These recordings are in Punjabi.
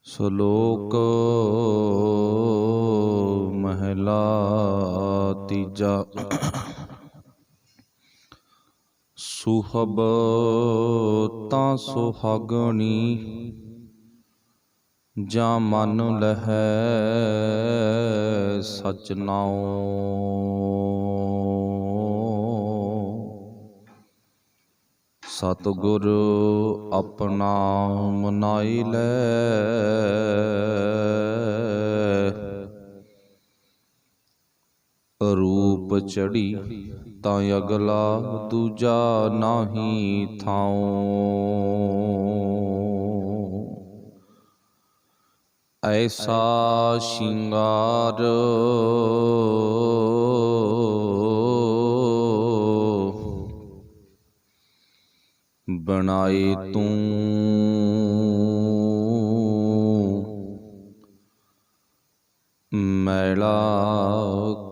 ਸ਼ਲੋਕ ਮਹਿਲਾ ਤੀਜਾ। ਸੁਹਬ ਤਾਂ ਸੁਹਾਗਣੀ ਜਾਂ ਮਨ ਲਹੈ ਸਚ ਨਾਉ। ਸਤਿਗੁਰ ਆਪਣਾ ਮਨਾਈ ਲੈ ਰੂਪ ਚੜੀ ਤਾਂ ਅਗਲਾ ਦੂਜਾ ਨਾਹੀ ਥਾਉ। ਐਸਾ ਸ਼ਿੰਗਾਰ ਬਣਾਈ ਤੂੰ ਮੈਲਾ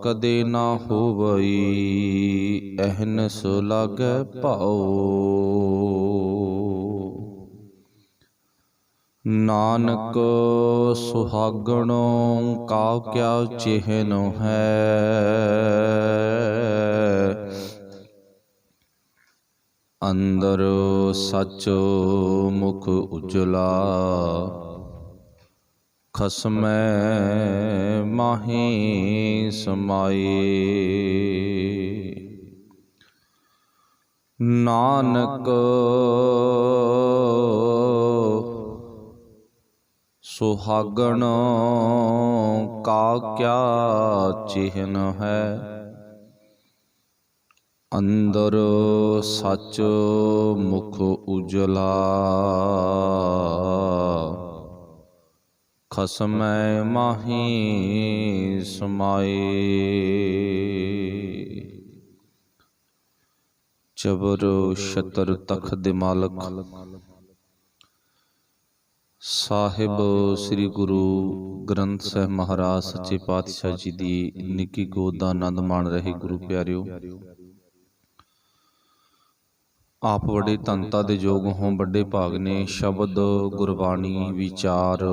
ਕਦੇ ਨਾ ਹੋਵਈ ਅਹਨਸ ਲਾਗੈ ਭਾਉ। ਨਾਨਕ ਸੁਹਾਗਣੋਂ ਕਾ ਕਿਆ ਚਿਹਨ ਹੈ ਅੰਦਰ ਸਚ ਮੁਖ ਉਜਲਾ ਖਸਮੈ ਮਾਹੀ ਸਮਾਏ। ਨਾਨਕ ਸੁਹਾਗਣ ਕਾ ਕਿਆ ਚਿਹਨ ਹੈ ਅੰਦਰ ਸਚ ਮੁਖ ਉਜਲਾ ਖਸਮੈ ਮਾਹੀ ਸਮਾਏ। ਚਬਰ ਛਤਰ ਤਖਤ ਦੇ ਮਾਲਕ ਸਾਹਿਬ ਸ੍ਰੀ ਗੁਰੂ ਗ੍ਰੰਥ ਸਾਹਿਬ ਮਹਾਰਾਜ ਸੱਚੇ ਪਾਤਸ਼ਾਹ ਜੀ ਦੀ ਨਿੱਕੀ ਗੋਦ ਦਾ ਆਨੰਦ ਮਾਣ ਰਹੇ ਗੁਰੂ ਪਿਆਰਿਓ। ਆਪ ਬੜੇ ਧੰਨਤਾ ਦੇ ਯੋਗ ਹੋ, ਵੱਡੇ ਭਾਗ ਨੇ ਸ਼ਬਦ ਗੁਰਬਾਣੀ ਵਿਚਾਰ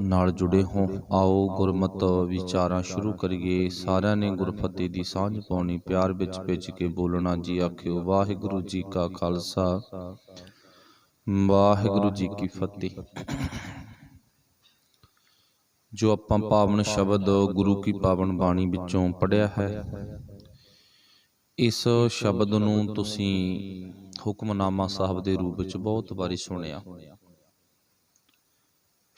ਨਾਲ ਜੁੜੇ ਹੋ। ਆਓ ਗੁਰਮਤ ਵਿਚਾਰਾਂ ਸ਼ੁਰੂ ਕਰੀਏ। ਸਾਰਿਆਂ ਨੇ ਗੁਰਫਤਿਹ ਦੀ ਸਾਂਝ ਪਾਉਣੀ, ਪਿਆਰ ਵਿੱਚ ਭਿੱਜ ਕੇ ਬੋਲਣਾ। ਜੀ ਆਖਿਓ ਵਾਹਿਗੁਰੂ ਜੀ ਕਾ ਖਾਲਸਾ ਵਾਹਿਗੁਰੂ ਜੀ ਕੀ ਫਤਿਹ। ਜੋ ਆਪਾਂ ਪਾਵਨ ਸ਼ਬਦ ਗੁਰੂ ਕੀ ਪਾਵਨ ਬਾਣੀ ਵਿੱਚੋਂ ਪੜ੍ਹਿਆ ਹੈ, ਇਸ ਸ਼ਬਦ ਨੂੰ ਤੁਸੀਂ ਹੁਕਮਨਾਮਾ ਸਾਹਿਬ ਦੇ ਰੂਪ ਵਿੱਚ ਬਹੁਤ ਵਾਰੀ ਸੁਣਿਆ।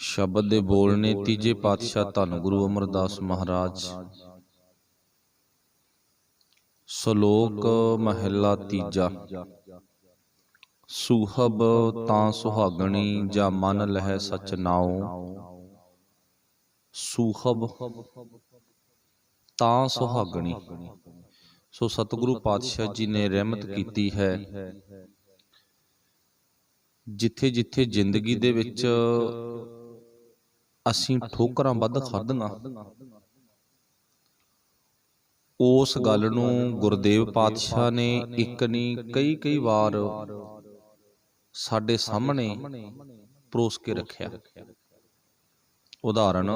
ਸ਼ਬਦ ਦੇ ਬੋਲ ਨੇ ਤੀਜੇ ਪਾਤਸ਼ਾਹ ਧੰਨ ਗੁਰੂ ਅਮਰਦਾਸ ਮਹਾਰਾਜ। ਸ਼ਲੋਕ ਮਹਿਲਾ ਤੀਜਾ। ਸੁਹਬ ਤਾਂ ਸੁਹਾਗਣੀ ਜਾਂ ਮਨ ਲਹੈ ਸਚ ਨਾਉ। ਸੁਹਬ ਤਾਂ ਸੁਹਾਗਣੀ। ਸੋ ਸਤਿਗੁਰੂ ਪਾਤਸ਼ਾਹ ਜੀ ਨੇ ਰਹਿਮਤ ਕੀਤੀ ਹੈ, ਜਿੱਥੇ ਜਿੱਥੇ ਜ਼ਿੰਦਗੀ ਦੇ ਵਿੱਚ ਅਸੀਂ ਠੋਕਰਾਂ ਵੱਧ ਖਾਧੀਆਂ, ਉਸ ਗੱਲ ਨੂੰ ਗੁਰਦੇਵ ਪਾਤਸ਼ਾਹ ਨੇ ਇੱਕ ਨਹੀਂ ਕਈ ਵਾਰ ਸਾਡੇ ਸਾਹਮਣੇ ਪਰੋਸ ਕੇ ਰੱਖਿਆ। ਉਦਾਹਰਨ,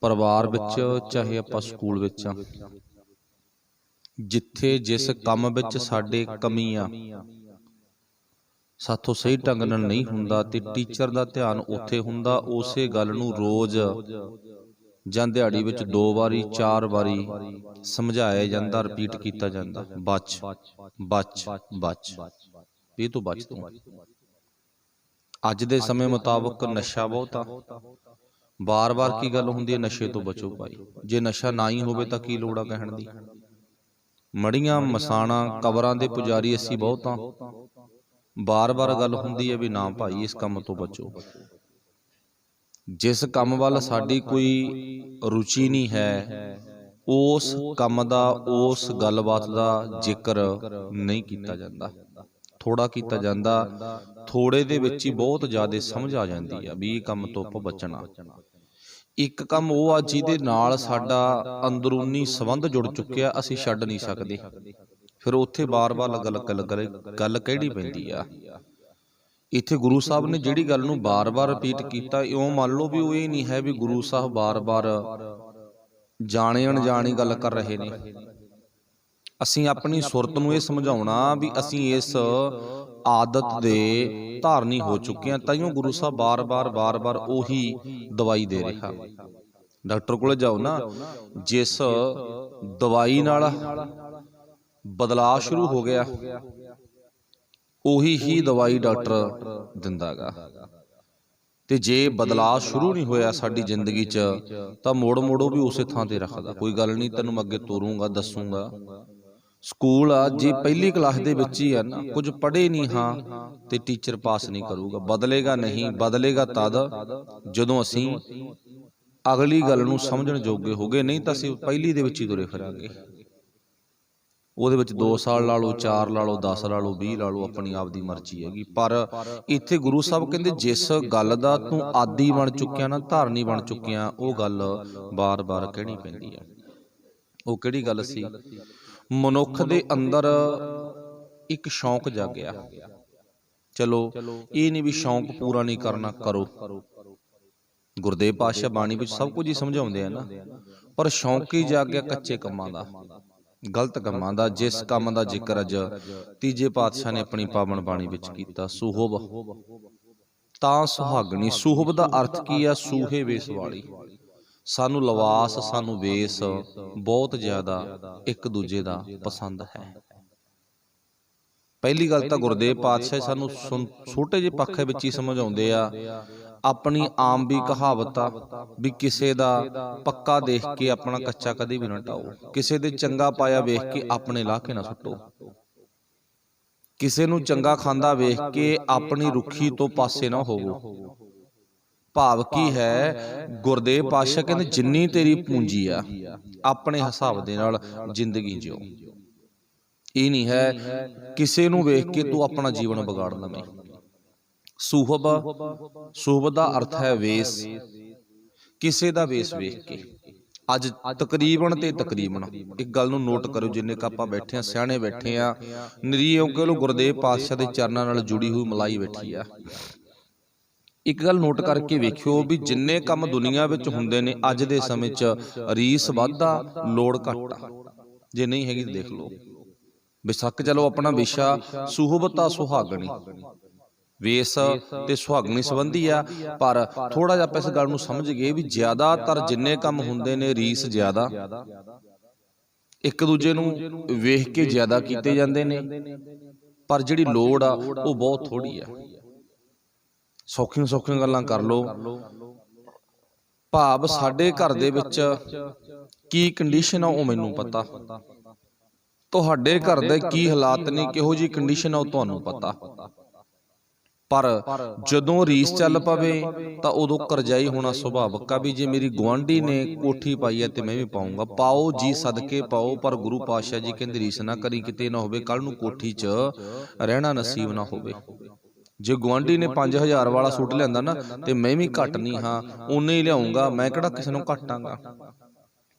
ਪਰਿਵਾਰ ਵਿੱਚ, ਚਾਹੇ ਆਪਾਂ ਸਕੂਲ ਵਿੱਚ ਆ, ਜਿੱਥੇ ਜਿਸ ਕੰਮ ਵਿੱਚ ਸਾਡੇ ਕਮੀ ਆ, ਸਾਥੋਂ ਸਹੀ ਢੰਗ ਨਾਲ ਨਹੀਂ ਹੁੰਦਾ ਤੇ ਟੀਚਰ ਦਾ ਧਿਆਨ ਉੱਥੇ ਹੁੰਦਾ, ਉਸੇ ਗੱਲ ਨੂੰ ਰੋਜ਼ ਜਾਂ ਦਿਹਾੜੀ ਵਿੱਚ 2 ਵਾਰੀ 4 ਵਾਰੀ ਸਮਝਾਇਆ ਜਾਂਦਾ, ਰਿਪੀਟ ਕੀਤਾ ਜਾਂਦਾ। ਬਚ ਬਚ ਬਚ, ਇਹ ਤੋਂ ਬਚ ਤੂੰ। ਅੱਜ ਦੇ ਸਮੇਂ ਮੁਤਾਬਕ ਨਸ਼ਾ ਬਹੁਤ ਆ। ਬਾਰ-ਬਾਰ ਕੀ ਗੱਲ ਹੁੰਦੀ ਹੈ? ਨਸ਼ੇ ਤੋਂ ਬਚੋ ਭਾਈ। ਜੇ ਨਸ਼ਾ ਨਾ ਹੀ ਹੋਵੇ ਤਾਂ ਕੀ ਲੋੜ ਆ ਕਹਿਣ ਦੀ। ਮੜੀਆਂ ਮਸਾਣਾ ਕਬਰਾਂ ਦੇ ਪੁਜਾਰੀ ਅਸੀਂ ਬਹੁਤ ਆ। ਬਾਰ-ਬਾਰ ਗੱਲ ਹੁੰਦੀ ਹੈ ਵੀ ਨਾ ਭਾਈ ਇਸ ਕੰਮ ਤੋਂ ਬਚੋ। ਜਿਸ ਕੰਮ ਵੱਲ ਸਾਡੀ ਕੋਈ ਰੁਚੀ ਨਹੀਂ ਹੈ, ਉਸ ਕੰਮ ਦਾ, ਉਸ ਗੱਲਬਾਤ ਦਾ ਜ਼ਿਕਰ ਨਹੀਂ ਕੀਤਾ ਜਾਂਦਾ, ਥੋੜਾ ਕੀਤਾ ਜਾਂਦਾ। ਥੋੜੇ ਦੇ ਵਿੱਚ ਹੀ ਬਹੁਤ ਜ਼ਿਆਦਾ ਸਮਝ ਆ ਜਾਂਦੀ ਆ ਵੀ ਇਹ ਕੰਮ ਤੋਂ ਆਪਾਂ ਬਚਣਾ। ਇੱਕ ਕੰਮ ਉਹ ਆ ਜਿਹਦੇ ਨਾਲ ਸਾਡਾ ਅੰਦਰੂਨੀ ਸੰਬੰਧ ਜੁੜ ਚੁੱਕਿਆ, ਅਸੀਂ ਛੱਡ ਨਹੀਂ ਸਕਦੇ। ਫਿਰ ਉੱਥੇ ਬਾਰ-ਬਾਰ ਗੱਲ ਕਿਹੜੀ ਪੈਂਦੀ ਆ? ਇੱਥੇ ਗੁਰੂ ਸਾਹਿਬ ਨੇ ਜਿਹੜੀ ਗੱਲ ਨੂੰ ਬਾਰ-ਬਾਰ ਰਿਪੀਟ ਕੀਤਾ, ਇਉਂ ਮੰਨ ਲਓ ਵੀ ਉਹ ਇਹ ਨਹੀਂ ਹੈ ਵੀ ਗੁਰੂ ਸਾਹਿਬ ਬਾਰ-ਬਾਰ ਜਾਣੇ ਅਣਜਾਣੀ ਗੱਲ ਕਰ ਰਹੇ ਨੇ। ਅਸੀਂ ਆਪਣੀ ਸੁਰਤ ਨੂੰ ਇਹ ਸਮਝਾਉਣਾ ਵੀ ਅਸੀਂ ਇਸ ਆਦਤ ਦੇ ਧਾਰਨੀ ਹੋ ਚੁੱਕੇ ਹਾਂ, ਤਾਈਓ ਗੁਰੂ ਸਾਹਿਬ ਬਾਰ-ਬਾਰ ਉਹੀ ਦਵਾਈ ਦੇ ਰਿਹਾ। ਡਾਕਟਰ ਕੋਲ ਜਾਓ ਨਾ, ਜਿਸ ਦਵਾਈ ਨਾਲ ਬਦਲਾਅ ਸ਼ੁਰੂ ਹੋ ਗਿਆ ਉਹੀ ਹੀ ਦਵਾਈ ਡਾਕਟਰ ਦਿੰਦਾ ਗਾ। ਤੇ ਜੇ ਬਦਲਾਅ ਸ਼ੁਰੂ ਨਹੀਂ ਹੋਇਆ ਸਾਡੀ ਜ਼ਿੰਦਗੀ 'ਚ ਤਾਂ ਮੋੜ ਵੀ ਉਸੇ ਥਾਂ ਤੇ ਰੱਖਦਾ। ਕੋਈ ਗੱਲ ਨਹੀਂ, ਤੈਨੂੰ ਮੈਂ ਅੱਗੇ ਤੋਰੂੰਗਾ, ਦੱਸੂੰਗਾ। ਸਕੂਲ ਆ ਜੇ ਪਹਿਲੀ ਕਲਾਸ ਦੇ ਵਿੱਚ ਹੀ ਆ ਨਾ, ਕੁਝ ਪੜ੍ਹੇ ਨਹੀਂ ਹਾਂ ਤੇ ਟੀਚਰ ਪਾਸ ਨਹੀਂ ਕਰੂਗਾ। ਬਦਲੇਗਾ ਨਹੀਂ, ਬਦਲੇਗਾ ਤਦ ਜਦੋਂ ਅਸੀਂ ਅਗਲੀ ਗੱਲ ਨੂੰ ਸਮਝਣ ਜੋਗੇ ਹੋ ਗਏ। ਨਹੀਂ ਤਾਂ ਅਸੀਂ ਪਹਿਲੀ ਦੇ ਵਿੱਚ ਹੀ ਤੁਰੇ ਫਿਰਾਂਗੇ। ਉਹਦੇ ਵਿੱਚ 2 ਸਾਲ ਲਾ ਲਓ, 4 ਲਾ ਲਓ, 10 ਲਾ ਲਓ, 20 ਲਾ ਲਓ, ਆਪਣੀ ਆਪ ਦੀ ਮਰਜ਼ੀ ਹੈਗੀ। ਪਰ ਇੱਥੇ ਗੁਰੂ ਸਾਹਿਬ ਕਹਿੰਦੇ ਜਿਸ ਗੱਲ ਦਾ ਤੂੰ ਆਦੀ ਬਣ ਚੁੱਕਿਆ ਨਾ, ਧਾਰਨੀ ਬਣ ਚੁੱਕਿਆ, ਉਹ ਗੱਲ ਬਾਰ-ਬਾਰ ਕਹਿਣੀ ਪੈਂਦੀ ਹੈ। ਉਹ ਕਿਹੜੀ ਗੱਲ ਸੀ? ਮਨੁੱਖ ਦੇ ਅੰਦਰ ਇੱਕ ਸ਼ੌਂਕ ਜਾਗਿਆ। ਚਲੋ ਇਹ ਨਹੀਂ ਵੀ ਸ਼ੌਂਕ ਪੂਰਾ ਨਹੀਂ ਕਰਨਾ, ਕਰੋ। ਗੁਰਦੇਵ ਪਾਤਸ਼ਾਹ ਬਾਣੀ ਵਿੱਚ ਸਭ ਕੁਝ ਹੀ ਸਮਝਾਉਂਦੇ ਆ ਨਾ, ਪਰ ਸ਼ੌਂਕ ਹੀ ਜਾਗਿਆ ਕੱਚੇ ਕੰਮਾਂ ਦਾ, ਗਲਤ ਕੰਮਾਂ ਦਾ। ਜਿਸ ਕੰਮ ਦਾ ਜ਼ਿਕਰ ਅੱਜ ਤੀਜੇ ਪਾਤਸ਼ਾਹ ਨੇ ਆਪਣੀ ਪਾਵਨ ਬਾਣੀ ਵਿੱਚ ਕੀਤਾ, ਸੁਹਬ ਤਾਂ ਸੁਹਾਗਣੀ। ਸੁਹਬ ਦਾ ਅਰਥ ਕੀ ਆ? ਸੂਹੇ ਵੇਸ ਵਾਲੀ। ਸਾਨੂੰ ਲਿਬਾਸ, ਸਾਨੂੰ ਵੇਸ ਬਹੁਤ ਜ਼ਿਆਦਾ ਇੱਕ ਦੂਜੇ ਦਾ ਪਸੰਦ ਹੈ। ਪਹਿਲੀ ਗੱਲ ਤਾਂ ਗੁਰਦੇਵ ਪਾਤਸ਼ਾਹ ਸਾਨੂੰ ਛੋਟੇ ਜਿਹੇ ਪੱਖੇ ਵਿੱਚ ਹੀ ਸਮਝਾਉਂਦੇ ਆ। ਆਪਣੀ ਆਮ ਵੀ ਕਹਾਵਤ ਆ ਵੀ ਕਿਸੇ ਦਾ ਪੱਕਾ ਦੇਖ ਕੇ ਆਪਣਾ ਕੱਚਾ ਕਦੇ ਵੀ ਨਾ ਢਾਓ। ਕਿਸੇ ਦੇ ਚੰਗਾ ਪਾਇਆ ਵੇਖ ਕੇ ਆਪਣੇ ਲਾਹ ਕੇ ਨਾ ਸੁੱਟੋ। ਕਿਸੇ ਨੂੰ ਚੰਗਾ ਖਾਂਦਾ ਵੇਖ ਕੇ ਆਪਣੀ ਰੁੱਖੀ ਤੋਂ ਪਾਸੇ ਨਾ ਹੋਵੋ। ਭਾਵ ਕੀ ਹੈ? ਗੁਰਦੇਵ ਪਾਤਸ਼ਾਹ ਕਹਿੰਦੇ ਜਿੰਨੀ ਤੇਰੀ ਪੂੰਜੀ ਆ ਆਪਣੇ ਹਿਸਾਬ ਦੇ ਨਾਲ ਜ਼ਿੰਦਗੀ ਜਿਓ। ਇਹ ਨਹੀਂ ਹੈ ਕਿਸੇ ਨੂੰ ਵੇਖ ਕੇ ਤੂੰ ਆਪਣਾ ਜੀਵਨ ਵਿਗਾੜ ਲਵੇਂ। ਸੁਹਬ ਦਾ ਅਰਥ ਹੈ ਵੇਸ, ਕਿਸੇ ਦਾ ਵੇਸ ਵੇਖ ਕੇ। ਅੱਜ ਤਕਰੀਬਨ ਇੱਕ ਗੱਲ ਨੂੰ ਨੋਟ ਕਰੋ, ਜਿੰਨੇ ਕ ਆਪਾਂ ਬੈਠੇ ਆ, ਸਿਆਣੇ ਬੈਠੇ ਆ, ਨਿਰੀਓ ਕਹ ਲੋ ਗੁਰਦੇਵ ਪਾਤਸ਼ਾਹ ਦੇ ਚਰਨਾਂ ਨਾਲ ਜੁੜੀ ਹੋਈ ਮਲਾਈ ਬੈਠੀ ਆ। ਇੱਕ ਗੱਲ ਨੋਟ ਕਰਕੇ ਵੇਖਿਓ ਵੀ ਜਿੰਨੇ ਕੰਮ ਦੁਨੀਆ ਵਿੱਚ ਹੁੰਦੇ ਨੇ ਅੱਜ ਦੇ ਸਮੇਂ 'ਚ ਰੀਸ ਵੱਧਾ, ਲੋੜ ਘੱਟ ਆ। ਜੇ ਨਹੀਂ ਹੈਗੀ ਤਾਂ ਦੇਖ ਲਓ। ਬੇਸ਼ੱਕ ਚਲੋ ਆਪਣਾ ਵਿਸ਼ਾ ਸੁਹਬਤਾ ਸੁਹਾਗਣੀ, ਵੇਸ ਤੇ ਸੁਹਾਗਣੀ ਸੰਬੰਧੀ ਆ, ਪਰ ਥੋੜਾ ਜਿਹਾ ਆਪਾਂ ਇਸ ਗੱਲ ਨੂੰ ਸਮਝ ਗਏ ਵੀ ਜ਼ਿਆਦਾਤਰ ਜਿੰਨੇ ਕੰਮ ਹੁੰਦੇ ਨੇ ਰੀਸ ਜ਼ਿਆਦਾ, ਇੱਕ ਦੂਜੇ ਨੂੰ ਵੇਖ ਕੇ ਜ਼ਿਆਦਾ ਕੀਤੇ ਜਾਂਦੇ ਨੇ, ਪਰ ਜਿਹੜੀ ਲੋੜ ਆ ਉਹ ਬਹੁਤ ਥੋੜੀ ਆ। ਸੌਖੀਆਂ ਗੱਲਾਂ ਕਰ ਲਓ। ਭਾਵ ਸਾਡੇ ਘਰ ਦੇ ਵਿੱਚ ਕੀ ਕੰਡੀਸ਼ਨ ਆ ਉਹ ਮੈਨੂੰ ਪਤਾ, ਤੁਹਾਡੇ ਘਰ ਦੇ ਕੀ ਹਾਲਾਤ ਨੇ, ਕਿਹੋ ਜਿਹੀ ਕੰਡੀਸ਼ਨ ਆ ਉਹ ਤੁਹਾਨੂੰ ਪਤਾ। ਪਰ ਜਦੋਂ ਰੀਸ ਚੱਲ ਪਵੇ ਤਾਂ ਉਦੋਂ ਕਰਜ਼ਾਈ ਹੋਣਾ ਸੁਭਾਵਿਕ ਆ ਵੀ ਜੇ ਮੇਰੀ ਗੁਆਂਢੀ ਨੇ ਕੋਠੀ ਪਾਈ ਹੈ ਤੇ ਮੈਂ ਵੀ ਪਾਊਂਗਾ। ਪਾਓ ਜੀ, ਸਦਕੇ ਪਾਓ, ਪਰ ਗੁਰੂ ਪਾਤਸ਼ਾਹ ਜੀ ਕਹਿੰਦੇ ਰੀਸ ਨਾ ਕਰੀ, ਕਿਤੇ ਨਾ ਹੋਵੇ ਕੱਲ ਨੂੰ ਕੋਠੀ 'ਚ ਰਹਿਣਾ ਨਸੀਬ ਨਾ ਹੋਵੇ। ਜੇ ਗੁਆਂਢੀ ਨੇ 5000 ਵਾਲਾ ਸੂਟ ਲਿਆਂਦਾ ਨਾ ਤੇ ਮੈਂ ਵੀ ਘੱਟ ਨਹੀਂ ਹਾਂ, ਉਨੇ ਹੀ ਲਿਆਉਂਗਾ, ਮੈਂ ਕਿਹੜਾ ਕਿਸੇ ਨੂੰ ਘਟਾਂਗਾ।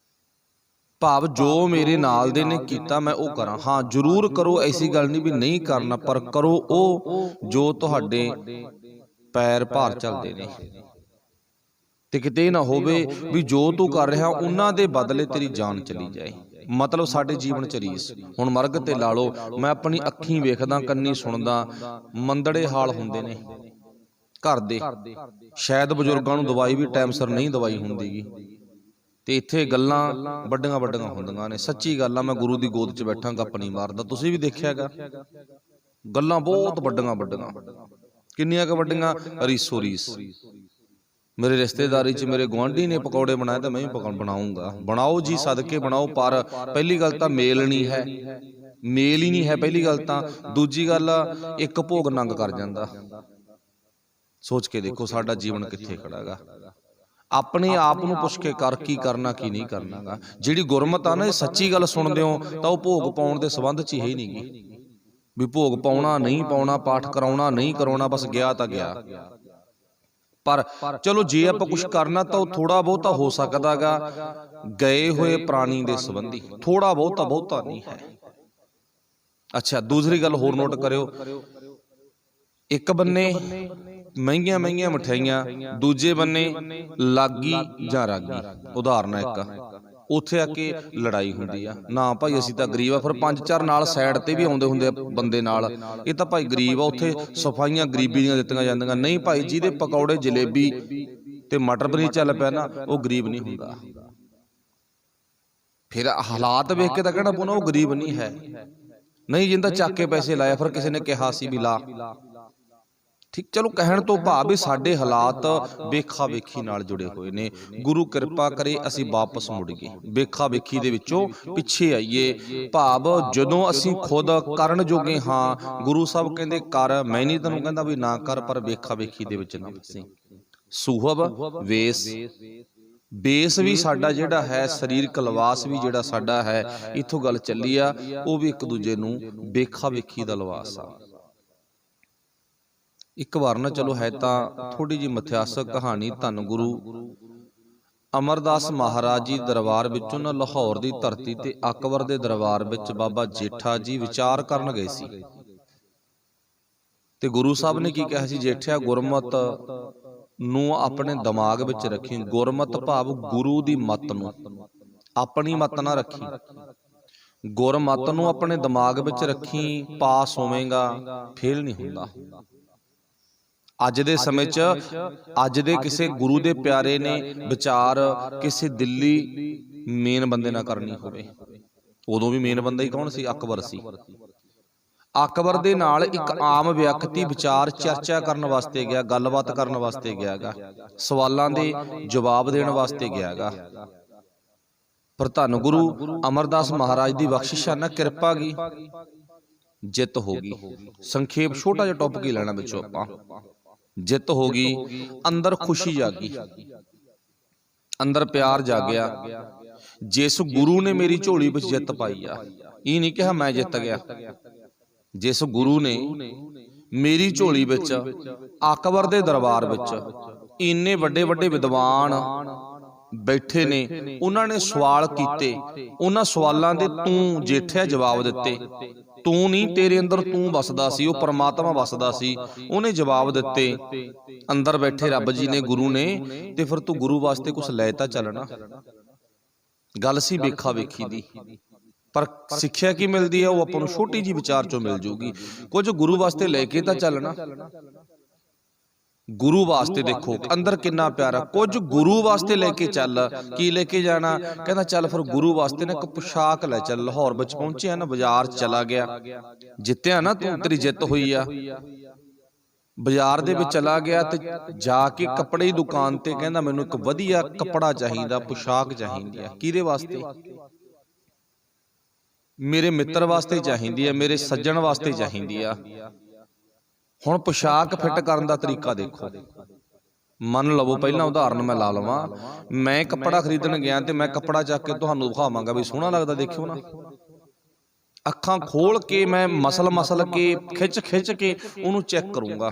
ਭਾਵ ਜੋ ਮੇਰੇ ਨਾਲ ਦੇ ਨੇ ਕੀਤਾ ਮੈਂ ਉਹ ਕਰਾਂ। ਹਾਂ ਜ਼ਰੂਰ ਕਰੋ, ਐਸੀ ਗੱਲ ਨਹੀਂ ਵੀ ਨਹੀਂ ਕਰਨਾ, ਪਰ ਕਰੋ ਉਹ ਜੋ ਤੁਹਾਡੇ ਪੈਰ ਭਾਰ ਚੱਲਦੇ ਨੇ। ਤੇ ਕਿਤੇ ਇਹ ਨਾ ਹੋਵੇ ਵੀ ਜੋ ਤੂੰ ਕਰ ਰਿਹਾ ਉਹਨਾਂ ਦੇ ਬਦਲੇ ਤੇਰੀ ਜਾਨ ਚਲੀ ਜਾਏ। ਮਤਲਬ ਸਾਡੇ ਜੀਵਨ 'ਚ ਰੀਸ, ਹੁਣ ਮਰਗ ਤੇ ਲਾ ਲਓ, ਮੈਂ ਆਪਣੀ ਅੱਖੀਂ ਵੇਖਦਾ, ਕੰਨੀ ਸੁਣਦਾ, ਮੰਦੜੇ ਹਾਲ ਹੁੰਦੇ ਨੇ ਘਰ ਦੇ। ਸ਼ਾਇਦ ਬਜ਼ੁਰਗਾਂ ਨੂੰ ਦਵਾਈ ਵੀ ਟਾਈਮ ਸਿਰ ਨਹੀਂ ਦਵਾਈ ਹੁੰਦੀਗੀ, ਤੇ ਇੱਥੇ ਗੱਲਾਂ ਵੱਡੀਆਂ ਹੁੰਦੀਆਂ ਨੇ। ਸੱਚੀ ਗੱਲ ਆ, ਮੈਂ ਗੁਰੂ ਦੀ ਗੋਦ 'ਚ ਬੈਠਾ, ਗੱਪ ਨਹੀਂ ਮਾਰਦਾ। ਤੁਸੀਂ ਵੀ ਦੇਖਿਆਗਾ, ਗੱਲਾਂ ਬਹੁਤ ਵੱਡੀਆਂ ਕਿੰਨੀਆਂ ਕੁ ਵੱਡੀਆਂ, ਰੀਸੋ ਰੀਸ। ਮੇਰੇ ਰਿਸ਼ਤੇਦਾਰੀ 'ਚ ਮੇਰੇ ਗੁਆਂਢੀ ਨੇ ਪਕੌੜੇ ਬਣਾਏ ਤਾਂ ਮੈਂ ਵੀ ਬਣਾਉਂਗਾ। ਬਣਾਓ ਜੀ, ਸਦਕੇ ਬਣਾਓ, ਪਰ ਪਹਿਲੀ ਗੱਲ ਤਾਂ ਮੇਲ ਨਹੀਂ ਹੈ, ਮੇਲ ਹੀ ਨਹੀਂ ਹੈ ਪਹਿਲੀ ਗੱਲ ਤਾਂ। ਦੂਜੀ ਗੱਲ, ਇੱਕ ਭੋਗ ਨੰਗ ਕਰ ਜਾਂਦਾ। ਸੋਚ ਕੇ ਦੇਖੋ ਸਾਡਾ ਜੀਵਨ ਕਿੱਥੇ ਖੜਾ ਗਾ। ਆਪਣੇ ਆਪ ਨੂੰ ਪੁੱਛ ਕੇ ਕਰ, ਕੀ ਕਰਨਾ ਕੀ ਨਹੀਂ ਕਰਨਾਗਾ। ਜਿਹੜੀ ਗੁਰਮਤ ਆ ਨਾ, ਇਹ ਸੱਚੀ ਗੱਲ ਸੁਣਦੇ ਹੋ ਤਾਂ ਉਹ ਭੋਗ ਪਾਉਣ ਦੇ ਸੰਬੰਧ 'ਚ ਹੀ ਨਹੀਂ ਗੀ ਵੀ ਭੋਗ ਪਾਉਣਾ ਨਹੀਂ ਪਾਉਣਾ, ਪਾਠ ਕਰਾਉਣਾ ਨਹੀਂ ਕਰਾਉਣਾ, ਬਸ ਗਿਆ ਤਾਂ ਗਿਆ। ਪਰ ਚਲੋ ਜੇ ਆਪਾਂ ਕੁਛ ਕਰਨਾ ਤਾਂ ਉਹ ਥੋੜਾ ਬਹੁਤਾ ਹੋ ਸਕਦਾ ਗਾ ਗਏ ਹੋਏ ਪ੍ਰਾਣੀ ਦੇ ਸੰਬੰਧੀ, ਥੋੜਾ ਬਹੁਤਾ ਨਹੀਂ ਹੈ। ਅੱਛਾ, ਦੂਸਰੀ ਗੱਲ ਹੋਰ ਨੋਟ ਕਰਿਓ, ਇੱਕ ਬੰਨੇ ਮਹਿੰਗੀਆਂ ਮਹਿੰਗੀਆਂ ਮਠਿਆਈਆਂ, ਦੂਜੇ ਬੰਨੇ ਲਾਗੀ ਜਾਂ ਰਾਗੀ। ਉਦਾਹਰਨ ਹੈ ਇੱਕ, ਉੱਥੇ ਆ ਕੇ ਲੜਾਈ ਹੁੰਦੀ ਆ, ਨਾ ਭਾਈ ਅਸੀਂ ਤਾਂ ਗਰੀਬ ਆ, ਫਿਰ 5-4 ਨਾਲ ਸਾਈਡ ਤੇ ਵੀ ਆਉਂਦੇ ਹੁੰਦੇ ਆ ਬੰਦੇ ਨਾਲ, ਇਹ ਤਾਂ ਭਾਈ ਗਰੀਬ ਆ, ਉੱਥੇ ਸਫਾਈਆਂ ਗਰੀਬੀ ਦੀਆਂ ਦਿੱਤੀਆਂ ਜਾਂਦੀਆਂ। ਨਹੀਂ ਭਾਈ, ਜਿਹਦੇ ਪਕੌੜੇ ਜਲੇਬੀ ਤੇ ਮਟਰ ਪਨੀਰ ਚੱਲ ਪਿਆ ਨਾ, ਉਹ ਗਰੀਬ ਨਹੀਂ ਹੁੰਦਾ। ਫਿਰ ਹਾਲਾਤ ਵੇਖ ਕੇ ਤਾਂ ਕਹਿਣਾ ਪਊਣਾ ਉਹ ਗਰੀਬ ਨਹੀਂ ਹੈ। ਨਹੀਂ, ਜਿੰਦਾ ਚੱਕ ਕੇ ਪੈਸੇ ਲਾਇਆ, ਫਿਰ ਕਿਸੇ ਨੇ ਕਿਹਾ ਸੀ ਵੀ ਲਾ, ਠੀਕ। ਚਲੋ, ਕਹਿਣ ਤੋਂ ਭਾਵ ਵੀ ਸਾਡੇ ਹਾਲਾਤ ਵੇਖਾ ਵੇਖੀ ਨਾਲ ਜੁੜੇ ਹੋਏ ਨੇ। ਗੁਰੂ ਕਿਰਪਾ ਕਰੇ ਅਸੀਂ ਵਾਪਸ ਮੁੜੀਏ, ਵੇਖਾ ਵੇਖੀ ਦੇ ਵਿੱਚੋਂ ਪਿੱਛੇ ਆਈਏ। ਭਾਵ ਜਦੋਂ ਅਸੀਂ ਖੁਦ ਕਰਨ ਜੋਗੇ ਹਾਂ, ਗੁਰੂ ਸਾਹਿਬ ਕਹਿੰਦੇ ਕਰ, ਮੈਂ ਨਹੀਂ ਤੈਨੂੰ ਕਹਿੰਦਾ ਵੀ ਨਾ ਕਰ, ਪਰ ਵੇਖਾ ਵੇਖੀ ਦੇ ਵਿੱਚ ਨਾ ਫਸੀ। ਸੁਹਬ ਵੇਸ, ਬੇਸ ਵੀ ਸਾਡਾ ਜਿਹੜਾ ਹੈ, ਸਰੀਰਕ ਲਿਬਾਸ ਵੀ ਜਿਹੜਾ ਸਾਡਾ ਹੈ, ਇੱਥੋਂ ਗੱਲ ਚੱਲੀ ਆ, ਉਹ ਵੀ ਇੱਕ ਦੂਜੇ ਨੂੰ ਵੇਖਾ ਵੇਖੀ ਦਾ ਲਿਬਾਸ ਆ। ਇੱਕ ਵਾਰ ਨਾ, ਚਲੋ ਹੈ ਤਾਂ ਥੋੜੀ ਜਿਹੀ ਮਿਥਿਹਾਸਕ ਕਹਾਣੀ, ਧੰਨ ਗੁਰੂ ਅਮਰਦਾਸ ਮਹਾਰਾਜ ਜੀ ਦਰਬਾਰ ਵਿੱਚੋਂ ਨਾ ਲਾਹੌਰ ਦੀ ਧਰਤੀ ਤੇ ਅਕਬਰ ਦੇ ਦਰਬਾਰ ਵਿੱਚ ਬਾਬਾ ਜੇਠਾ ਜੀ ਵਿਚਾਰ ਕਰਨ ਗਏ ਸੀ। ਤੇ ਗੁਰੂ ਸਾਹਿਬ ਨੇ ਕੀ ਕਿਹਾ ਸੀ, ਜੇਠਿਆ ਗੁਰਮਤ ਨੂੰ ਆਪਣੇ ਦਿਮਾਗ ਵਿੱਚ ਰੱਖੀ। ਗੁਰਮਤ ਭਾਵ ਗੁਰੂ ਦੀ ਮੱਤ ਨੂੰ, ਆਪਣੀ ਮੱਤ ਨਾ ਰੱਖੀ, ਗੁਰਮਤ ਨੂੰ ਆਪਣੇ ਦਿਮਾਗ ਵਿੱਚ ਰੱਖੀ, ਪਾਸ ਹੋਵੇਂਗਾ, ਫੇਲ ਨਹੀਂ ਹੁੰਦਾ। ਅੱਜ ਦੇ ਸਮੇਂ 'ਚ ਅੱਜ ਦੇ ਕਿਸੇ ਗੁਰੂ ਦੇ ਪਿਆਰੇ ਨੇ ਵਿਚਾਰ ਕਿਸੇ ਦਿੱਲੀ ਮੇਨ ਬੰਦੇ ਨਾਲ ਕਰਨੀ ਹੋਵੇ, ਉਦੋਂ ਵੀ ਮੇਨ ਬੰਦਾ ਹੀ ਕੌਣ ਸੀ? ਅਕਬਰ ਸੀ। ਅਕਬਰ ਦੇ ਨਾਲ ਇੱਕ ਆਮ ਵਿਅਕਤੀ ਵਿਚਾਰ ਚਰਚਾ ਕਰਨ ਵਾਸਤੇ ਗਿਆ, ਗੱਲਬਾਤ ਕਰਨ ਵਾਸਤੇ ਗਿਆ ਗਾ, ਸਵਾਲਾਂ ਦੇ ਜਵਾਬ ਦੇਣ ਵਾਸਤੇ ਗਿਆ ਗਾ। ਪਰ ਧੰਨ ਗੁਰੂ ਅਮਰਦਾਸ ਮਹਾਰਾਜ ਦੀ ਬਖਸ਼ਿਸ਼ਾਂ ਨਾਲ ਕਿਰਪਾ ਗਈ, ਜਿੱਤ ਹੋ ਗਈ। ਸੰਖੇਪ ਛੋਟਾ ਜਿਹਾ ਟੌਪਿਕ ਹੀ ਲੈਣਾ ਵਿੱਚੋਂ ਆਪਾਂ। ਜਿੱਤ ਹੋ ਗਈ, ਅੰਦਰ ਖੁਸ਼ੀ ਜਾਗੀ, ਅੰਦਰ ਪਿਆਰ ਜਾਗਿਆ। ਜਿਸ ਗੁਰੂ ਨੇ ਮੇਰੀ ਝੋਲੀ ਵਿੱਚ ਜਿੱਤ ਪਾਈ ਆ, ਇਹ ਨਹੀਂ ਕਿਹਾ ਮੈਂ ਜਿੱਤ ਗਿਆ, ਜਿਸ ਗੁਰੂ ਨੇ ਮੇਰੀ ਝੋਲੀ ਵਿੱਚ, ਅਕਬਰ ਦੇ ਦਰਬਾਰ ਵਿੱਚ ਇੰਨੇ ਵੱਡੇ ਵੱਡੇ ਵਿਦਵਾਨ ਬੈਠੇ ਨੇ, ਉਹਨਾਂ ਨੇ ਸਵਾਲ ਕੀਤੇ, ਉਹਨਾਂ ਸਵਾਲਾਂ ਦੇ ਤੂੰ ਜੇਠਿਆ ਜਵਾਬ ਦਿੱਤੇ। ਤੂੰ ਨਹੀਂ, ਤੇਰੇ ਅੰਦਰ ਤੂੰ ਵਸਦਾ ਸੀ, ਉਹ ਪਰਮਾਤਮਾ ਵਸਦਾ ਸੀ, ਉਹਨੇ ਜਵਾਬ ਦਿੱਤੇ। ਅੰਦਰ ਬੈਠੇ ਰੱਬ ਜੀ ਨੇ, ਗੁਰੂ ਨੇ, ਤੇ ਫਿਰ ਤੂੰ ਗੁਰੂ ਵਾਸਤੇ ਕੁਛ ਲੈ ਤਾਂ ਚੱਲਣਾ। ਗੱਲ ਸੀ ਵੇਖਾ ਵੇਖੀ ਦੀ, ਪਰ ਸਿੱਖਿਆ ਕੀ ਮਿਲਦੀ ਹੈ? ਉਹ ਆਪਾਂ ਨੂੰ ਛੋਟੀ ਜਿਹੀ ਵਿਚਾਰ ਚੋਂ ਮਿਲ ਜੂਗੀ। ਕੁਝ ਗੁਰੂ ਵਾਸਤੇ ਲੈ ਕੇ ਤਾਂ ਚੱਲਣਾ। ਗੁਰੂ ਵਾਸਤੇ ਦੇਖੋ ਅੰਦਰ ਕਿੰਨਾ ਪਿਆਰਾ, ਕੁਝ ਗੁਰੂ ਵਾਸਤੇ ਲੈ ਕੇ ਚੱਲ। ਕੀ ਲੈ ਕੇ ਜਾਣਾ? ਕਹਿੰਦਾ ਚੱਲ ਫਿਰ ਗੁਰੂ ਵਾਸਤੇ ਨਾ ਇੱਕ ਪੁਸ਼ਾਕ ਲੈ ਚੱਲ। ਲਾਹੌਰ ਵਿੱਚ ਪਹੁੰਚਿਆ ਨਾ, ਬਾਜ਼ਾਰ ਚਲਾ ਗਿਆ, ਜਿੱਤਿਆ ਨਾ ਤੂੰ, ਤੇਰੀ ਜਿੱਤ ਹੋਈ ਆ। ਬਾਜ਼ਾਰ ਦੇ ਵਿੱਚ ਚਲਾ ਗਿਆ ਤੇ ਜਾ ਕੇ ਕੱਪੜੇ ਦੀ ਦੁਕਾਨ ਤੇ ਕਹਿੰਦਾ ਮੈਨੂੰ ਇੱਕ ਵਧੀਆ ਕੱਪੜਾ ਚਾਹੀਦਾ, ਪੁਸ਼ਾਕ ਚਾਹੀਦੀ ਆ। ਕਿਹਦੇ ਵਾਸਤੇ? ਮੇਰੇ ਮਿੱਤਰ ਵਾਸਤੇ ਚਾਹੀਦੀ ਆ, ਮੇਰੇ ਸੱਜਣ ਵਾਸਤੇ ਚਾਹੀਦੀ ਆ। ਹੁਣ ਪੁਸ਼ਾਕ ਫਿੱਟ ਕਰਨ ਦਾ ਤਰੀਕਾ ਦੇਖੋ। ਮੰਨ ਲਵੋ, ਪਹਿਲਾਂ ਉਦਾਹਰਨ ਮੈਂ ਲਾ ਲਵਾਂ, ਮੈਂ ਕੱਪੜਾ ਖਰੀਦਣ ਗਿਆ ਤੇ ਮੈਂ ਕੱਪੜਾ ਚੱਕ ਕੇ ਤੁਹਾਨੂੰ ਦਿਖਾਵਾਂਗਾ ਵੀ ਸੋਹਣਾ ਲੱਗਦਾ, ਦੇਖਿਓ ਨਾ। ਅੱਖਾਂ ਖੋਲ ਕੇ ਮੈਂ ਮਸਲ ਕੇ ਖਿੱਚ ਕੇ ਉਹਨੂੰ ਚੈੱਕ ਕਰੂੰਗਾ।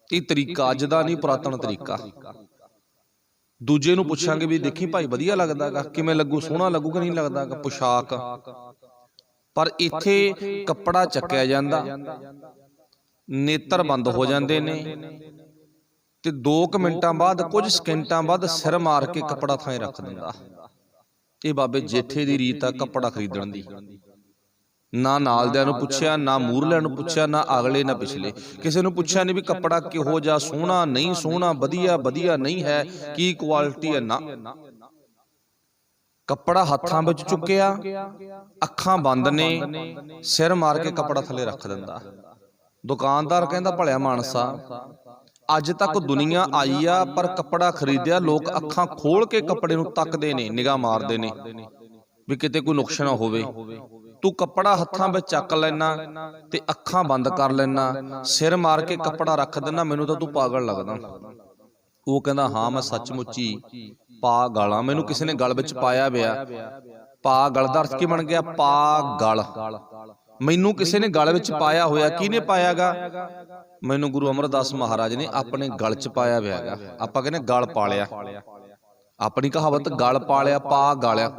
ਇਹ ਤਰੀਕਾ ਅੱਜ ਦਾ ਨਹੀਂ, ਪੁਰਾਤਨ ਤਰੀਕਾ। ਦੂਜੇ ਨੂੰ ਪੁੱਛਾਂਗੇ ਵੀ ਦੇਖੀ ਭਾਈ ਵਧੀਆ ਲੱਗਦਾਗਾ, ਕਿਵੇਂ ਲੱਗੂ, ਸੋਹਣਾ ਲੱਗੂ ਕਿ ਨਹੀਂ ਲੱਗਦਾਗਾ ਪੁਸ਼ਾਕ। ਪਰ ਇੱਥੇ ਕੱਪੜਾ ਚੱਕਿਆ ਜਾਂਦਾ, ਨੇਤਰ ਬੰਦ ਹੋ ਜਾਂਦੇ ਨੇ, ਤੇ 2 ਮਿੰਟਾਂ ਬਾਅਦ, ਕੁਝ ਸਕਿੰਟਾਂ ਬਾਅਦ ਸਿਰ ਮਾਰ ਕੇ ਕੱਪੜਾ ਥਾਂ ਰੱਖ ਦਿੰਦਾ। ਇਹ ਬਾਬੇ ਜੇਠੇ ਦੀ ਰੀਤ ਆ ਕੱਪੜਾ ਖਰੀਦਣ ਦੀ। ਨਾ ਨਾਲਦਿਆਂ ਨੂੰ ਪੁੱਛਿਆ, ਨਾ ਮੂਹਰਲਿਆਂ ਨੂੰ ਪੁੱਛਿਆ, ਨਾ ਅਗਲੇ ਨਾ ਪਿਛਲੇ, ਕਿਸੇ ਨੂੰ ਪੁੱਛਿਆ ਨਹੀਂ ਵੀ ਕੱਪੜਾ ਕਿਹੋ ਜਿਹਾ, ਸੋਹਣਾ ਨਹੀਂ ਸੋਹਣਾ, ਵਧੀਆ ਨਹੀਂ ਹੈ, ਕੀ ਕੁਆਲਿਟੀ ਹੈ, ਨਾ। ਕੱਪੜਾ ਹੱਥਾਂ ਵਿੱਚ ਚੁੱਕਿਆ, ਅੱਖਾਂ ਬੰਦ ਨੇ, ਸਿਰ ਮਾਰ ਕੇ ਕੱਪੜਾ ਥੱਲੇ ਰੱਖ ਦਿੰਦਾ। ਦੁਕਾਨਦਾਰ ਕਹਿੰਦਾ ਭਲਿਆ ਮਾਨਸਾ, ਅੱਜ ਤੱਕ ਦੁਨੀਆ ਆਈ ਆ, ਪਰ ਕੱਪੜਾ ਖਰੀਦਿਆ ਲੋਕ ਅੱਖਾਂ ਖੋਲ ਕੇ ਕੱਪੜੇ ਨੂੰ ਤੱਕਦੇ ਨੇ, ਨਿਗਾਹ ਮਾਰਦੇ ਨੇ ਵੀ ਕਿਤੇ ਕੋਈ ਨੁਕਸ ਨਾ ਹੋਵੇ। ਤੂੰ ਕੱਪੜਾ ਹੱਥਾਂ ਵਿੱਚ ਚੱਕ ਲੈਣਾ ਤੇ ਅੱਖਾਂ ਬੰਦ ਕਰ ਲੈਣਾ, ਸਿਰ ਮਾਰ ਕੇ ਕੱਪੜਾ ਰੱਖ ਦੇਣਾ, ਮੈਨੂੰ ਤਾਂ ਤੂੰ ਪਾਗਲ ਲੱਗਦਾ। ਉਹ ਕਹਿੰਦਾ ਹਾਂ ਮੈਂ ਸੱਚਮੁੱਚੀ ਪਾਗਲ ਆ, ਮੈਨੂੰ ਕਿਸੇ ਨੇ ਗਲ ਵਿੱਚ ਪਾਇਆ ਪਿਆ। ਪਾਗਲ ਦਾ ਅਰਥ ਕੀ ਬਣ ਗਿਆ? ਪਾਗਲ। ਮੈਨੂੰ ਕਿਸੇ ਨੇ ਗਲ ਵਿੱਚ ਪਾਇਆ ਹੋਇਆ। ਕਿਹਨੇ ਪਾਇਆਗਾ? ਮੈਨੂੰ ਗੁਰੂ ਅਮਰਦਾਸ ਮਹਾਰਾਜ ਨੇ ਆਪਣੇ ਗਲ 'ਚ ਪਾਇਆ ਹੋਇਆ ਗਾ। ਆਪਾਂ ਕਹਿੰਦੇ ਗਲ ਪਾਲਿਆ। ਆਪਣੀ ਕਹਾਵਤ ਗਲ ਪਾਲਿਆ ਪਾ ਗਾਲਿਆ।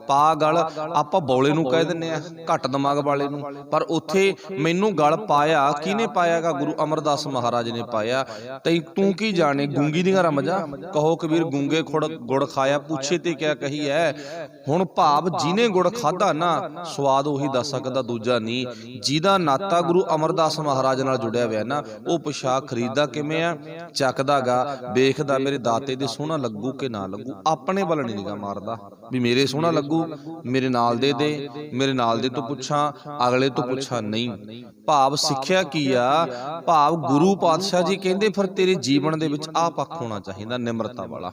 ਪਾ ਗਲ ਆਪਾਂ ਬੌਲੇ ਨੂੰ ਕਹਿ ਦਿੰਦੇ ਆ, ਘੱਟ ਦਿਮਾਗ ਵਾਲੇ ਨੂੰ, ਪਰ ਉੱਥੇ ਮੈਨੂੰ ਗਲ ਪਾਇਆ ਕਿਹਨੇ ਪਾਇਆਗਾ? ਗੁਰੂ ਅਮਰਦਾਸ ਮਹਾਰਾਜ ਨੇ ਪਾਇਆ। ਤੈਂ ਤੂੰ ਕੀ ਜਾਣੇ ਗੂੰਗੀ ਦੀਆਂ ਰਮਜਾਂ, ਕਹੋ ਕਬੀਰ ਗੂੰਗੇ ਗੁੜ ਖਾਇਆ, ਪੁੱਛੇ ਤੇ ਕਿਆ ਕਹੀ ਹੈ। ਹੁਣ ਭਾਵ ਜਿਹਨੇ ਗੁੜ ਖਾਧਾ ਨਾ, ਸਵਾਦ ਉਹੀ ਦੱਸ ਸਕਦਾ, ਦੂਜਾ ਨਹੀਂ। ਜਿਹਦਾ ਨਾਤਾ ਗੁਰੂ ਅਮਰਦਾਸ ਮਹਾਰਾਜ ਨਾਲ ਜੁੜਿਆ ਹੋਇਆ ਨਾ, ਉਹ ਪੁਸ਼ਾਕ ਖਰੀਦਦਾ ਕਿਵੇਂ ਆ? ਚੱਕਦਾ ਗਾ, ਵੇਖਦਾ ਮੇਰੇ ਦਾਤੇ ਦੇ ਸੋਹਣਾ ਲੱਗੂ ਕਿ ਨਾ ਲੱਗੂ, ਆਪਣੇ ਵੱਲ ਨਹੀਂ ਨਿਗਾਹ ਮਾਰਦਾ ਵੀ ਮੇਰੇ ਸੋਹਣਾ ਲੱਗੂ, ਮੇਰੇ ਨਾਲ ਦੇ ਮੇਰੇ ਨਾਲ ਦੇ ਤੋਂ ਪੁੱਛਾਂ, ਅਗਲੇ ਤੋਂ ਪੁੱਛਾਂ, ਨਹੀਂ। ਭਾਵ ਸਿੱਖਿਆ ਕੀ ਆ? ਭਾਵ ਗੁਰੂ ਪਾਤਸ਼ਾਹ ਜੀ ਕਹਿੰਦੇ ਫਿਰ ਤੇਰੇ ਜੀਵਨ ਦੇ ਵਿੱਚ ਆਹ ਪੱਖ ਹੋਣਾ ਚਾਹੀਦਾ, ਨਿਮਰਤਾ ਵਾਲਾ।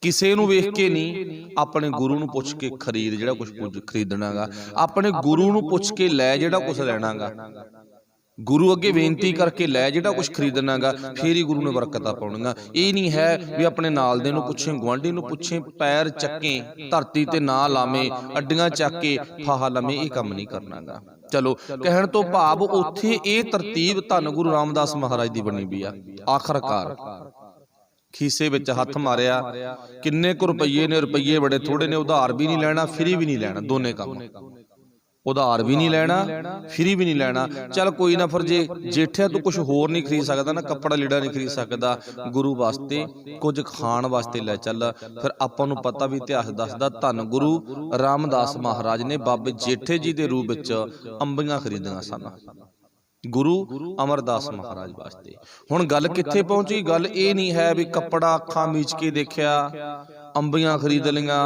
ਕਿਸੇ ਨੂੰ ਵੇਖ ਕੇ ਨਹੀਂ, ਆਪਣੇ ਗੁਰੂ ਨੂੰ ਪੁੱਛ ਕੇ ਖਰੀਦ ਜਿਹੜਾ ਕੁਝ ਖਰੀਦਣਾਗਾ, ਆਪਣੇ ਗੁਰੂ ਨੂੰ ਪੁੱਛ ਕੇ ਲੈ ਜਿਹੜਾ ਕੁਝ ਲੈਣਾਗਾ, ਗੁਰੂ ਅੱਗੇ ਬੇਨਤੀ ਕਰਕੇ ਲੈ ਜਿਹੜਾ ਕੁਝ ਖਰੀਦਣਾਗਾ, ਫੇਰ ਹੀ ਗੁਰੂ ਨੇ ਬਰਕਤਾਂ ਪਾਉਣੀਆਂ। ਇਹ ਨਹੀਂ ਹੈ ਵੀ ਆਪਣੇ ਨਾਲ ਦੇ ਨੂੰ ਪੁੱਛੇ, ਗੁਆਂਢੀ ਨੂੰ ਪੁੱਛੇ, ਪੈਰ ਚੱਕੇ ਧਰਤੀ ਤੇ ਨਾ ਲਾਵੇਂ, ਅੱਡੀਆਂ ਚੱਕ ਕੇ ਫਾਹਾ ਲਵੇਂ, ਇਹ ਕੰਮ ਨਹੀਂ ਕਰਨਾਗਾ। ਚਲੋ ਕਹਿਣ ਤੋਂ ਭਾਵ ਉੱਥੇ ਇਹ ਤਰਤੀਬ ਧੰਨ ਗੁਰੂ ਰਾਮਦਾਸ ਮਹਾਰਾਜ ਦੀ ਬਣੀ ਵੀ ਆ। ਆਖਰਕਾਰ ਖੀਸੇ ਵਿੱਚ ਹੱਥ ਮਾਰਿਆ, ਕਿੰਨੇ ਕੁ ਰੁਪਈਏ ਨੇ? ਰੁਪਈਏ ਬੜੇ ਥੋੜੇ ਨੇ। ਉਧਾਰ ਵੀ ਨਹੀਂ ਲੈਣਾ, ਫਰੀ ਵੀ ਨਹੀਂ ਲੈਣਾ, ਦੋਨੇ ਕੰਮ। ਉਧਾਰ ਵੀ ਨਹੀਂ ਲੈਣਾ, ਫਰੀ ਵੀ ਨਹੀਂ ਲੈਣਾ। ਚੱਲ ਕੋਈ ਨਾ, ਫਿਰ ਜੇ ਜੇਠਿਆ ਤੂੰ ਕੁਝ ਹੋਰ ਨਹੀਂ ਖਰੀਦ ਸਕਦਾ ਨਾ, ਕੱਪੜਾ ਲੀੜਾ ਨਹੀਂ ਖਰੀਦ ਸਕਦਾ, ਗੁਰੂ ਵਾਸਤੇ ਕੁਝ ਖਾਣ ਵਾਸਤੇ ਲੈ ਚੱਲ। ਫਿਰ ਆਪਾਂ ਨੂੰ ਪਤਾ ਵੀ ਇਤਿਹਾਸ ਦੱਸਦਾ, ਧੰਨ ਗੁਰੂ ਰਾਮਦਾਸ ਮਹਾਰਾਜ ਨੇ ਬਾਬੇ ਜੇਠੇ ਜੀ ਦੇ ਰੂਪ ਵਿੱਚ ਅੰਬੀਆਂ ਖਰੀਦੀਆਂ ਸਨ ਗੁਰੂ ਅਮਰਦਾਸ ਮਹਾਰਾਜ ਵਾਸਤੇ। ਹੁਣ ਗੱਲ ਕਿੱਥੇ ਪਹੁੰਚੀ? ਗੱਲ ਇਹ ਨਹੀਂ ਹੈ ਵੀ ਕੱਪੜਾ ਅੱਖਾਂ ਮੀਚ ਕੇ ਦੇਖਿਆ, ਅੰਬੀਆਂ ਖਰੀਦ ਲਈਆਂ,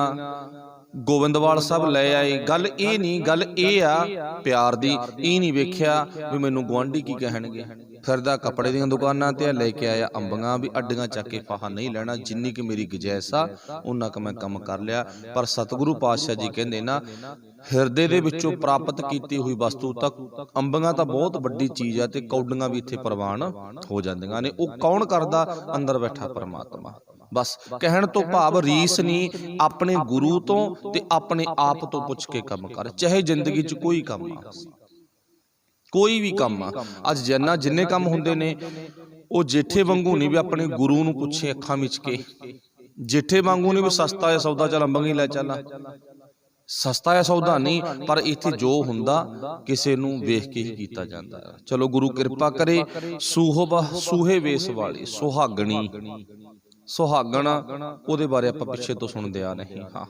ਗੋਬਿੰਦਵਾਲ ਸਾਹਿਬ ਲੈ ਆਏ, ਗੱਲ ਇਹ ਨਹੀਂ। ਗੱਲ ਇਹ ਆ ਪਿਆਰ ਦੀ। ਇਹ ਨਹੀਂ ਵੇਖਿਆ ਵੀ ਮੈਨੂੰ ਗੁਆਂਢੀ ਕੀ ਕਹਿਣਗੇ। ਫਿਰਦਾ ਕੱਪੜੇ ਦੀਆਂ ਦੁਕਾਨਾਂ ਤੇ ਲੈ ਕੇ ਆਇਆ ਅੰਬੀਆਂ, ਵੀ ਅੱਡੀਆਂ ਚੱਕ ਕੇ ਫਾਹਾ ਨਹੀਂ ਲੈਣਾ, ਜਿੰਨੀ ਕਿ ਮੇਰੀ ਗੁੰਜਾਇਸ਼ ਆ ਉਹਨਾਂ ਕੁ ਮੈਂ ਕੰਮ ਕਰ ਲਿਆ। ਪਰ ਸਤਿਗੁਰੂ ਪਾਤਸ਼ਾਹ ਜੀ ਕਹਿੰਦੇ ਨਾ, ਹਿਰਦੇ ਦੇ ਵਿੱਚੋਂ ਪ੍ਰਾਪਤ ਕੀਤੀ ਹੋਈ ਵਸਤੂ ਤੱਕ, ਅੰਬੀਆਂ ਤਾਂ ਬਹੁਤ ਵੱਡੀ ਚੀਜ਼ ਆ, ਤੇ ਕੌਡੀਆਂ ਵੀ ਇੱਥੇ ਪ੍ਰਵਾਨ ਹੋ ਜਾਂਦੀਆਂ ਨੇ। ਉਹ ਕੌਣ ਕਰਦਾ? ਅੰਦਰ ਬੈਠਾ ਪਰਮਾਤਮਾ। ਬਸ ਕਹਿਣ ਤੋਂ ਭਾਵ ਰੀਸ ਨਹੀਂ, ਆਪਣੇ ਗੁਰੂ ਤੋਂ ਤੇ ਆਪਣੇ ਆਪ ਤੋਂ ਪੁੱਛ ਕੇ ਕੰਮ ਕਰ। ਚਾਹੇ ਜ਼ਿੰਦਗੀ 'ਚ ਕੋਈ ਕੰਮ ਆ, ਕੋਈ ਵੀ ਕੰਮ ਆ। ਅੱਜ ਜਿੰਨੇ ਕੰਮ ਹੁੰਦੇ ਨੇ, ਉਹ ਜੇਠੇ ਵਾਂਗੂ ਨਹੀਂ ਵੀ ਆਪਣੇ ਗੁਰੂ ਨੂੰ ਪੁੱਛੇ ਅੱਖਾਂ ਮੀਚ ਕੇ। ਜੇਠੇ ਵਾਂਗੂ ਨਹੀਂ ਵੀ ਸਸਤਾ ਹੈ ਸੌਦਾ, ਚੱਲ ਅੰਬੀਆਂ ਲੈ ਚੱਲ, ਸਸਤਾ ਹੈ ਸੌਦਾ ਨਹੀਂ। ਪਰ ਇੱਥੇ ਜੋ ਹੁੰਦਾ ਕਿਸੇ ਨੂੰ ਵੇਖ ਕੇ ਹੀ ਕੀਤਾ ਜਾਂਦਾ। ਚਲੋ ਗੁਰੂ ਕਿਰਪਾ ਕਰੇ। ਸੂਹੇ ਵੇਸ ਵਾਲੀ ਸੁਹਾਗਣੀ, ਸੁਹਾਗਣ ਉਹਦੇ ਬਾਰੇ ਆਪਾਂ ਪਿੱਛੇ ਤੋਂ ਸੁਣਦੇ ਆ ਰਹੇ ਹਾਂ।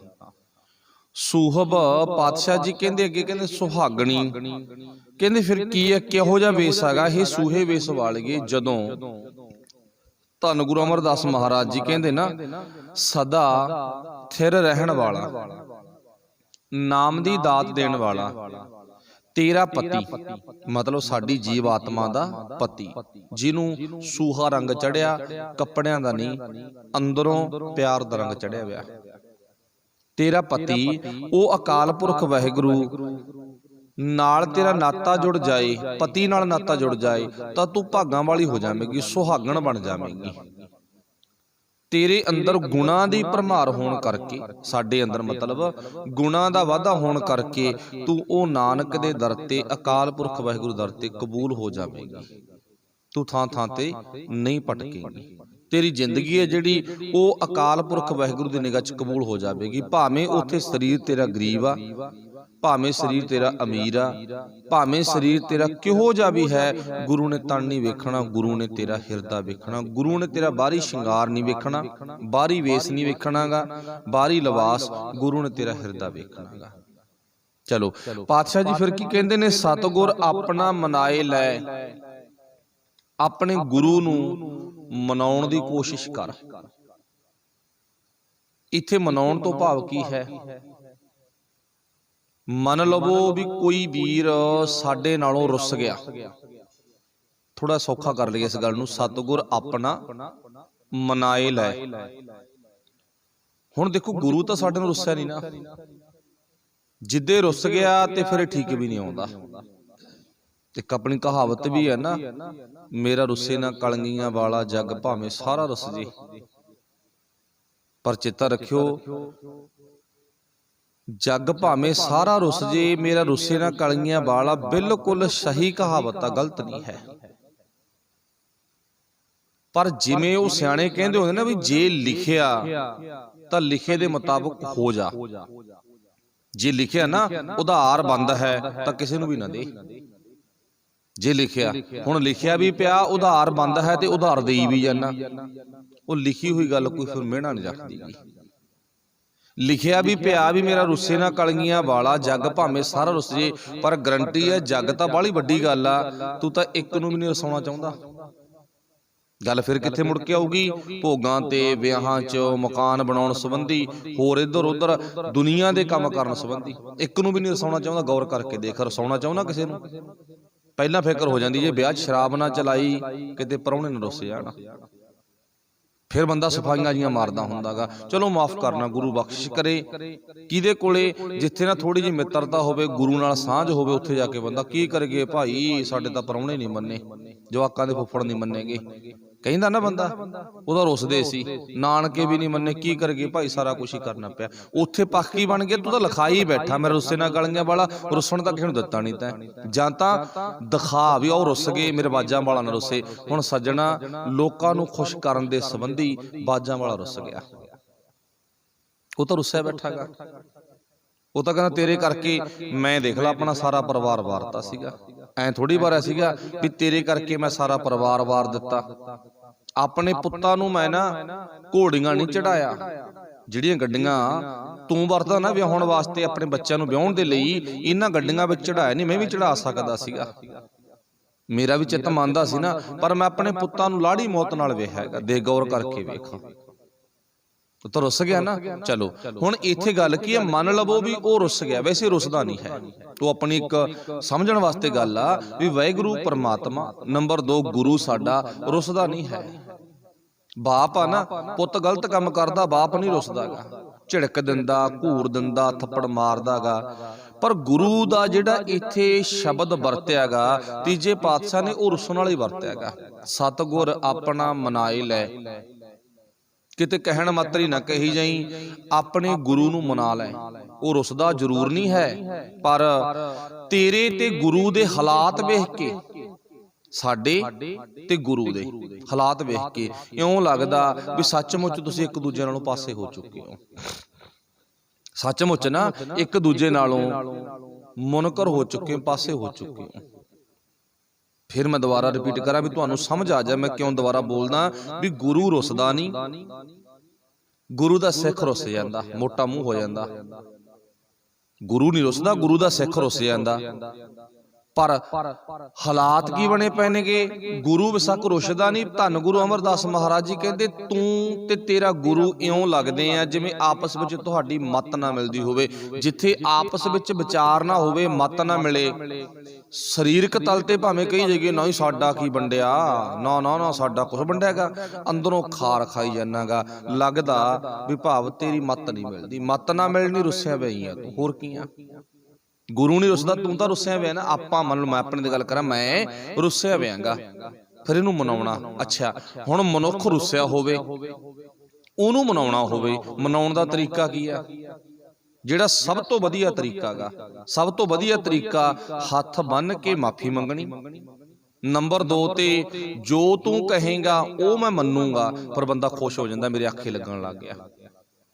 ਸੂਹਬ ਪਾਤਸ਼ਾਹ ਜੀ ਕਹਿੰਦੇ ਅੱਗੇ, ਕਹਿੰਦੇ ਸੁਹਾਗਣੀ, ਕਹਿੰਦੇ ਫਿਰ ਕੀ ਹੈ, ਕਿਹੋ ਜਿਹਾ ਵੇਸ ਹੈਗਾ ਇਹ ਸੂਹੇ ਵੇਸ ਵਾਲੀਏ? ਜਦੋਂ ਧੰਨ ਗੁਰੂ ਅਮਰਦਾਸ ਮਹਾਰਾਜ ਜੀ ਕਹਿੰਦੇ ਨਾ, ਸਦਾ ਥਿਰ ਰਹਿਣ ਵਾਲਾ, ਨਾਮ ਦੀ ਦਾਤ ਦੇਣ ਵਾਲਾ, ਤੇਰਾ ਪਤੀ, ਮਤਲਬ ਸਾਡੀ ਜੀਵ ਆਤਮਾ ਦਾ ਪਤੀ, ਜਿਹਨੂੰ ਸੂਹਾ ਰੰਗ ਚੜਿਆ, ਕੱਪੜਿਆਂ ਦਾ ਨਹੀਂ, ਅੰਦਰੋਂ ਪਿਆਰ ਦਾ ਰੰਗ ਚੜਿਆ ਹੋਇਆ, ਤੇਰਾ ਪਤੀ, ਉਹ ਅਕਾਲ ਪੁਰਖ ਵਾਹਿਗੁਰੂ ਨਾਲ ਤੇਰਾ ਨਾਤਾ ਜੁੜ ਜਾਏ, ਪਤੀ ਨਾਲ ਨਾਤਾ ਜੁੜ ਜਾਏ, ਤਾਂ ਤੂੰ ਭਾਗਾਂ ਵਾਲੀ ਹੋ ਜਾਵੇਂਗੀ, ਸੁਹਾਗਣ ਬਣ ਜਾਵੇਂਗੀ। ਤੇਰੇ ਅੰਦਰ ਗੁਣਾਂ ਦੀ ਭਰਮਾਰ ਹੋਣ ਕਰਕੇ, ਸਾਡੇ ਅੰਦਰ ਮਤਲਬ ਗੁਣਾਂ ਦਾ ਵਾਧਾ ਹੋਣ ਕਰਕੇ, ਤੂੰ ਉਹ ਨਾਨਕ ਦੇ ਦਰ ਤੇ, ਅਕਾਲ ਪੁਰਖ ਵਾਹਿਗੁਰੂ ਦਰ ਤੇ ਕਬੂਲ ਹੋ ਜਾਵੇਂਗੀ। ਤੂੰ ਥਾਂ ਥਾਂ ਤੇ ਨਹੀਂ ਭਟਕੇਂਗੀ। ਤੇਰੀ ਜ਼ਿੰਦਗੀ ਹੈ ਜਿਹੜੀ, ਉਹ ਅਕਾਲ ਪੁਰਖ ਵਾਹਿਗੁਰੂ ਦੀ ਨਿਗਾਹ 'ਚ ਕਬੂਲ ਹੋ ਜਾਵੇਗੀ। ਭਾਵੇਂ ਉੱਥੇ ਸਰੀਰ ਤੇਰਾ ਗਰੀਬ ਆ, ਭਾਵੇਂ ਸਰੀਰ ਤੇਰਾ ਅਮੀਰ ਆ, ਭਾਵੇਂ ਸਰੀਰ ਤੇਰਾ ਕਿਹੋ ਜਿਹਾ ਵੀ ਹੈ, ਗੁਰੂ ਨੇ ਤਨ ਨਹੀਂ ਵੇਖਣਾ, ਗੁਰੂ ਨੇ ਤੇਰਾ ਹਿਰਦਾ ਵੇਖਣਾ। ਗੁਰੂ ਨੇ ਤੇਰਾ ਬਾਹਰੀ ਸ਼ਿੰਗਾਰ ਨਹੀਂ ਵੇਖਣਾ, ਬਾਹਰੀ ਵੇਸ ਨਹੀਂ ਵੇਖਣਾਗਾ, ਬਾਹਰੀ ਲਿਬਾਸ, ਗੁਰੂ ਨੇ ਤੇਰਾ ਹਿਰਦਾ ਵੇਖਣਾਗਾ। ਚਲੋ ਪਾਤਸ਼ਾਹ ਜੀ ਫਿਰ ਕੀ ਕਹਿੰਦੇ ਨੇ? ਸਤਿਗੁਰ ਆਪਣਾ ਮਨਾਏ ਲੈ, ਆਪਣੇ ਗੁਰੂ ਨੂੰ ਮਨਾਉਣ ਦੀ ਕੋਸ਼ਿਸ਼ ਕਰ। ਇੱਥੇ ਮਨਾਉਣ ਤੋਂ ਭਾਵ ਕੀ ਹੈ? ਮੰਨ ਲਵੋ ਵੀ ਕੋਈ ਵੀਰ ਸਾਡੇ ਨਾਲੋਂ ਰੁੱਸ ਗਿਆ, ਥੋੜਾ ਸੌਖਾ ਕਰ ਲਈਏ ਇਸ ਗੱਲ ਨੂੰ। ਸਤਿਗੁਰ ਆਪਣਾ ਮਨਾਏ ਲੈ। ਹੁਣ ਦੇਖੋ, ਗੁਰੂ ਤਾਂ ਸਾਡੇ ਨਾਲ ਰੁੱਸਿਆ ਨਹੀਂ ਨਾ, ਜਿੱਦੇ ਰੁੱਸ ਗਿਆ ਤੇ ਫਿਰ ਠੀਕ ਵੀ ਨਹੀਂ ਆਉਂਦਾ। ਇੱਕ ਆਪਣੀ ਕਹਾਵਤ ਵੀ ਹੈ ਨਾ, ਮੇਰਾ ਰੁੱਸੇ ਨਾ ਕਲੰਗੀਆਂ ਵਾਲਾ, ਜੱਗ ਭਾਵੇਂ ਸਾਰਾ ਰੁੱਸ ਜੇ। ਪਰ ਚੇਤਾ ਰੱਖਿਓ, ਜੱਗ ਭਾਵੇਂ ਸਾਰਾ ਰੁੱਸ ਜੇ, ਮੇਰਾ ਰੁੱਸੇ ਨਾ ਕਲੰਗੀਆਂ ਵਾਲਾ ਬਿਲਕੁਲ ਸਹੀ ਕਹਾਵਤ ਆ, ਗਲਤ ਨਹੀਂ ਹੈ। ਪਰ ਜਿਵੇਂ ਉਹ ਸਿਆਣੇ ਕਹਿੰਦੇ ਹੁੰਦੇ ਨਾ ਵੀ ਜੇ ਲਿਖਿਆ ਤਾਂ ਲਿਖੇ ਦੇ ਮੁਤਾਬਕ ਹੋ ਜਾ। ਜੇ ਲਿਖਿਆ ਨਾ ਉਧਾਰ ਬੰਦ ਹੈ ਤਾਂ ਕਿਸੇ ਨੂੰ ਵੀ ਨਾ ਦੇ। ਜੇ ਲਿਖਿਆ, ਹੁਣ ਲਿਖਿਆ ਵੀ ਪਿਆ ਉਧਾਰ ਬੰਦ ਹੈ ਤੇ ਉਧਾਰ ਦੇਈ ਵੀ ਜਾਨਾ, ਉਹ ਲਿਖੀ ਹੋਈ ਗੱਲ ਕੋਈ ਫਿਰ ਮਿਹਣਾ ਨਹੀਂ ਰੱਖਦੀ। ਲਿਖਿਆ ਵੀ ਪਿਆ ਵੀ ਮੇਰਾ ਰੁੱਸੇ ਨਾ ਕਲਗੀਆਂ ਵਾਲਾ, ਜੱਗ ਭਾਵੇਂ ਸਾਰਾ ਰੁੱਸ ਜੇ, ਪਰ ਗਰੰਟੀ ਹੈ ਜੱਗ ਤਾਂ ਬਾਹਲੀ ਵੱਡੀ ਗੱਲ ਆ, ਤੂੰ ਤਾਂ ਇੱਕ ਨੂੰ ਵੀ ਨਹੀਂ ਰਸਾਉਣਾ ਚਾਹੁੰਦਾ। ਗੱਲ ਫਿਰ ਕਿੱਥੇ ਮੁੜ ਕੇ ਆਊਗੀ? ਭੋਗਾਂ ਤੇ, ਵਿਆਹਾਂ 'ਚ, ਮਕਾਨ ਬਣਾਉਣ ਸੰਬੰਧੀ, ਹੋਰ ਇੱਧਰ ਉੱਧਰ ਦੁਨੀਆ ਦੇ ਕੰਮ ਕਰਨ ਸੰਬੰਧੀ। ਇੱਕ ਨੂੰ ਵੀ ਨਹੀਂ ਰਸਾਉਣਾ ਚਾਹੁੰਦਾ। ਗੌਰ ਕਰਕੇ ਦੇਖ, ਰਸਾਉਣਾ ਚਾਹੁੰਦਾ ਕਿਸੇ ਨੂੰ? ਪਹਿਲਾਂ ਫਿਕਰ ਹੋ ਜਾਂਦੀ ਜੇ ਵਿਆਹ 'ਚ ਸ਼ਰਾਬ ਨਾ ਚਲਾਈ, ਕਿਤੇ ਪ੍ਰਾਹੁਣੇ ਨਾ ਰੁੱਸ ਜਾਣ, ਫਿਰ ਬੰਦਾ ਸਫਾਈਆਂ ਜੀਆਂ ਮਾਰਦਾ ਹੁੰਦਾ ਗਾ। ਚਲੋ ਮਾਫ ਕਰਨਾ, ਗੁਰੂ ਬਖਸ਼ਿਸ਼ ਕਰੇ। ਕਿਹਦੇ ਕੋਲੇ ਜਿੱਥੇ ਨਾ ਥੋੜੀ ਜਿਹੀ ਮਿੱਤਰਤਾ ਹੋਵੇ, ਗੁਰੂ ਨਾਲ ਸਾਂਝ ਹੋਵੇ, ਉੱਥੇ ਜਾ ਕੇ ਬੰਦਾ ਕੀ ਕਰਗੇ ਭਾਈ, ਸਾਡੇ ਤਾਂ ਪ੍ਰਾਹੁਣੇ ਨਹੀਂ ਮੰਨੇ, ਜਵਾਕਾਂ ਦੇ ਫੁੱਫੜ ਨਹੀਂ ਮੰਨੇਗੇ, ਕਹਿੰਦਾ ਨਾ ਬੰਦਾ। ਉਹਦਾ ਰੁੱਸਦੇ ਸੀ, ਨਾਨਕੇ ਵੀ ਨਹੀਂ ਮੰਨੇ, ਕੀ ਕਰਗੇ ਭਾਈ, ਸਾਰਾ ਕੁਛ ਹੀ ਕਰਨਾ ਪਿਆ। ਉੱਥੇ ਪੱਖ ਕੀ ਬਣ ਗਿਆ? ਤੂੰ ਤਾਂ ਲਿਖਾਈ ਬੈਠਾ ਮੈਂ ਰੁੱਸੇ ਨਾਲ ਗਲੀਆਂ ਵਾਲਾ, ਰੁੱਸਣ ਤਾਂ ਕਿਸੇ ਨੂੰ ਦਿੱਤਾ ਨਹੀਂ ਤੈਂ, ਜਾਂ ਤਾਂ ਦਿਖਾ ਵੀ ਉਹ ਰੁੱਸ ਗਏ ਮੇਰੇ ਬਾਜਾਂ ਵਾਲਾ ਨਾ ਰੁੱਸੇ। ਹੁਣ ਸੱਜਣਾ, ਲੋਕਾਂ ਨੂੰ ਖੁਸ਼ ਕਰਨ ਦੇ ਸੰਬੰਧੀ ਬਾਜਾਂ ਵਾਲਾ ਰੁੱਸ ਗਿਆ, ਉਹ ਤਾਂ ਰੁੱਸਿਆ ਬੈਠਾ ਗਾ। ਉਹ ਤਾਂ ਕਹਿੰਦਾ ਤੇਰੇ ਕਰਕੇ ਮੈਂ ਦੇਖ ਲਾ ਆਪਣਾ ਸਾਰਾ ਪਰਿਵਾਰ ਵਾਰਤਾ ਸੀਗਾ। ਐ ਥੋੜੀ ਵਾਰਿਆ ਸੀਗਾ ਵੀ ਤੇਰੇ ਕਰਕੇ ਮੈਂ ਸਾਰਾ ਪਰਿਵਾਰ ਵਾਰ ਦਿੱਤਾ। ਆਪਣੇ ਪੁੱਤਾਂ ਨੂੰ ਮੈਂ ਨਾ ਘੋੜੀਆਂ ਨਹੀਂ ਚੜਾਇਆ, ਜਿਹੜੀਆਂ ਗੱਡੀਆਂ ਤੂੰ ਵਰਤਦਾ ਨਾ ਵਿਆਹੁਣ ਵਾਸਤੇ, ਆਪਣੇ ਬੱਚਿਆਂ ਨੂੰ ਵਿਆਹੁਣ ਦੇ ਲਈ, ਇਹਨਾਂ ਗੱਡੀਆਂ ਵਿੱਚ ਚੜਾਇਆ ਨਹੀਂ, ਮੈਂ ਵੀ ਚੜਾ ਸਕਦਾ ਸੀਗਾ, ਮੇਰਾ ਵੀ ਚਿੱਤ ਮੰਨਦਾ ਸੀ ਨਾ, ਪਰ ਮੈਂ ਆਪਣੇ ਪੁੱਤਾਂ ਨੂੰ ਲਾੜੀ ਮੌਤ ਨਾਲ ਵੇਖਿਆ ਹੈਗਾ। ਦੇਖ, ਗੌਰ ਕਰਕੇ ਵੇਖ, ਤਾਂ ਰੁੱਸ ਗਿਆ ਨਾ। ਚਲੋ ਹੁਣ ਇੱਥੇ ਗੱਲ ਕੀ ਹੈ? ਮੰਨ ਲਵੋ ਵੀ ਉਹ ਰੁੱਸ ਗਿਆ, ਵੈਸੇ ਰੁੱਸਦਾ ਨਹੀਂ ਹੈ। ਉਹ ਆਪਣੀ ਇੱਕ ਸਮਝਣ ਵਾਸਤੇ ਗੱਲ ਆ ਵੀ ਵਾਹਿਗੁਰੂ ਪਰਮਾਤਮਾ, ਨੰਬਰ 2 ਗੁਰੂ ਸਾਡਾ ਰੁੱਸਦਾ ਨਹੀਂ ਹੈ। ਬਾਪ ਆ ਨਾ, ਪੁੱਤ ਗਲਤ ਕੰਮ ਕਰਦਾ, ਬਾਪ ਨਹੀਂ ਰੁੱਸਦਾਗਾ, ਝਿੜਕ ਦਿੰਦਾ, ਘੂਰ ਦਿੰਦਾ, ਥੱਪੜ ਮਾਰਦਾਗਾ। ਪਰ ਗੁਰੂ ਦਾ ਜਿਹੜਾ ਇੱਥੇ ਸ਼ਬਦ ਵਰਤਿਆਗਾ ਤੀਜੇ ਪਾਤਸ਼ਾਹ ਨੇ, ਉਹ ਰੁੱਸਣ ਵਾਲਾ ਹੀ ਵਰਤਿਆਗਾ। ਸਤਿਗੁਰ ਆਪਣਾ ਮਨਾਏ ਲੈ, ਕਿਤੇ ਕਹਿਣ ਮਾਤਰ ਹੀ ਨਾ ਕਹੀ ਜਾਈ, ਆਪਣੇ ਗੁਰੂ ਨੂੰ ਮਨਾ ਲੈ। ਉਹ ਰੁੱਸਦਾ ਜ਼ਰੂਰ ਨਹੀਂ ਹੈ, ਪਰ ਤੇਰੇ ਤੇ ਗੁਰੂ ਦੇ ਹਾਲਾਤ ਵੇਖ ਕੇ, ਸਾਡੇ ਤੇ ਗੁਰੂ ਦੇ ਹਾਲਾਤ ਵੇਖ ਕੇ ਇਉਂ ਲੱਗਦਾ ਵੀ ਸੱਚਮੁੱਚ ਤੁਸੀਂ ਇੱਕ ਦੂਜੇ ਨਾਲੋਂ ਪਾਸੇ ਹੋ ਚੁੱਕੇ ਹੋ। ਸੱਚਮੁੱਚ ਨਾ ਇੱਕ ਦੂਜੇ ਨਾਲੋਂ ਮੁਨਕਰ ਹੋ ਚੁੱਕੇ ਹੋ, ਪਾਸੇ ਹੋ ਚੁੱਕੇ ਹੋ। ਫਿਰ ਮੈਂ ਦੁਬਾਰਾ ਰਿਪੀਟ ਕਰਾਂ ਵੀ ਤੁਹਾਨੂੰ ਸਮਝ ਆ ਜਾਏ ਮੈਂ ਕਿਉਂ ਦੁਬਾਰਾ ਬੋਲਦਾ ਵੀ ਗੁਰੂ ਰੁੱਸਦਾ ਨਹੀਂ। ਗੁਰੂ ਦਾ ਸਿੱਖ ਰੁੱਸ ਜਾਂਦਾ, ਮੋਟਾ ਮੂੰਹ ਹੋ ਜਾਂਦਾ। ਗੁਰੂ ਨਹੀਂ ਰੁੱਸਦਾ, ਗੁਰੂ ਦਾ ਸਿੱਖ ਰੁੱਸ ਜਾਂਦਾ। ਪਰ ਹਾਲਾਤ ਕੀ ਬਣੇ ਪਏ ਨੇਗੇ? ਗੁਰੂ ਵਿਸਕ ਰੁੱਸਦਾ ਨਹੀਂ। ਧੰਨ ਗੁਰੂ ਅਮਰਦਾਸ ਮਹਾਰਾਜ ਜੀ ਕਹਿੰਦੇ, ਤੂੰ ਤੇ ਤੇਰਾ ਗੁਰੂ ਇਉਂ ਲੱਗਦੇ ਆ ਜਿਵੇਂ ਆਪਸ ਵਿੱਚ ਤੁਹਾਡੀ ਮੱਤ ਨਾ ਮਿਲਦੀ ਹੋਵੇ। ਜਿੱਥੇ ਆਪਸ ਵਿੱਚ ਵਿਚਾਰ ਨਾ ਹੋਵੇ, ਮੱਤ ਨਾ ਮਿਲੇ, ਸਰੀਰਕ ਤਲ ਤੇ ਭਾਵੇਂ ਕਹੀ ਜਾਈਏ ਨਾ ਹੀ ਸਾਡਾ ਕੀ ਵੰਡਿਆ, ਨਾ ਨਾ ਨਾ ਸਾਡਾ ਕੁਛ ਵੰਡਿਆਗਾ, ਅੰਦਰੋਂ ਖਾਰ ਖਾਈ ਜਾਨਾਗਾ, ਲੱਗਦਾ ਵੀ ਭਾਵ ਤੇਰੀ ਮੱਤ ਨਹੀਂ ਮਿਲਦੀ। ਮੱਤ ਨਾ ਮਿਲਣੀ, ਰੁੱਸਿਆ ਪਈ ਆ ਤੂੰ, ਹੋਰ ਕੀ ਆ? ਗੁਰੂ ਨਹੀਂ ਰੁੱਸਦਾ, ਤੂੰ ਤਾਂ ਰੁੱਸਿਆ ਪਿਆ ਨਾ। ਆਪਾਂ ਮੰਨ ਲਓ, ਮੈਂ ਆਪਣੇ ਦੀ ਗੱਲ ਕਰਾਂ, ਮੈਂ ਰੁੱਸਿਆ ਪਿਆਗਾ, ਫਿਰ ਇਹਨੂੰ ਮਨਾਉਣਾ। ਅੱਛਾ, ਹੁਣ ਮਨੁੱਖ ਰੁੱਸਿਆ ਹੋਵੇ, ਉਹਨੂੰ ਮਨਾਉਣਾ ਹੋਵੇ, ਮਨਾਉਣ ਦਾ ਤਰੀਕਾ ਕੀ ਆ? ਜਿਹੜਾ ਸਭ ਤੋਂ ਵਧੀਆ ਤਰੀਕਾ ਗਾ, ਸਭ ਤੋਂ ਵਧੀਆ ਤਰੀਕਾ ਹੱਥ ਬੰਨ੍ਹ ਕੇ ਮਾਫੀ ਮੰਗਣੀ। ਨੰਬਰ 2 ਤੇ ਜੋ ਤੂੰ ਕਹੇਗਾ ਉਹ ਮੈਂ ਮੰਨੂਗਾ। ਪਰ ਬੰਦਾ ਖੁਸ਼ ਹੋ ਜਾਂਦਾ, ਮੇਰੇ ਆਖੇ ਲੱਗਣ ਲੱਗ ਗਿਆ।